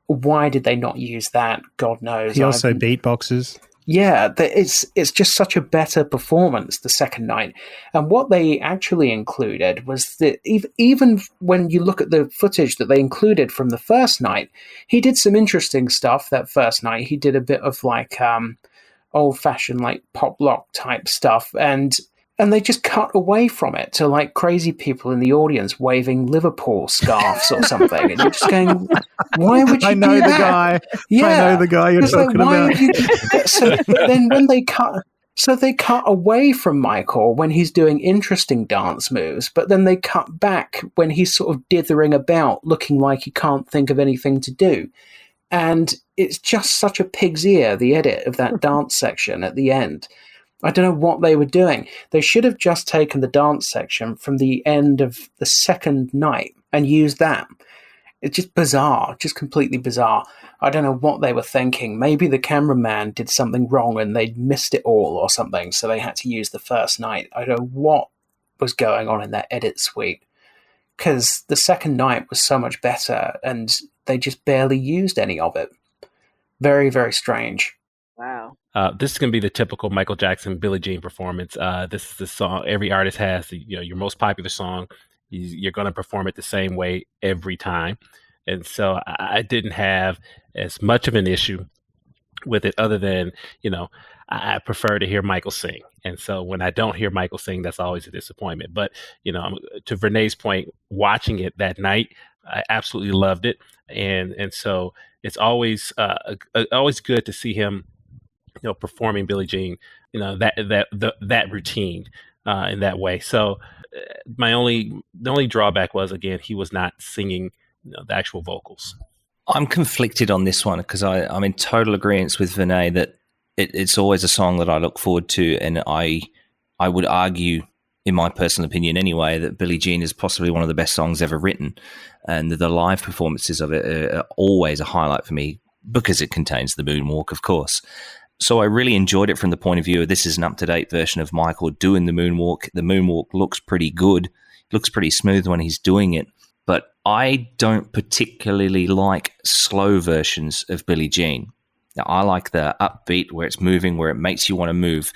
Why did they not use that? God knows. He also beatboxes. Yeah, it's just such a better performance the second night. And what they actually included was that even when you look at the footage that they included from the first night, he did some interesting stuff that first night. He did a bit of like old-fashioned like pop rock type stuff, and they just cut away from it to like crazy people in the audience waving Liverpool scarves or something. And you're just going, why would you do that? Guy. Yeah. I know the guy you're talking about. Then when they cut away from Michael when he's doing interesting dance moves, but then they cut back when he's sort of dithering about looking like he can't think of anything to do. And it's just such a pig's ear, the edit of that dance section at the end. I don't know what they were doing. They should have just taken the dance section from the end of the second night and used that. It's just bizarre, just completely bizarre. I don't know what they were thinking. Maybe the cameraman did something wrong and they missed it all or something, so they had to use the first night. I don't know what was going on in that edit suite, because the second night was so much better and they just barely used any of it. Very, very strange. Wow. This is going to be the typical Michael Jackson, Billie Jean performance. This is the song every artist has. You know, your most popular song. You're going to perform it the same way every time. And so I didn't have as much of an issue with it, other than, I prefer to hear Michael sing. And so when I don't hear Michael sing, that's always a disappointment. But, to Renee's point, watching it that night, I absolutely loved it. And so it's always always good to see him, performing Billie Jean, that routine in that way. So the only drawback was, again, he was not singing the actual vocals. I'm conflicted on this one because I'm in total agreement with Vinay that it's always a song that I look forward to, and I would argue, in my personal opinion anyway, that Billie Jean is possibly one of the best songs ever written, and the live performances of it are always a highlight for me because it contains the moonwalk, of course. So I really enjoyed it from the point of view of this is an up-to-date version of Michael doing the moonwalk. The moonwalk looks pretty good, looks pretty smooth when he's doing it. But I don't particularly like slow versions of Billie Jean. Now, I like the upbeat where it's moving, where it makes you want to move.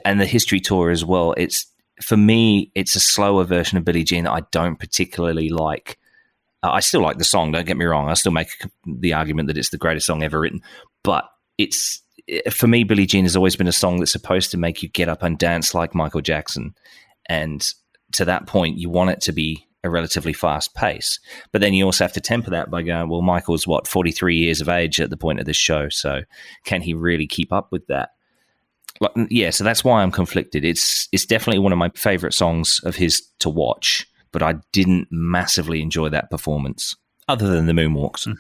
And the history tour as well. For me, it's a slower version of Billie Jean that I don't particularly like. I still like the song, don't get me wrong. I still make the argument that it's the greatest song ever written. But for me, Billie Jean has always been a song that's supposed to make you get up and dance like Michael Jackson. And to that point, you want it to be a relatively fast pace. But then you also have to temper that by going, well, Michael's 43 years of age at the point of this show. So can he really keep up with that? So that's why I'm conflicted. It's definitely one of my favorite songs of his to watch, but I didn't massively enjoy that performance other than the moonwalks.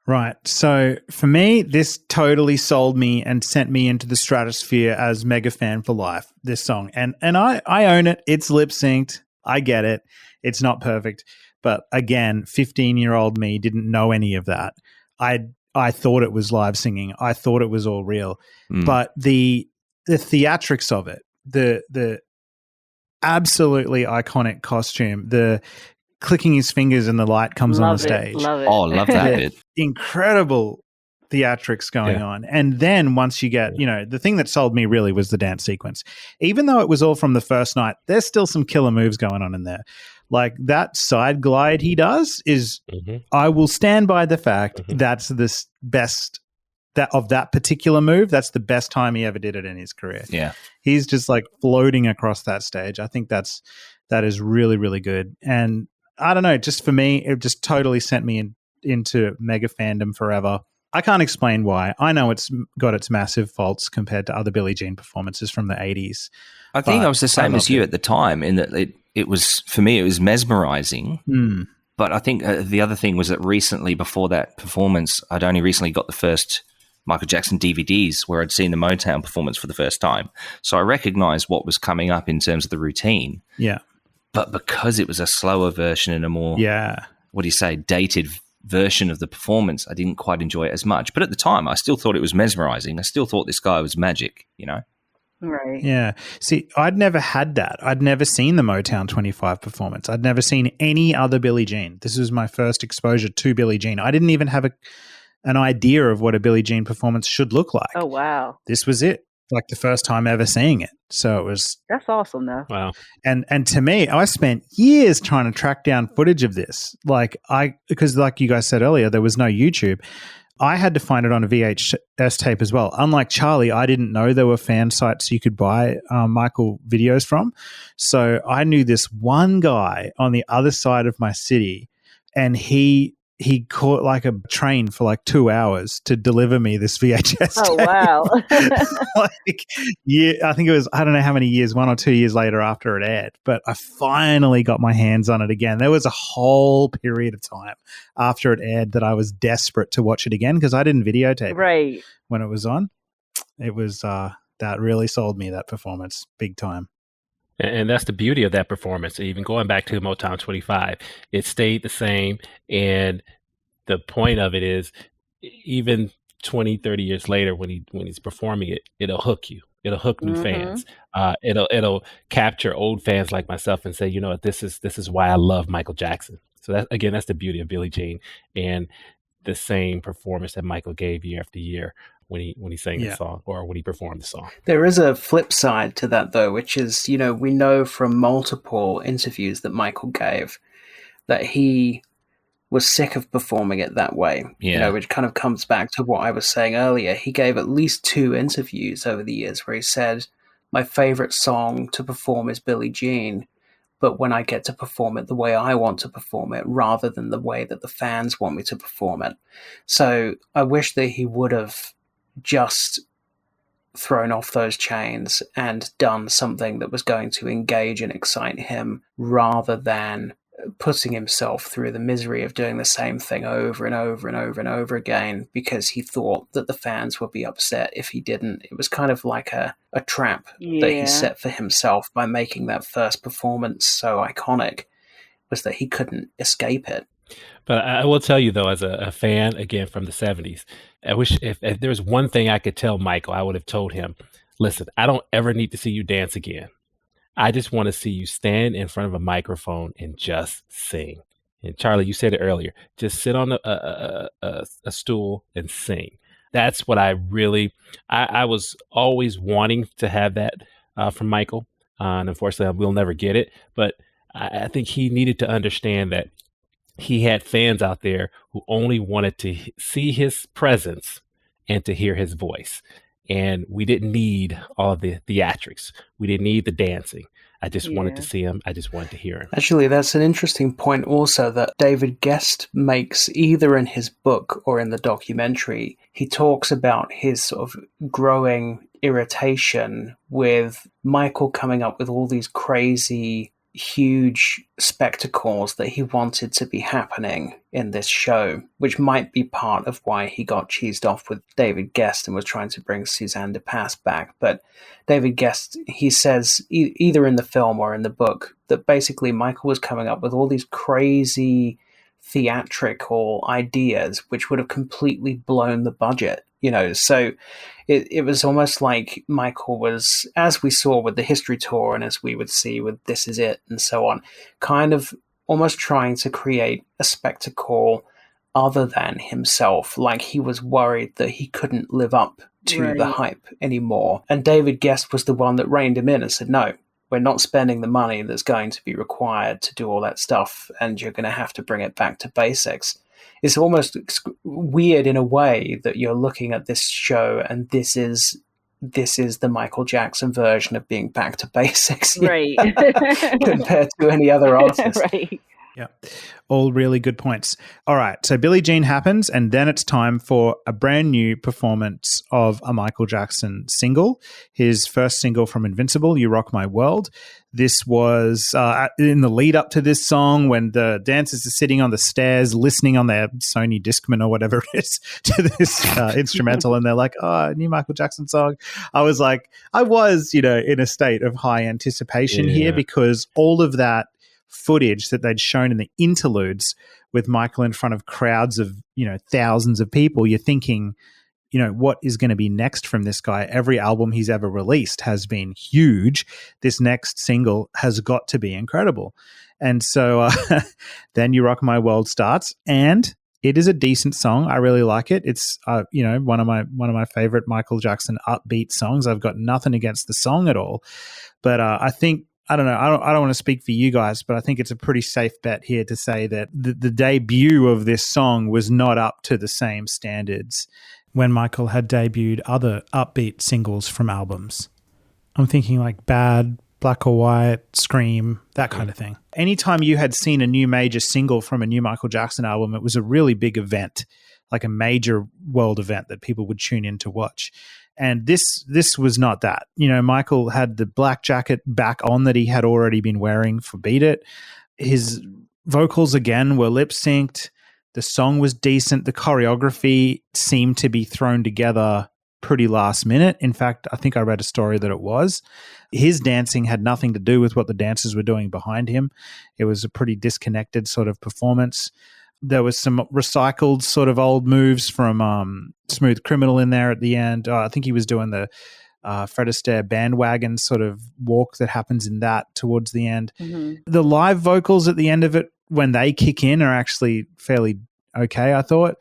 Right. So for me, this totally sold me and sent me into the stratosphere as mega fan for life, this song. And I own it. It's lip synced. I get it. It's not perfect. But again, 15-year-old me didn't know any of that. I thought it was live singing. I thought it was all real. But the theatrics of it, the absolutely iconic costume, the clicking his fingers and the light comes on the stage. Love it. Oh, love that bit. Incredible theatrics going on. And then once you get, the thing that sold me really was the dance sequence. Even though it was all from the first night, there's still some killer moves going on in there. Like that side glide he does is, I will stand by the fact that's the best of that particular move. That's the best time he ever did it in his career. Yeah. He's just like floating across that stage. I think that is really, really good. And I don't know, just for me, it just totally sent me into mega fandom forever. I can't explain why. I know it's got its massive faults compared to other Billie Jean performances from the 80s. I think I was the same as you at the time in that it was, for me, it was mesmerizing. But I think the other thing was that recently, before that performance, I'd only recently got the first Michael Jackson DVDs where I'd seen the Motown performance for the first time. So I recognized what was coming up in terms of the routine. Yeah. But because it was a slower version and a more, dated version of the performance, I didn't quite enjoy it as much. But at the time, I still thought it was mesmerizing. I still thought this guy was magic, Right. Yeah. See, I'd never had that. I'd never seen the Motown 25 performance. I'd never seen any other Billie Jean. This was my first exposure to Billie Jean. I didn't even have an idea of what a Billie Jean performance should look like. Oh, wow. This was it. Like the first time ever seeing it. So that's awesome though. Wow. And to me, I spent years trying to track down footage of this. Because like you guys said earlier, there was no YouTube. I had to find it on a VHS tape as well. Unlike Charlie, I didn't know there were fan sites you could buy Michael videos from. So I knew this one guy on the other side of my city, and he caught like a train for like 2 hours to deliver me this VHS Oh, tape. wow. I think it was, I don't know how many years, 1 or 2 years later after it aired, but I finally got my hands on it again. There was a whole period of time after it aired that I was desperate to watch it again because I didn't videotape it when it was on. It was, that really sold me, that performance, big time. And that's the beauty of that performance. Even going back to Motown 25, it stayed the same. And the point of it is, even 20, 30 years later, when he's performing it, it'll hook you. It'll hook new fans. It'll capture old fans like myself and say, you know what, this is why I love Michael Jackson. So that's the beauty of Billie Jean, and the same performance that Michael gave year after year when he sang the song or when he performed the song. There is a flip side to that, though, which is, we know from multiple interviews that Michael gave that he was sick of performing it that way. Yeah. Which kind of comes back to what I was saying earlier. He gave at least 2 interviews over the years where he said, my favorite song to perform is Billie Jean, but when I get to perform it the way I want to perform it rather than the way that the fans want me to perform it. So I wish that he would have just thrown off those chains and done something that was going to engage and excite him rather than putting himself through the misery of doing the same thing over and over and over and over again because he thought that the fans would be upset if he didn't. It was kind of like a trap that he set for himself by making that first performance so iconic, was that he couldn't escape it. But I will tell you, though, as a fan, again, from the 70s, I wish if there was one thing I could tell Michael, I would have told him, listen, I don't ever need to see you dance again. I just want to see you stand in front of a microphone and just sing. And Charlie, you said it earlier, just sit on a stool and sing. That's what I was always wanting to have that from Michael. And unfortunately, we'll never get it. But I think he needed to understand that he had fans out there who only wanted to see his presence and to hear his voice. And we didn't need all of the theatrics. We didn't need the dancing. I just wanted to see him. I just wanted to hear him. Actually, that's an interesting point also that David Gest makes either in his book or in the documentary. He talks about his sort of growing irritation with Michael coming up with all these crazy, huge spectacles that he wanted to be happening in this show, which might be part of why he got cheesed off with David Gest and was trying to bring Suzanne de Passe back. But David Gest, he says, either in the film or in the book, that basically Michael was coming up with all these crazy theatrical ideas which would have completely blown the budget. So it was almost like Michael was, as we saw with the history tour and as we would see with This Is It and so on, kind of almost trying to create a spectacle other than himself. Like he was worried that he couldn't live up to the hype anymore. And David Gest was the one that reined him in and said, no, we're not spending the money that's going to be required to do all that stuff, and you're going to have to bring it back to basics. It's almost weird in a way that you're looking at this show and this is the Michael Jackson version of being back to basics, right? Compared to any other artist, right? Yeah, all really good points. All right, so Billie Jean happens, and then it's time for a brand new performance of a Michael Jackson single, his first single from Invincible, You Rock My World. This was in the lead up to this song when the dancers are sitting on the stairs listening on their Sony Discman or whatever it is to this instrumental, and they're like, oh, a new Michael Jackson song. I was, in a state of high anticipation here because all of that footage that they'd shown in the interludes with Michael in front of crowds of, thousands of people, you're thinking, what is going to be next from this guy? Every album he's ever released has been huge. This next single has got to be incredible. And so then You Rock My World starts, and it is a decent song. I really like it. It's one of my favorite Michael Jackson upbeat songs. I've got nothing against the song at all, but I think, I don't know. I don't want to speak for you guys, but I think it's a pretty safe bet here to say that the debut of this song was not up to the same standards when Michael had debuted other upbeat singles from albums. I'm thinking like Bad, Black or White, Scream, that kind of thing. Anytime you had seen a new major single from a new Michael Jackson album, it was a really big event, like a major world event that people would tune in to watch. And this was not that. Michael had the black jacket back on that he had already been wearing for Beat It. His vocals, again, were lip-synced. The song was decent. The choreography seemed to be thrown together pretty last minute. In fact, I think I read a story that it was. His dancing had nothing to do with what the dancers were doing behind him. It was a pretty disconnected sort of performance. There was some recycled sort of old moves from Smooth Criminal in there at the end. I think he was doing the Fred Astaire bandwagon sort of walk that happens in that towards the end. Mm-hmm. The live vocals at the end of it, when they kick in, are actually fairly okay, I thought.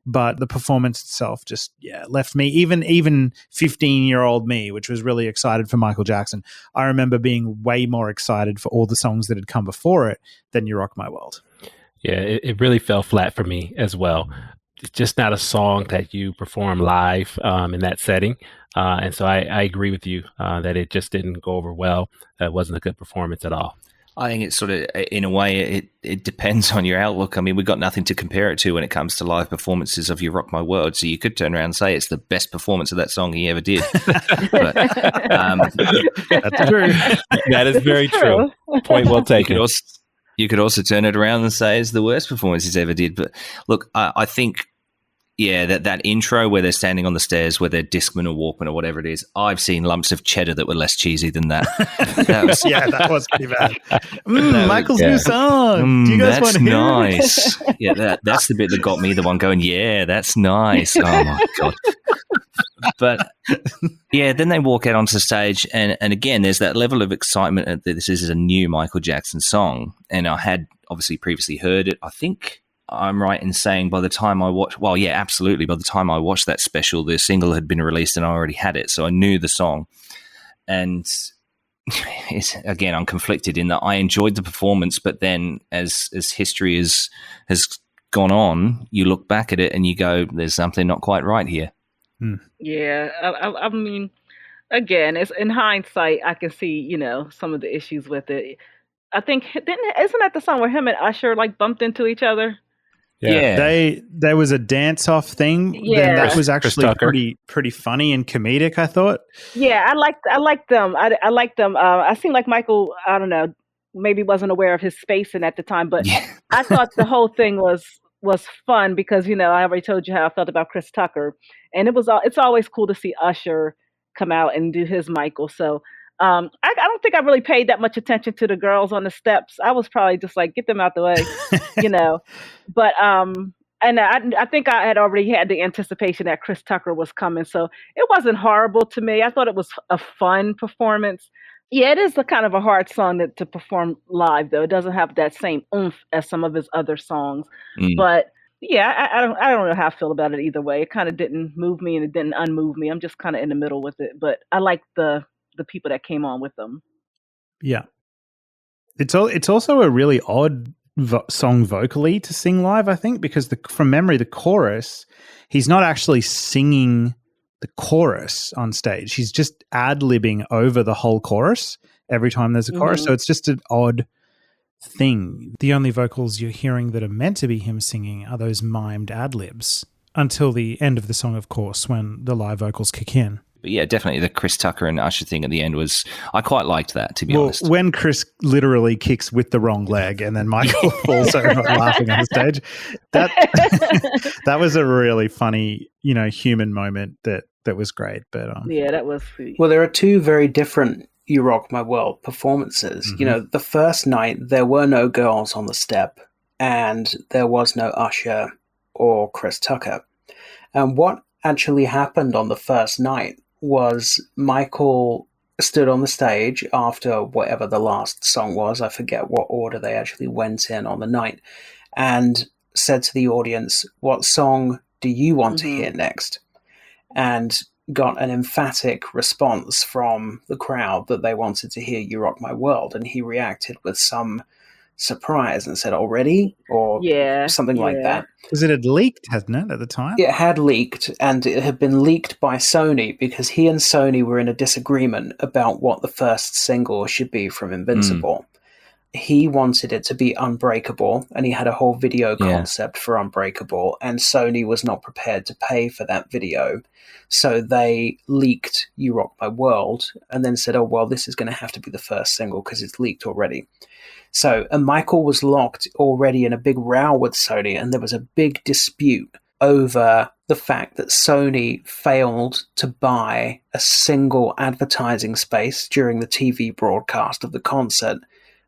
But the performance itself just, left me, even 15-year-old me, which was really excited for Michael Jackson. I remember being way more excited for all the songs that had come before it than You Rock My World. Yeah, it really fell flat for me as well. It's just not a song that you perform live in that setting. And so I agree with you that it just didn't go over well. It wasn't a good performance at all. I think it's sort of, in a way, it depends on your outlook. I mean, we've got nothing to compare it to when it comes to live performances of You Rock My World. So you could turn around and say it's the best performance of that song he ever did. But, that's true. That is very true. Point well taken. You could also turn it around and say it's the worst performance he's ever did. But look, I think, yeah, that intro where they're standing on the stairs, where they're Discman or Walkman or whatever it is, I've seen lumps of cheddar that were less cheesy than that. That was pretty bad. Michael's new song. Do you guys want to hear nice. Yeah, that's the bit that got me, the one going, yeah, that's nice. Oh, my God. But, yeah, then they walk out onto the stage, and again, there's that level of excitement that this is a new Michael Jackson song, and I had obviously previously heard it. I think I'm right in saying by the time I watched, well, yeah, absolutely. By the time I watched that special, the single had been released and I already had it. So I knew the song. And again, I'm conflicted in that I enjoyed the performance, but then as history has gone on, you look back at it and you go, there's something not quite right here. Yeah. I mean, again, it's in hindsight, I can see, some of the issues with it. I think, isn't that the song where him and Usher bumped into each other? Yeah. There was a dance-off thing. Yeah. That was actually pretty funny and comedic, I thought. Yeah, I liked them. I liked them. I seemed like Michael, I don't know, maybe wasn't aware of his spacing at the time, but I thought the whole thing was fun because, I already told you how I felt about Chris Tucker. And it's always cool to see Usher come out and do his Michael. So I don't think I really paid that much attention to the girls on the steps. I was probably just like, get them out the way, But and I think I had already had the anticipation that Chris Tucker was coming, so it wasn't horrible to me. I thought it was a fun performance. Yeah, it is a kind of a hard song to perform live, though. It doesn't have that same oomph as some of his other songs. But yeah, I don't know how I feel about it either way. It kind of didn't move me and it didn't unmove me. I'm just kind of in the middle with it. But I like the people that came on with them. Yeah, it's also a really odd song vocally to sing live, I think, because from memory, the chorus, he's not actually singing the chorus on stage. He's just ad-libbing over the whole chorus every time there's a chorus. So it's just an odd thing. The only vocals you're hearing that are meant to be him singing are those mimed ad-libs until the end of the song, of course, when the live vocals kick in. But yeah, definitely the Chris Tucker and Usher thing at the end I quite liked that, to be honest. When Chris literally kicks with the wrong leg and then Michael falls over laughing on the stage, that was a really funny, human moment that was great. But yeah, that was sweet. Well, there are two very different You Rock My World performances. The first night, there were no girls on the step and there was no Usher or Chris Tucker. And what actually happened on the first night was Michael stood on the stage after whatever the last song was. I forget what order they actually went in on the night, and said to the audience, what song do you want to hear next? And got an emphatic response from the crowd that they wanted to hear You Rock My World. And he reacted with some surprise and said, already? Or something like that. Because it had leaked, hadn't it, at the time? It had leaked, and it had been leaked by Sony because he and Sony were in a disagreement about what the first single should be from Invincible. He wanted it to be Unbreakable, and he had a whole video concept for Unbreakable, and Sony was not prepared to pay for that video. So they leaked You Rock My World and then said, oh, well, this is going to have to be the first single because it's leaked already. So, and Michael was locked already in a big row with Sony, and there was a big dispute over the fact that Sony failed to buy a single advertising space during the TV broadcast of the concert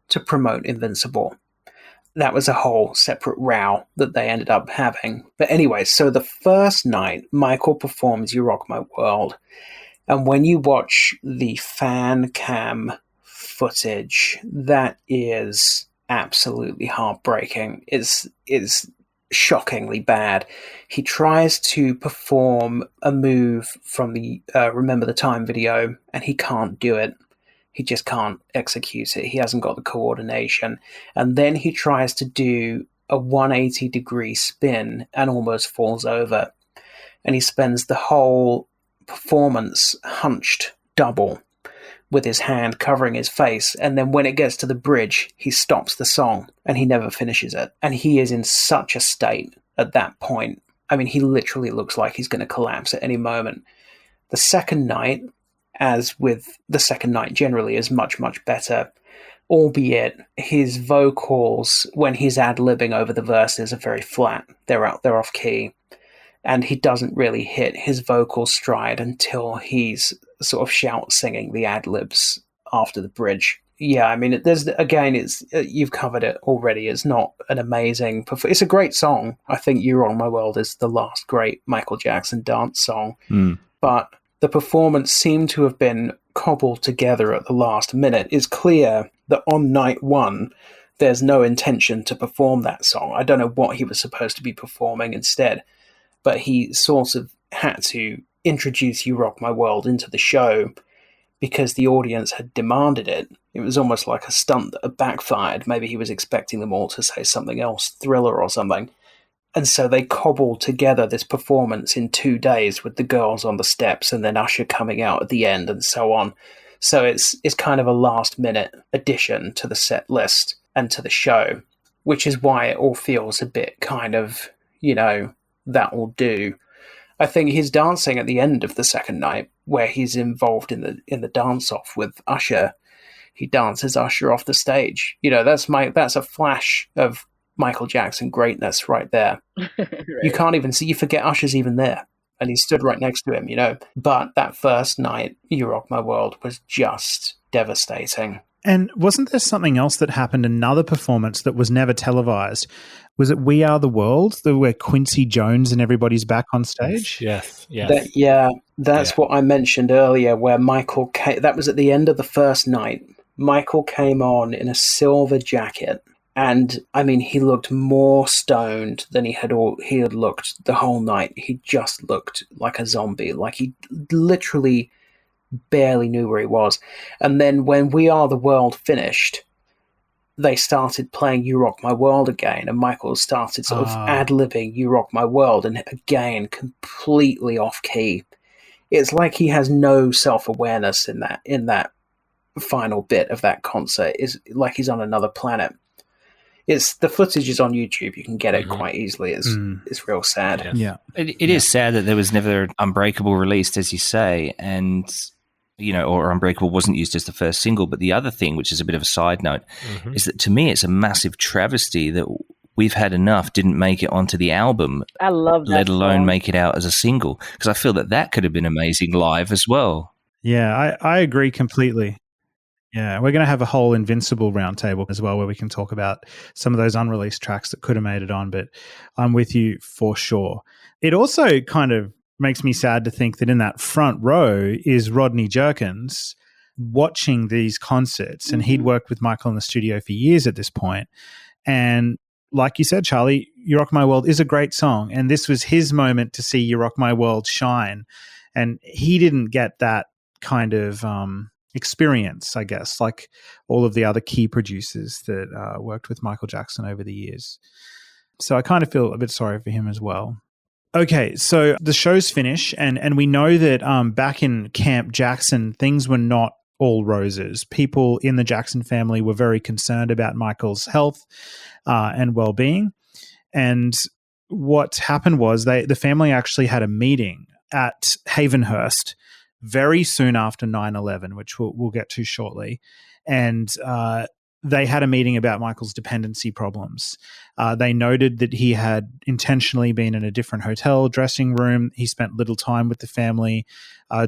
to promote Invincible. That was a whole separate row that they ended up having. But anyway, so the first night, Michael performs You Rock My World, and when you watch the fan cam footage, that is absolutely heartbreaking. It's shockingly bad. He tries to perform a move from the Remember the Time video, and he can't do it. He just can't execute it. He hasn't got the coordination. And then he tries to do a 180-degree spin and almost falls over. And he spends the whole performance hunched double with his hand covering his face. And then when it gets to the bridge, he stops the song and he never finishes it. And he is in such a state at that point. I mean, he literally looks like he's going to collapse at any moment. The second night, as with the second night generally, is much, much better. Albeit his vocals, when he's ad-libbing over the verses, are very flat. They're off key. And he doesn't really hit his vocal stride until he's sort of shout singing the ad-libs after the bridge. Yeah, I mean, you've covered it already. It's not an amazing... It's a great song. I think You Rock My World is the last great Michael Jackson dance song. But the performance seemed to have been cobbled together at the last minute. It's clear that on night one, there's no intention to perform that song. I don't know what he was supposed to be performing instead, but he sort of had to introduce You Rock My World into the show because the audience had demanded it. It was almost like a stunt that had backfired. Maybe he was expecting them all to say something else, Thriller or something. And so they cobbled together this performance in 2 days with the girls on the steps and then Usher coming out at the end and so on. So it's kind of a last-minute addition to the set list and to the show, which is why it all feels a bit kind of, that will do. I think his dancing at the end of the second night, where he's involved in the dance-off with Usher, he dances Usher off the stage. That's a flash of Michael Jackson greatness right there. Right. You can't even see, you forget Usher's even there. And he stood right next to him, But that first night, You Rock My World, was just devastating. And wasn't there something else that happened, another performance that was never televised? Was it We Are the World, where Quincy Jones and everybody's back on stage? Yes. That's what I mentioned earlier, where Michael came, that was at the end of the first night. Michael came on in a silver jacket. And I mean, he looked more stoned than he had looked the whole night. He just looked like a zombie, like he literally barely knew where he was. And then when We Are the World finished, they started playing You Rock My World again, and Michael started sort of ad-libbing You Rock My World, and again, completely off key. It's like he has no self-awareness in that final bit of that concert. Is like he's on another planet. The footage is on YouTube. You can get it quite easily. It's real sad. Yeah. It is sad that there was never Unbreakable released, as you say, and or Unbreakable wasn't used as the first single. But the other thing, which is a bit of a side note, is that to me it's a massive travesty that We've Had Enough didn't make it onto the album. I love that let alone song. make it out as a single, because I feel that could have been amazing live as well. Yeah, I agree completely. Yeah, we're going to have a whole Invincible roundtable as well, where we can talk about some of those unreleased tracks that could have made it on, but I'm with you for sure. It also kind of makes me sad to think that in that front row is Rodney Jerkins watching these concerts, and he'd worked with Michael in the studio for years at this point. And like you said, Charlie, You Rock My World is a great song, and this was his moment to see You Rock My World shine. And he didn't get that kind of experience, I guess, like all of the other key producers that worked with Michael Jackson over the years. So I kind of feel a bit sorry for him as well. Okay, so the show's finish, and we know that back in Camp Jackson, things were not all roses. People in the Jackson family were very concerned about Michael's health and well-being. And what happened was the family actually had a meeting at Havenhurst very soon after 9/11, which we'll get to shortly. And they had a meeting about Michael's dependency problems. They noted that he had intentionally been in a different hotel dressing room. He spent little time with the family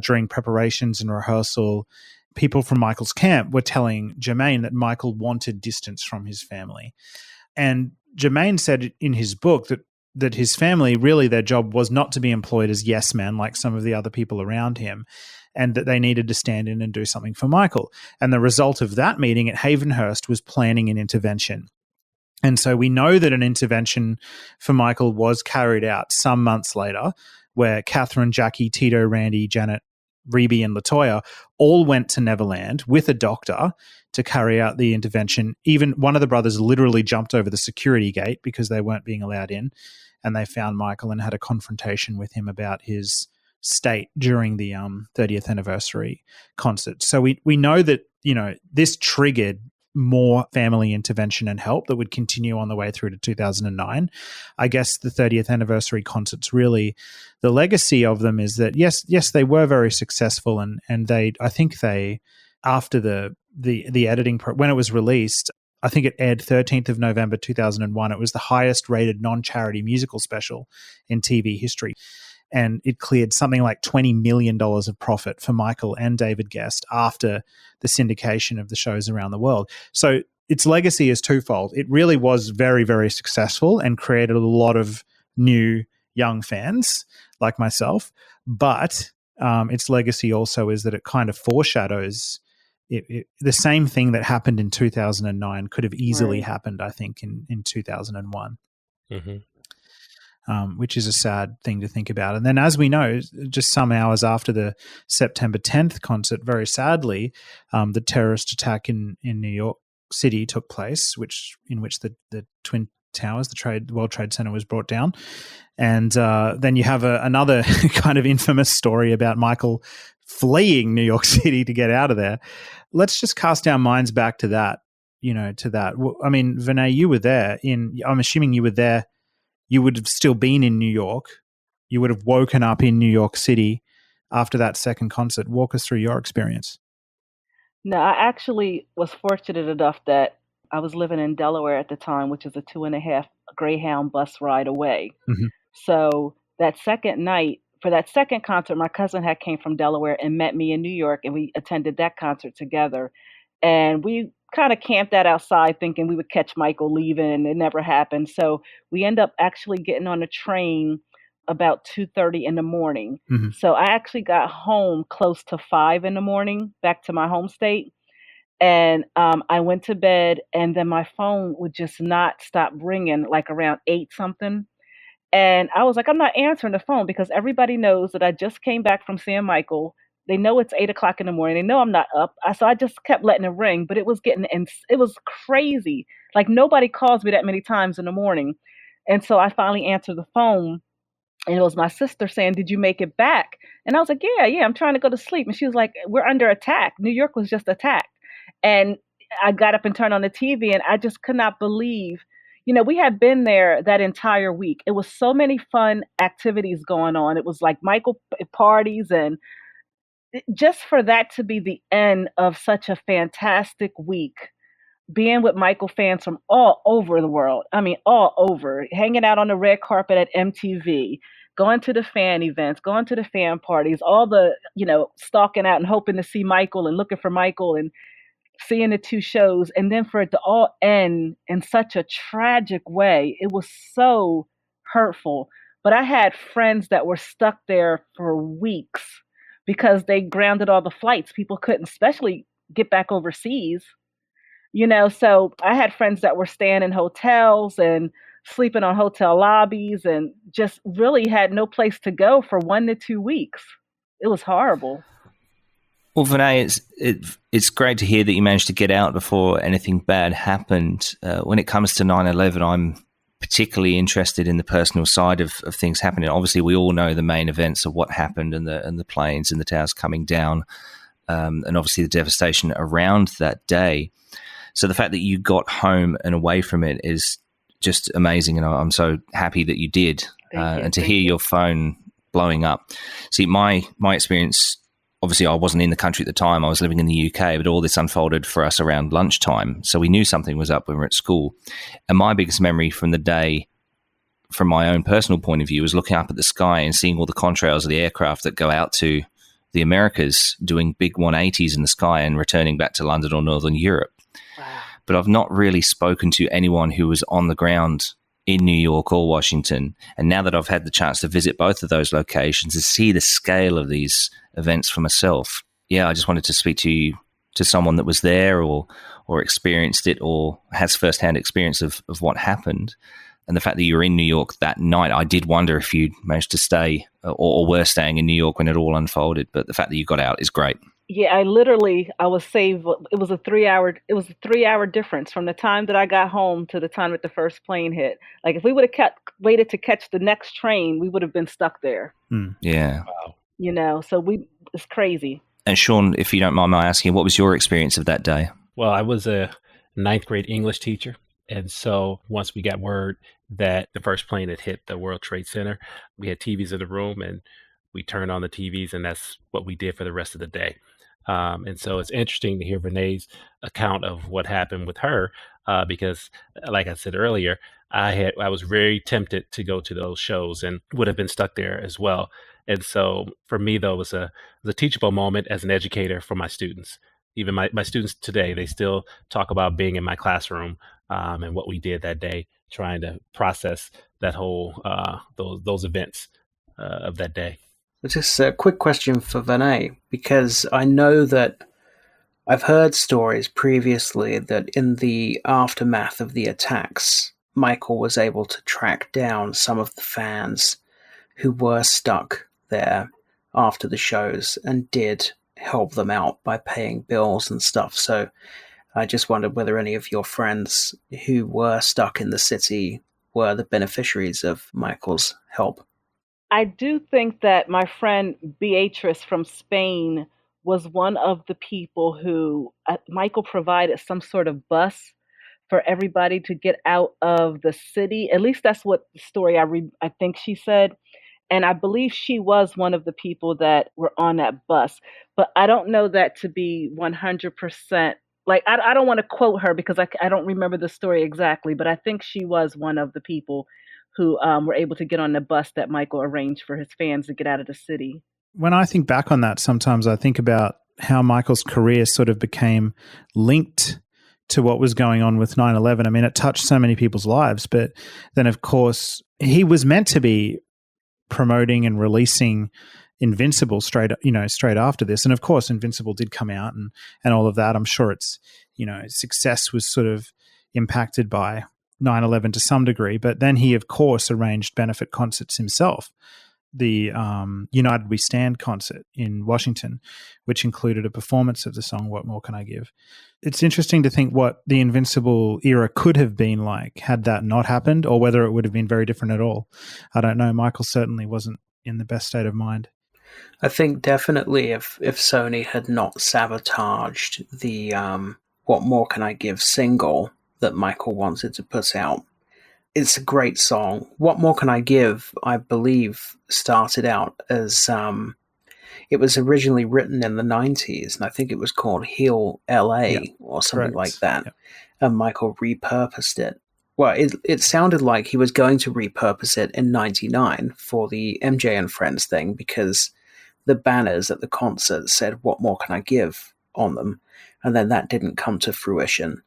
during preparations and rehearsal. People from Michael's camp were telling Jermaine that Michael wanted distance from his family. And Jermaine said in his book that his family, really their job was not to be employed as yes men like some of the other people around him, and that they needed to stand in and do something for Michael. And the result of that meeting at Havenhurst was planning an intervention. And so we know that an intervention for Michael was carried out some months later, where Catherine, Jackie, Tito, Randy, Janet, Reby, and LaToya all went to Neverland with a doctor to carry out the intervention. Even one of the brothers literally jumped over the security gate because they weren't being allowed in, and they found Michael and had a confrontation with him about his state during the 30th anniversary concert. So we know that, this triggered more family intervention and help that would continue on the way through to 2009. I guess the 30th anniversary concerts, really, the legacy of them is that yes, they were very successful, and I think they, after the editing when it was released, I think it aired 13th of November 2001. It was the highest rated non-charity musical special in TV history. And it cleared something like $20 million of profit for Michael and David Gest after the syndication of the shows around the world. So its legacy is twofold. It really was very, very successful and created a lot of new young fans like myself. But its legacy also is that it kind of foreshadows the same thing that happened in 2009 could have easily happened, I think, in 2001. Mm-hmm. Which is a sad thing to think about. And then, as we know, just some hours after the September 10th concert, very sadly, the terrorist attack in New York City took place, in which the Twin Towers, the World Trade Center, was brought down. And then you have another kind of infamous story about Michael fleeing New York City to get out of there. Let's just cast our minds back to that, to that. I mean, Vinay, you were there I'm assuming you were there. You would have still been in New York. You would have woken up in New York City after that second concert. Walk us through your experience. No, I actually was fortunate enough that I was living in Delaware at the time, which is a 2.5 Greyhound bus ride away. Mm-hmm. So that second night, for that second concert, my cousin had came from Delaware and met me in New York, and we attended that concert together. And we kind of camped out outside thinking we would catch Michael leaving, and it never happened. So we end up actually getting on a train about 2:30 in the morning. Mm-hmm. So I actually got home close to 5 in the morning, back to my home state. And I went to bed, and then my phone would just not stop ringing, like around 8 something. And I was like, I'm not answering the phone because everybody knows that I just came back from seeing Michael. They know it's 8 o'clock in the morning. They know I'm not up. So I just kept letting it ring, but it was it was crazy. Like, nobody calls me that many times in the morning. And so I finally answered the phone, and it was my sister saying, did you make it back? And I was like, yeah, I'm trying to go to sleep. And she was like, we're under attack. New York was just attacked. And I got up and turned on the TV, and I just could not believe, we had been there that entire week. It was so many fun activities going on. It was like Michael parties, and just for that to be the end of such a fantastic week, being with Michael fans from all over the world. I mean, all over, hanging out on the red carpet at MTV, going to the fan events, going to the fan parties, all the, stalking out and hoping to see Michael and looking for Michael and seeing the 2 shows. And then for it to all end in such a tragic way, it was so hurtful. But I had friends that were stuck there for weeks because they grounded all the flights. People couldn't, especially, get back overseas, So I had friends that were staying in hotels and sleeping on hotel lobbies and just really had no place to go for 1 to 2 weeks. It was horrible. Well, Vinay, it's great to hear that you managed to get out before anything bad happened. When it comes to 9/11, I'm particularly interested in the personal side of things happening. Obviously, we all know the main events of what happened and the planes and the towers coming down, and obviously the devastation around that day. So the fact that you got home and away from it is just amazing, and I'm so happy that you did. And to hear your phone blowing up. See, my experience, obviously I wasn't in the country at the time. I was living in the UK, but all this unfolded for us around lunchtime. So we knew something was up when we were at school. And my biggest memory from the day, from my own personal point of view, was looking up at the sky and seeing all the contrails of the aircraft that go out to the Americas, doing big 180s in the sky and returning back to London or Northern Europe. Wow. But I've not really spoken to anyone who was on the ground in New York or Washington. And now that I've had the chance to visit both of those locations, to see the scale of these events for myself, I just wanted to speak to someone that was there or experienced it or has firsthand experience of what happened. And the fact that you were in New York that night, I did wonder if you'd managed to stay or were staying in New York when it all unfolded. But the fact that you got out is great. Yeah, I was saved. It was a 3 hour difference from the time that I got home to the time that the first plane hit. Like if we would have waited to catch the next train, we would have been stuck there. Yeah. Wow. So it's crazy. And Sean, if you don't mind my asking, what was your experience of that day? Well, I was a ninth grade English teacher. And so once we got word that the first plane had hit the World Trade Center, we had TVs in the room and we turned on the TVs, and that's what we did for the rest of the day. And so it's interesting to hear Renee's account of what happened with her, because like I said earlier, I was very tempted to go to those shows and would have been stuck there as well. And so for me, though, it was a teachable moment as an educator for my students. Even my students today, they still talk about being in my classroom and what we did that day, trying to process that whole those events of that day. Just a quick question for Vinay, because I know that I've heard stories previously that in the aftermath of the attacks, Michael was able to track down some of the fans who were stuck there after the shows and did help them out by paying bills and stuff. So I just wondered whether any of your friends who were stuck in the city were the beneficiaries of Michael's help. I do think that my friend Beatrice from Spain was one of the people who Michael provided some sort of bus for everybody to get out of the city. At least that's what the story I think she said. And I believe she was one of the people that were on that bus. But I don't know that to be 100%. Like, I don't want to quote her because I don't remember the story exactly, but I think she was one of the people who were able to get on the bus that Michael arranged for his fans to get out of the city. When I think back on that, sometimes I think about how Michael's career sort of became linked to what was going on with 9/11. I mean, it touched so many people's lives, but then, of course, he was meant to be promoting and releasing Invincible straight after this. And, of course, Invincible did come out and all of that. I'm sure its, success was sort of impacted by 9/11 to some degree, but then he, of course, arranged benefit concerts himself. The United We Stand concert in Washington, which included a performance of the song What More Can I Give? It's interesting to think what the Invincible era could have been like had that not happened, or whether it would have been very different at all. I don't know. Michael certainly wasn't in the best state of mind. I think definitely if Sony had not sabotaged the What More Can I Give single that Michael wanted to put out. It's a great song. What More Can I Give, I believe, started out as it was originally written in the 90s, and I think it was called Heal LA or something like that. Yep. And Michael repurposed it. Well, it sounded like he was going to repurpose it in 99 for the MJ and Friends thing, because the banners at the concert said, What More Can I Give on them? And then that didn't come to fruition.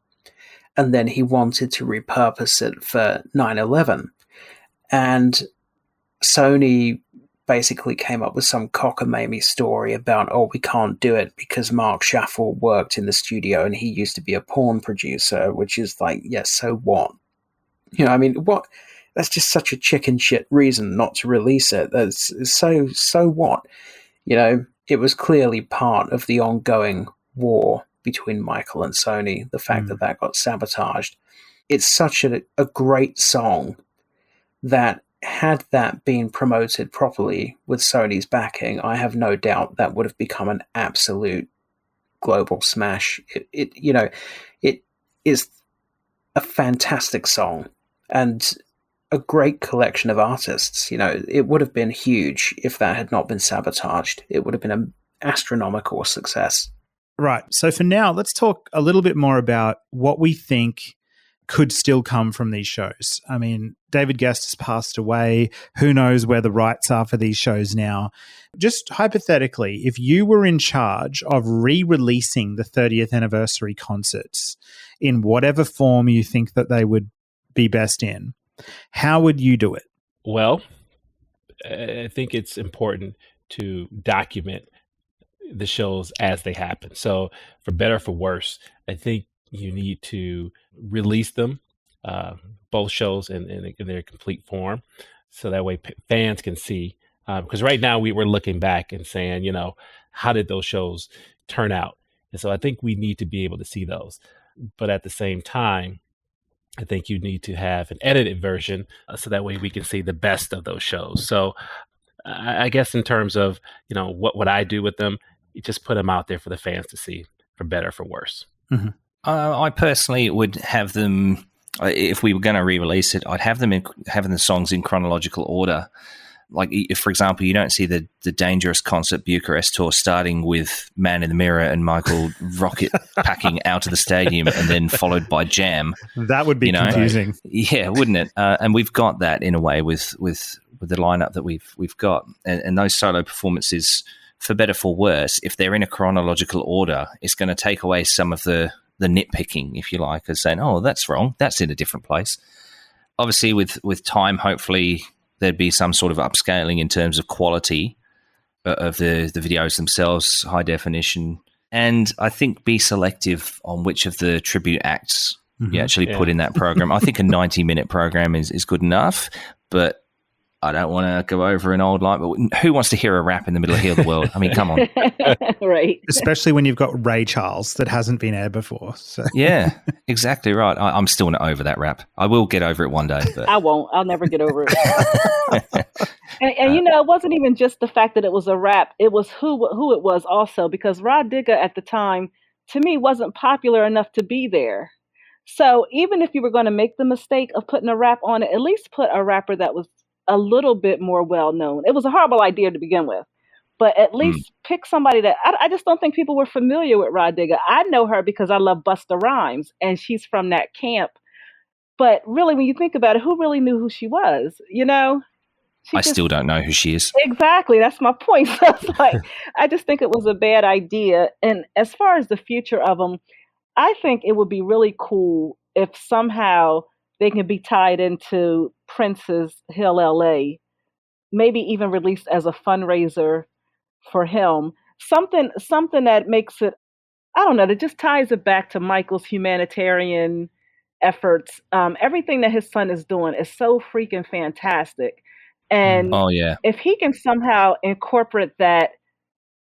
And then he wanted to repurpose it for 9/11. And Sony basically came up with some cockamamie story about, we can't do it because Mark Schaffel worked in the studio and he used to be a porn producer, which is like, yes, so what? What? That's just such a chicken shit reason not to release it. That's so what? It was clearly part of the ongoing war between Michael and Sony, the fact that got sabotaged. It's such a great song that had that been promoted properly with Sony's backing, I have no doubt that would have become an absolute global smash. It is a fantastic song and a great collection of artists. It would have been huge if that had not been sabotaged. It would have been an astronomical success. Right. So for now, let's talk a little bit more about what we think could still come from these shows. I mean, David Gest has passed away. Who knows where the rights are for these shows now? Just hypothetically, if you were in charge of re-releasing the 30th anniversary concerts in whatever form you think that they would be best in, how would you do it? Well, I think it's important to document the shows as they happen. So for better or for worse, I think you need to release them, both shows in their complete form. So that way fans can see, because right now we're looking back and saying, how did those shows turn out. And so I think we need to be able to see those. But at the same time, I think you need to have an edited version so that way we can see the best of those shows. So I guess in terms of, what would I do with them? You just put them out there for the fans to see, for better or for worse. Mm-hmm. I personally would have them, if we were going to re-release it, I'd have them having the songs in chronological order. Like, if, for example, you don't see the Dangerous Concert Bucharest tour starting with Man in the Mirror and Michael rocket packing out of the stadium and then followed by Jam. That would be confusing. Yeah, wouldn't it? And we've got that in a way with the lineup that we've got. And those solo performances, for better for worse, if they're in a chronological order, it's going to take away some of the nitpicking, if you like, as saying, oh, that's wrong, that's in a different place. Obviously, with time, hopefully there'd be some sort of upscaling in terms of quality of the videos themselves, high definition, and I think be selective on which of the tribute acts you actually put in that program. I think a 90-minute program is good enough, but I don't want to go over an old line, but who wants to hear a rap in the middle of Heal the World? I mean, come on. Right. Especially when you've got Ray Charles that hasn't been aired before. So. Yeah, exactly right. I'm still not over that rap. I will get over it one day. But I won't. I'll never get over it. and it wasn't even just the fact that it was a rap. It was who it was also, because Rod Digger at the time, to me, wasn't popular enough to be there. So even if you were going to make the mistake of putting a rap on it, at least put a rapper that was a little bit more well-known. It was a horrible idea to begin with, but at least pick somebody that I just don't think people were familiar with Rod Digger. I know her because I love Busta Rhymes and she's from that camp. But really, when you think about it, who really knew who she was? I still don't know who she is. Exactly. That's my point. So it's like, I just think it was a bad idea. And as far as the future of them, I think it would be really cool if somehow they can be tied into Prince's Hill LA, maybe even released as a fundraiser for him. Something that makes it, I don't know, that just ties it back to Michael's humanitarian efforts. Everything that his son is doing is so freaking fantastic. And if he can somehow incorporate that,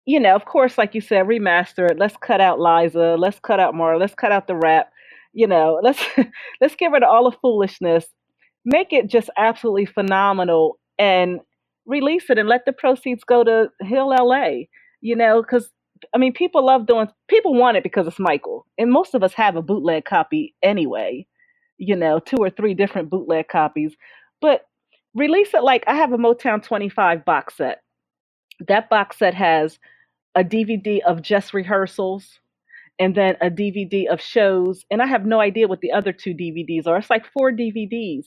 of course, like you said, remaster it. Let's cut out Liza. Let's cut out Marlon. Let's cut out the rap. Let's get rid of all the foolishness, make it just absolutely phenomenal, and release it and let the proceeds go to Hill LA. Because people want it because it's Michael, and most of us have a bootleg copy anyway. 2 or 3 different bootleg copies, but release it like I have a Motown 25 box set. That box set has a DVD of just rehearsals, and then a DVD of shows. And I have no idea what the other 2 DVDs are. It's like 4 DVDs.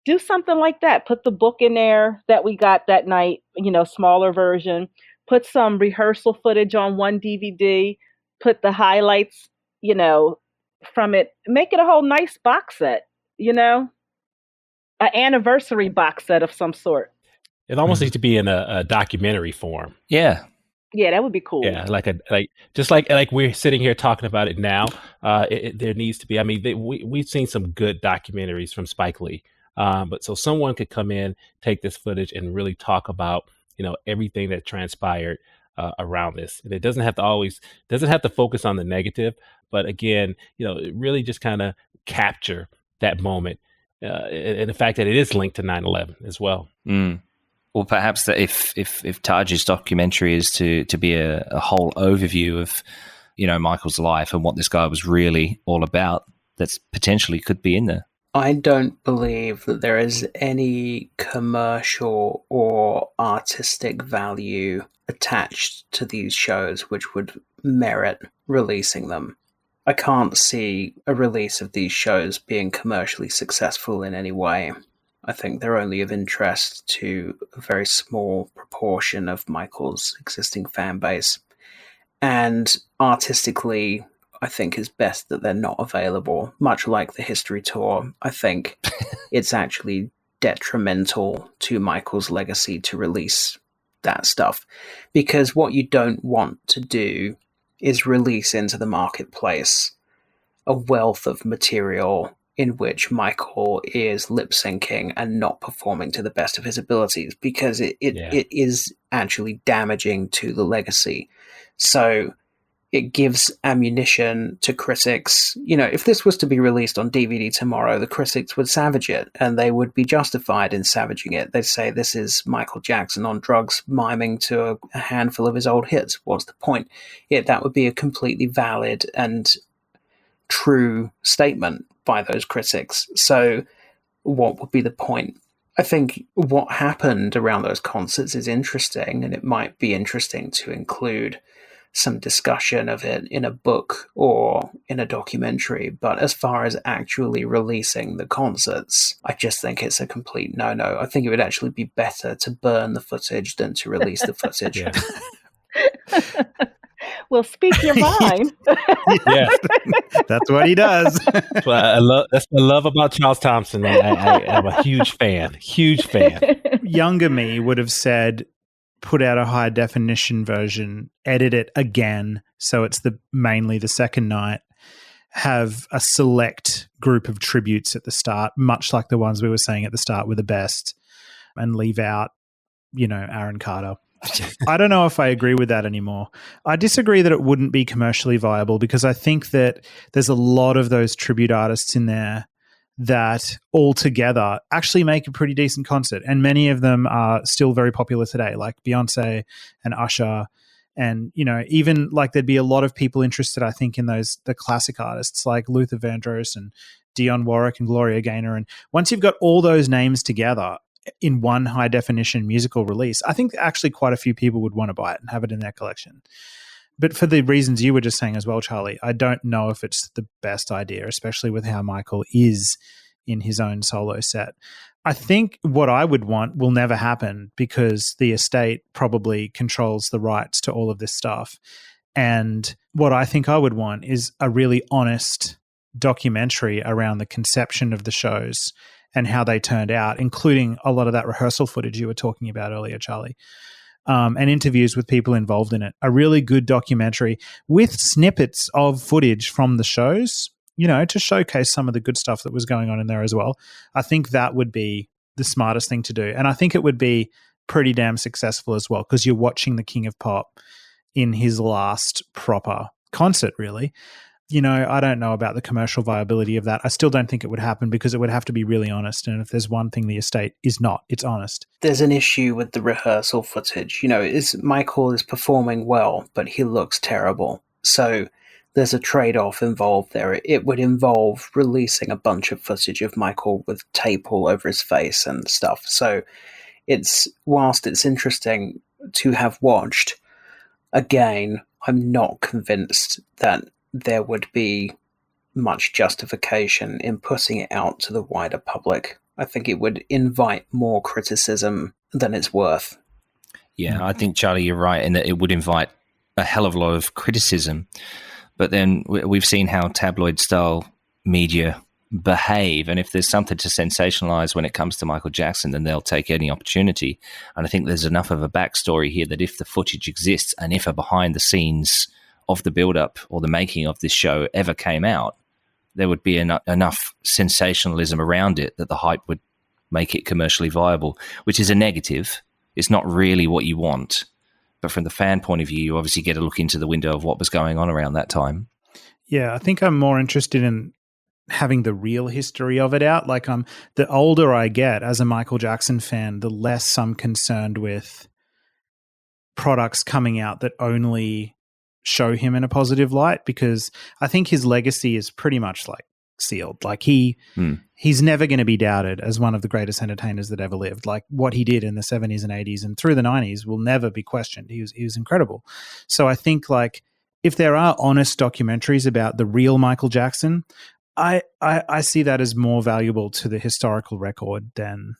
Do something like that. Put the book in there that we got that night, smaller version. Put some rehearsal footage on one DVD. Put the highlights, from it. Make it a whole nice box set, an anniversary box set of some sort. It almost needs to be in a documentary form. Yeah. Yeah, that would be cool. Yeah, just like we're sitting here talking about it now. There needs to be. I mean, we've seen some good documentaries from Spike Lee, but so someone could come in, take this footage, and really talk about everything that transpired around this. And it doesn't have to focus on the negative, but again, really just kind of capture that moment and the fact that it is linked to 9/11 as well. Mm. Or perhaps that if Taj's documentary is to be a whole overview of, Michael's life and what this guy was really all about, that's potentially could be in there. I don't believe that there is any commercial or artistic value attached to these shows which would merit releasing them. I can't see a release of these shows being commercially successful in any way. I think they're only of interest to a very small proportion of Michael's existing fan base. And artistically, I think it's best that they're not available. Much like the History Tour, I think it's actually detrimental to Michael's legacy to release that stuff. Because what you don't want to do is release into the marketplace a wealth of material in which Michael is lip syncing and not performing to the best of his abilities, because it is actually damaging to the legacy. So it gives ammunition to critics. You know, if this was to be released on DVD tomorrow, the critics would savage it, and they would be justified in savaging it. They'd say this is Michael Jackson on drugs miming to a handful of his old hits. What's the point? Yet that would be a completely valid and true statement by those critics. So what would be the point? I think what happened around those concerts is interesting, and it might be interesting to include some discussion of it in a book or in a documentary. But as far as actually releasing the concerts, I just think it's a complete no-no. I think it would actually be better to burn the footage than to release the footage. Well, speak your mind. Yeah, That's what he does. that's what I love about Charles Thompson. I am a huge fan. Younger me would have said, put out a high definition version, edit it again so it's mainly the second night, have a select group of tributes at the start, much like the ones we were saying at the start were the best, and leave out, Aaron Carter. I don't know if I agree with that anymore. I disagree that it wouldn't be commercially viable, because I think that there's a lot of those tribute artists in there that all together actually make a pretty decent concert. And many of them are still very popular today, like Beyonce and Usher. And, even like there'd be a lot of people interested, I think, in the classic artists like Luther Vandross and Dionne Warwick and Gloria Gaynor. And once you've got all those names together in one high definition musical release, I think actually quite a few people would want to buy it and have it in their collection. But for the reasons you were just saying as well, Charlie, I don't know if it's the best idea, especially with how Michael is in his own solo set. I think what I would want will never happen, because the estate probably controls the rights to all of this stuff. And what I think I would want is a really honest documentary around the conception of the shows and how they turned out, including a lot of that rehearsal footage you were talking about earlier, Charlie. And interviews with people involved in it. A really good documentary with snippets of footage from the shows, to showcase some of the good stuff that was going on in there as well. I think that would be the smartest thing to do. And I think it would be pretty damn successful as well, because you're watching the King of Pop in his last proper concert, really. I don't know about the commercial viability of that. I still don't think it would happen, because it would have to be really honest. And if there's one thing the estate is not, it's honest. There's an issue with the rehearsal footage. Michael is performing well, but he looks terrible. So there's a trade-off involved there. It would involve releasing a bunch of footage of Michael with tape all over his face and stuff. So whilst it's interesting to have watched, again, I'm not convinced that there would be much justification in putting it out to the wider public. I think it would invite more criticism than it's worth. Yeah, I think, Charlie, you're right in that it would invite a hell of a lot of criticism. But then we've seen how tabloid-style media behave, and if there's something to sensationalize when it comes to Michael Jackson, then they'll take any opportunity. And I think there's enough of a backstory here that if the footage exists, and if a behind-the-scenes of the build-up or the making of this show ever came out, there would be enough sensationalism around it that the hype would make it commercially viable, which is a negative. It's not really what you want. But from the fan point of view, you obviously get a look into the window of what was going on around that time. Yeah, I think I'm more interested in having the real history of it out. Like, the older I get as a Michael Jackson fan, the less I'm concerned with products coming out that only show him in a positive light, because I think his legacy is pretty much like sealed. Like he's never going to be doubted as one of the greatest entertainers that ever lived. Like what he did in the 70s and 80s and through the 90s will never be questioned. He was incredible. So I think, like, if there are honest documentaries about the real Michael Jackson, I see that as more valuable to the historical record than,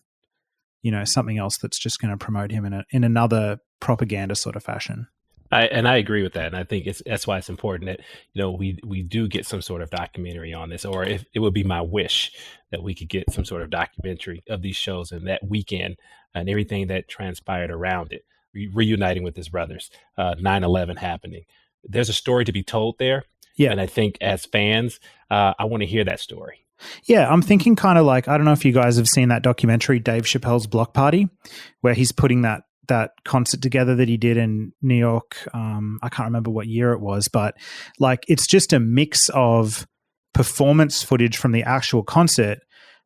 something else that's just going to promote him in another propaganda sort of fashion. I agree with that, and I think that's why it's important that we do get some sort of documentary on this, or if it would be my wish that we could get some sort of documentary of these shows and that weekend and everything that transpired around it, reuniting with his brothers, 9/11 happening. There's a story to be told there, and I think as fans, I want to hear that story. Yeah, I'm thinking kind of like, I don't know if you guys have seen that documentary, Dave Chappelle's Block Party, where he's putting that that concert together that he did in New York. I can't remember what year it was, but like it's just a mix of performance footage from the actual concert,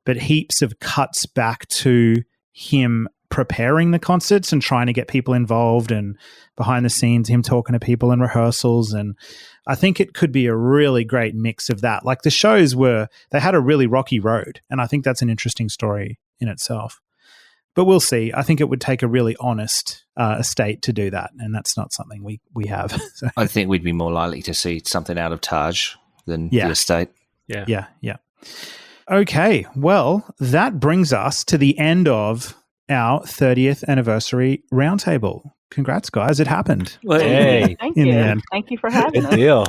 but heaps of cuts back to him preparing the concerts and trying to get people involved, and behind the scenes, him talking to people in rehearsals. And I think it could be a really great mix of that. Like the shows they had a really rocky road, and I think that's an interesting story in itself. But we'll see. I think it would take a really honest estate to do that, and that's not something we have. So. I think we'd be more likely to see something out of Taj than the estate. Yeah. Okay, well, that brings us to the end of our 30th anniversary roundtable. Congrats, guys. It happened. Hey. Thank you. Thank you for having us. Good deal.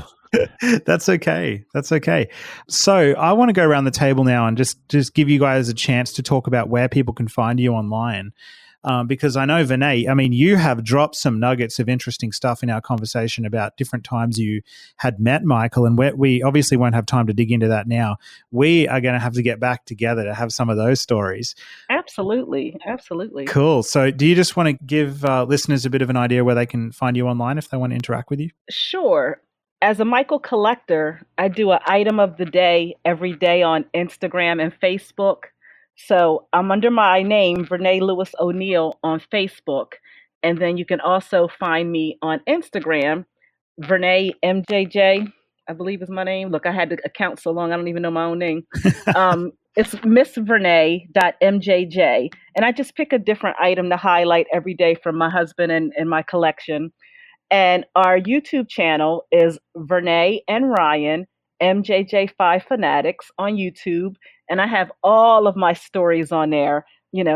That's okay. So I want to go around the table now and just give you guys a chance to talk about where people can find you online. Because I know, Vinay, I mean, you have dropped some nuggets of interesting stuff in our conversation about different times you had met Michael, and we obviously won't have time to dig into that now. We are going to have to get back together to have some of those stories. Absolutely. Cool. So do you just want to give listeners a bit of an idea where they can find you online if they want to interact with you? Sure. As a Michael collector, I do an item of the day every day on Instagram and Facebook. So I'm under my name, Vernay Lewis O'Neill, on Facebook. And then you can also find me on Instagram, Vernay MJJ, I believe is my name. Look, I had the account so long, I don't even know my own name. It's MissVernay.mjj. And I just pick a different item to highlight every day from my husband and my collection. And our YouTube channel is Vernay and Ryan, MJJ5 Fanatics on YouTube. And I have all of my stories on there,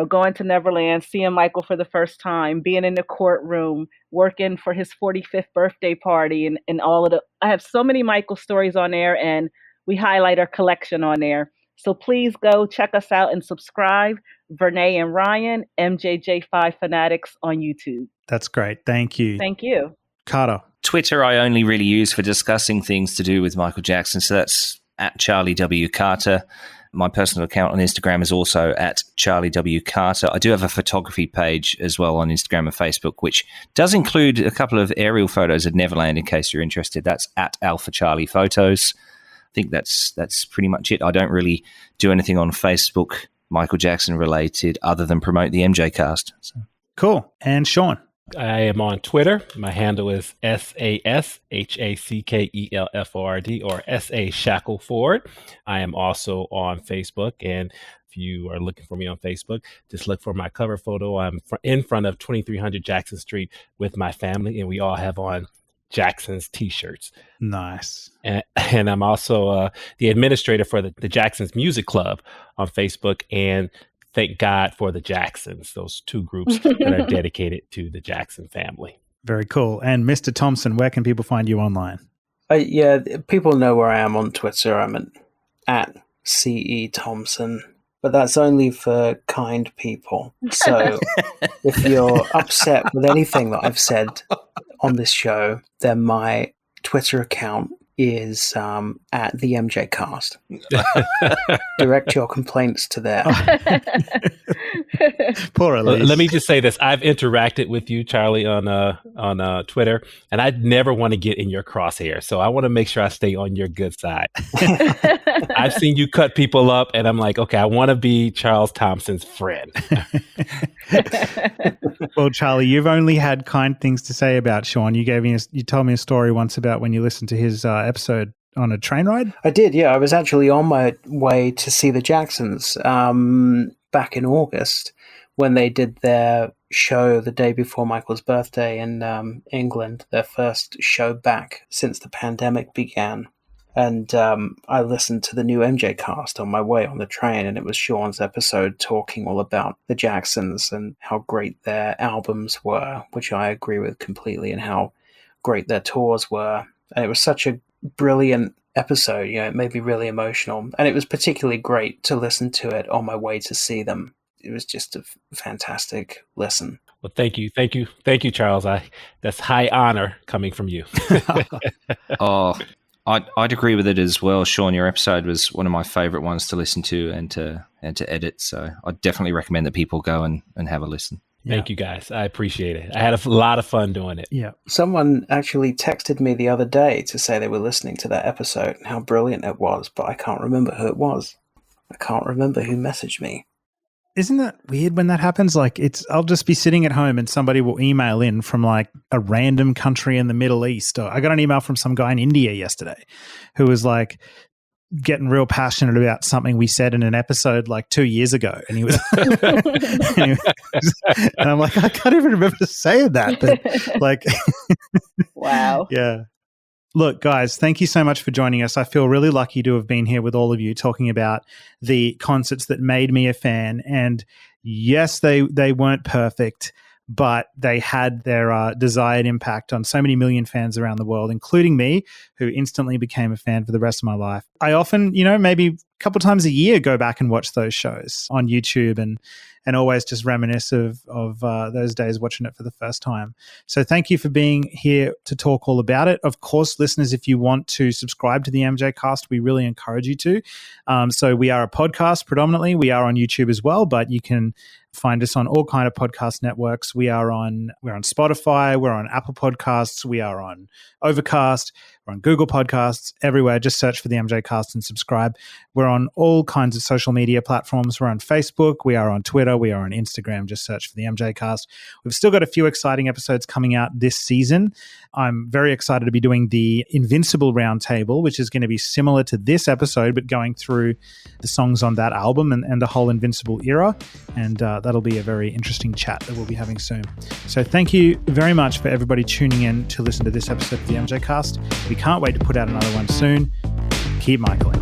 going to Neverland, seeing Michael for the first time, being in the courtroom, working for his 45th birthday party, and all of I have so many Michael stories on there, and we highlight our collection on there. So please go check us out and subscribe. Vernay and Ryan, MJJ5 Fanatics on YouTube. That's great. Thank you. Thank you. Carter. Twitter I only really use for discussing things to do with Michael Jackson. So that's at Charlie W. Carter. My personal account on Instagram is also at Charlie W. Carter. I do have a photography page as well on Instagram and Facebook, which does include a couple of aerial photos of Neverland in case you're interested. That's at Alpha Charlie Photos. I think that's pretty much it. I don't really do anything on Facebook Michael Jackson related other than promote the MJCast. So. Cool. And Sean? I am on Twitter. My handle is SASHACKELFORD or SA Shackleford. I am also on Facebook, and if you are looking for me on Facebook, just look for my cover photo. I'm in front of 2300 Jackson Street with my family, and we all have on Jackson's t-shirts. Nice. And I'm also the administrator for the Jackson's Music Club on Facebook, and thank God for the Jacksons, those two groups that are dedicated to the Jackson family. Very cool. And Mr. Thompson, where can people find you online? People know where I am on Twitter. I'm at CE Thompson, but that's only for kind people. So if you're upset with anything that I've said on this show, then my Twitter account is at the MJCast. Direct your complaints to there. Poor Elise. Let me just say this. I've interacted with you, Charlie, on Twitter, and I never want to get in your crosshair. So I want to make sure I stay on your good side. I've seen you cut people up, and I'm like, okay, I want to be Charles Thompson's friend. Well, Charlie, you've only had kind things to say about Sean. You told me a story once about when you listened to his episode on a train ride. I did, yeah. I was actually on my way to see the Jacksons back in August when they did their show the day before Michael's birthday in England, their first show back since the pandemic began. And I listened to the new MJCast on my way on the train, and it was Sean's episode talking all about the Jacksons and how great their albums were, which I agree with completely, and how great their tours were. And it was such a brilliant episode, it made me really emotional. And it was particularly great to listen to it on my way to see them. It was just a fantastic listen. Well, thank you, Charles. That's high honor coming from you. Oh, I'd agree with it as well, Sean. Your episode was one of my favorite ones to listen to and to edit. So I definitely recommend that people go and have a listen. Thank you guys. I appreciate it. I had a lot of fun doing it. Yeah. Someone actually texted me the other day to say they were listening to that episode and how brilliant it was, but I can't remember who it was. I can't remember who messaged me. Isn't that weird when that happens? Like I'll just be sitting at home and somebody will email in from like a random country in the Middle East. Or I got an email from some guy in India yesterday who was like getting real passionate about something we said in an episode like 2 years ago. And he was, and I'm like, I can't even remember saying that. But like, wow. Yeah. Look, guys, thank you so much for joining us. I feel really lucky to have been here with all of you talking about the concerts that made me a fan. And yes, they weren't perfect, but they had their desired impact on so many million fans around the world, including me, who instantly became a fan for the rest of my life. I often, maybe a couple times a year go back and watch those shows on YouTube and always just reminisce of those days watching it for the first time. So thank you for being here to talk all about it. Of course, listeners, if you want to subscribe to the MJCast, we really encourage you to. So we are a podcast predominantly. We are on YouTube as well, but you can find us on all kind of podcast networks. We're on Spotify, we're on Apple Podcasts, we are on Overcast, we're on Google Podcasts, everywhere. Just search for the MJCast and subscribe. We're on all kinds of social media platforms. We're on Facebook, we are on Twitter, we are on Instagram. Just search for the MJCast. We've still got a few exciting episodes coming out this season. I'm very excited to be doing the Invincible Roundtable, which is going to be similar to this episode, but going through the songs on that album and the whole Invincible era. And that'll be a very interesting chat that we'll be having soon. So thank you very much for everybody tuning in to listen to this episode of the MJCast. We can't wait to put out another one soon. Keep Michaeling.